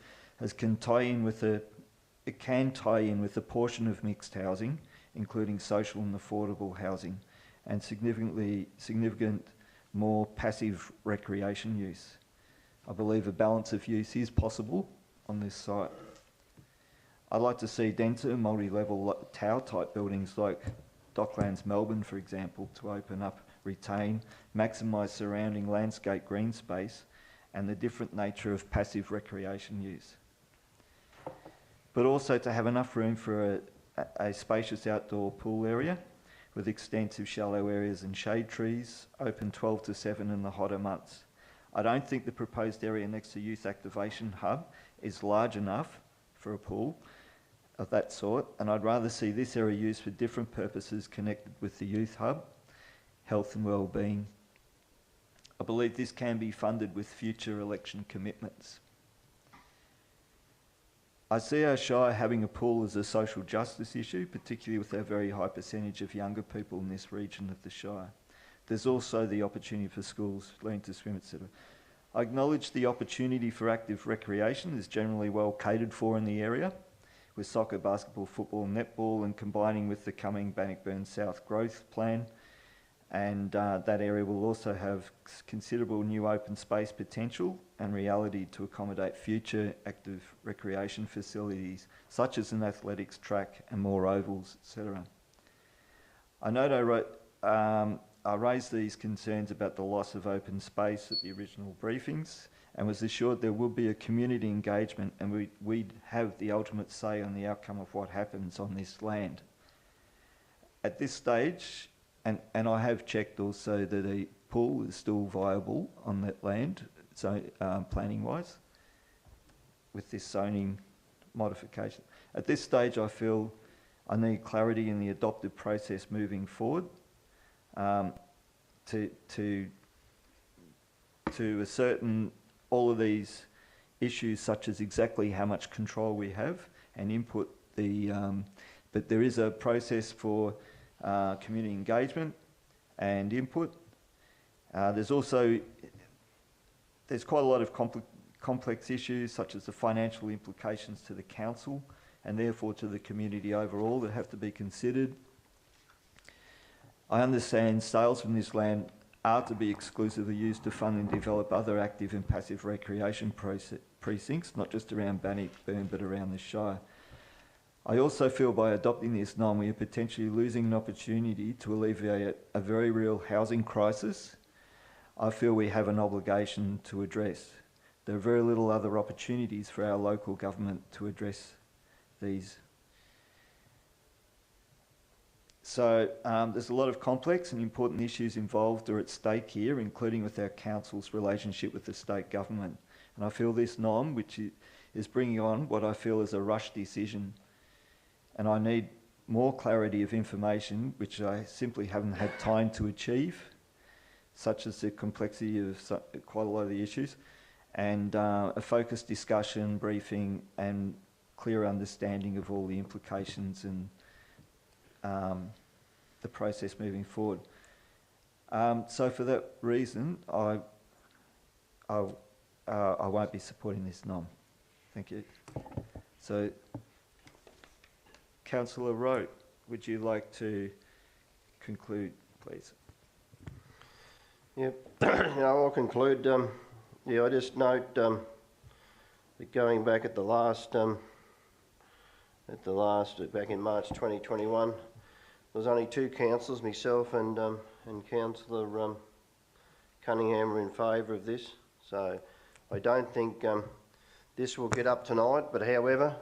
can tie in with a portion of mixed housing, including social and affordable housing, and significant more passive recreation use. I believe a balance of use is possible on this site. I'd like to see denser multi-level tower-type buildings like Docklands Melbourne, for example, to open up, retain, maximise surrounding landscape green space and the different nature of passive recreation use. But also to have enough room for a spacious outdoor pool area with extensive shallow areas and shade trees, open 12 to 7 in the hotter months. I don't think the proposed area next to Youth Activation Hub is large enough for a pool of that sort, and I'd rather see this area used for different purposes connected with the Youth Hub, health and wellbeing. I believe this can be funded with future election commitments. I see our Shire having a pool as a social justice issue, particularly with our very high percentage of younger people in this region of the Shire. There's also the opportunity for schools, learning to swim, etc. I acknowledge the opportunity for active recreation is generally well catered for in the area, with soccer, basketball, football and netball, and combining with the coming Bannockburn South growth plan. And that area will also have considerable new open space potential and reality to accommodate future active recreation facilities, such as an athletics track and more ovals, etc. I note I raised these concerns about the loss of open space at the original briefings and was assured there will be a community engagement and we'd have the ultimate say on the outcome of what happens on this land. At this stage, and I have checked also that a pool is still viable on that land, planning-wise with this zoning modification. At this stage, I feel I need clarity in the adopted process moving forward to ascertain all of these issues, such as exactly how much control we have and input but there is a process for community engagement and input. There's quite a lot of complex issues, such as the financial implications to the council and therefore to the community overall, that have to be considered. I understand sales from this land are to be exclusively used to fund and develop other active and passive recreation precincts, not just around Bannockburn but around the Shire. I also feel by adopting this NOM we are potentially losing an opportunity to alleviate a very real housing crisis I feel we have an obligation to address. There are very little other opportunities for our local government to address these. So there's a lot of complex and important issues involved or at stake here, including with our council's relationship with the state government. And I feel this NOM, which is bringing on what I feel is a rush decision, and I need more clarity of information, which I simply haven't had time to achieve, such as the complexity of quite a lot of the issues, and a focused discussion, briefing, and clear understanding of all the implications and the process moving forward. So for that reason, I won't be supporting this NOM. Thank you. So, Councillor Rowe, would you like to conclude, please? Yep. I'll conclude. I just note that going back at the last, back in March 2021, there was only two councillors, myself and Councillor Cunningham, were in favour of this. So I don't think this will get up tonight. But however,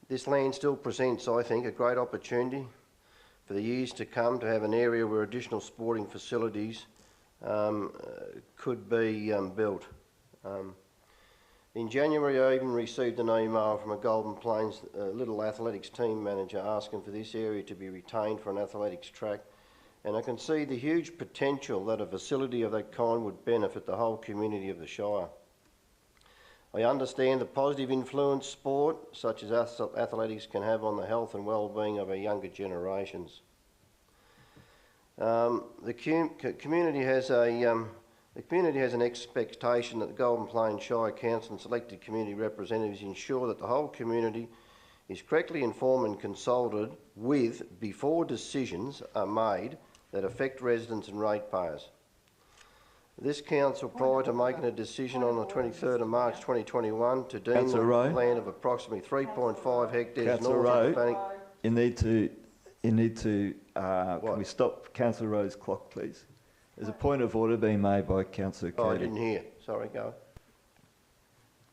this land still presents, I think, a great opportunity for the years to come to have an area where additional sporting facilities could be built. In January, I even received an email from a Golden Plains Little Athletics team manager asking for this area to be retained for an athletics track, and I can see the huge potential that a facility of that kind would benefit the whole community of the Shire. I understand the positive influence sport such as athletics can have on the health and well-being of our younger generations. The community has an expectation that the Golden Plains Shire Council and selected community representatives ensure that the whole community is correctly informed and consulted with before decisions are made that affect residents and ratepayers. This council, prior to making a decision on the 23rd of March 2021 to deem the land of approximately 3.5 hectares north of Bannock... You need to can we stop Councillor Rowe's clock, please? There's a point of order being made by Councillor Kirby. Oh, I didn't hear. Sorry, go.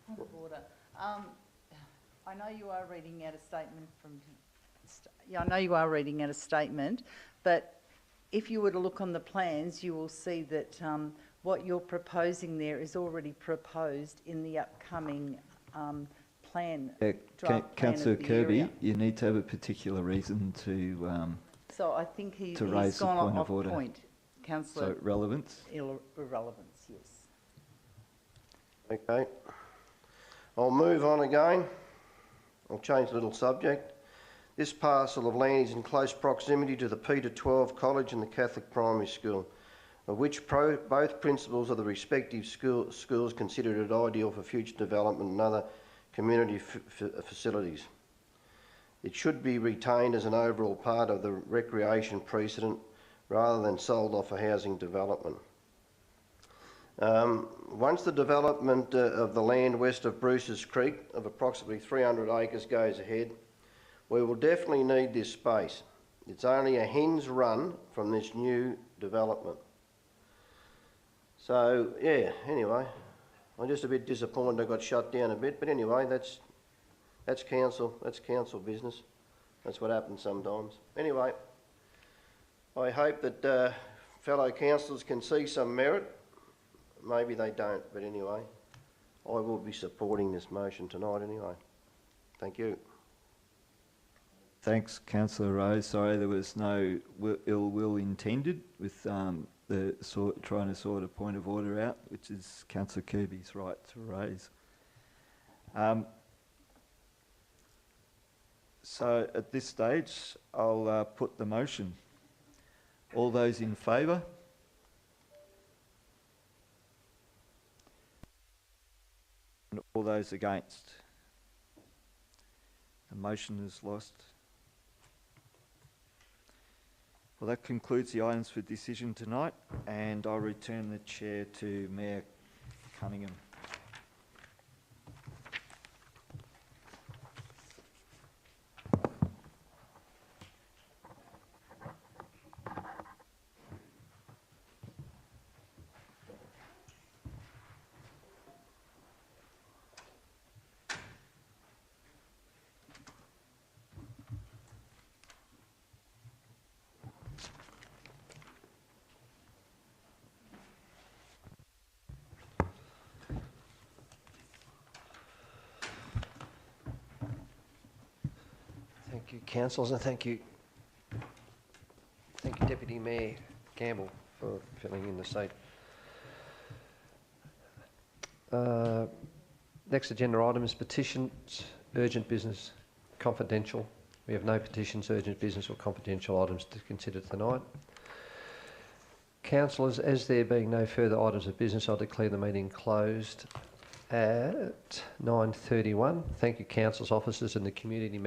Point of order. I know you are reading out a statement from... I know you are reading out a statement, but if you were to look on the plans, you will see that what you're proposing there is already proposed in the upcoming plan. Councillor Kirby, you need to have a particular reason to so I think he's raise the gone point off of order. point. Councillor. So relevance? Irrelevance, yes. Okay. I'll move on again. I'll change a little subject. This parcel of land is in close proximity to the Peter 12 College and the Catholic Primary School, of which both principals of the respective schools considered it ideal for future development and other community facilities. It should be retained as an overall part of the recreation precedent rather than sold off for housing development. Once the development of the land west of Bruce's Creek of approximately 300 acres goes ahead, we will definitely need this space. It's only a hen's run from this new development. So, yeah, anyway, I'm just a bit disappointed I got shut down a bit, but anyway, that's council business. That's what happens sometimes. Anyway, I hope that fellow councillors can see some merit maybe they don't, but anyway, I will be supporting this motion tonight anyway. Thank you. Thanks, Councillor Rose. Sorry, there was no ill will intended with trying to sort a point of order out, which is Councillor Kirby's right to raise. So at this stage, I'll put the motion. All those in favour? And all those against? The motion is lost. Well, that concludes the items for decision tonight, and I'll return the chair to Mayor Cunningham. Thank you, councillors, and thank you, Deputy Mayor Gamble, for filling in the seat. Next agenda item is petitions, urgent business, confidential. We have no petitions, urgent business or confidential items to consider tonight. Councillors, as there being no further items of business, I declare the meeting closed at 9:31. Thank you, councillors, officers and the community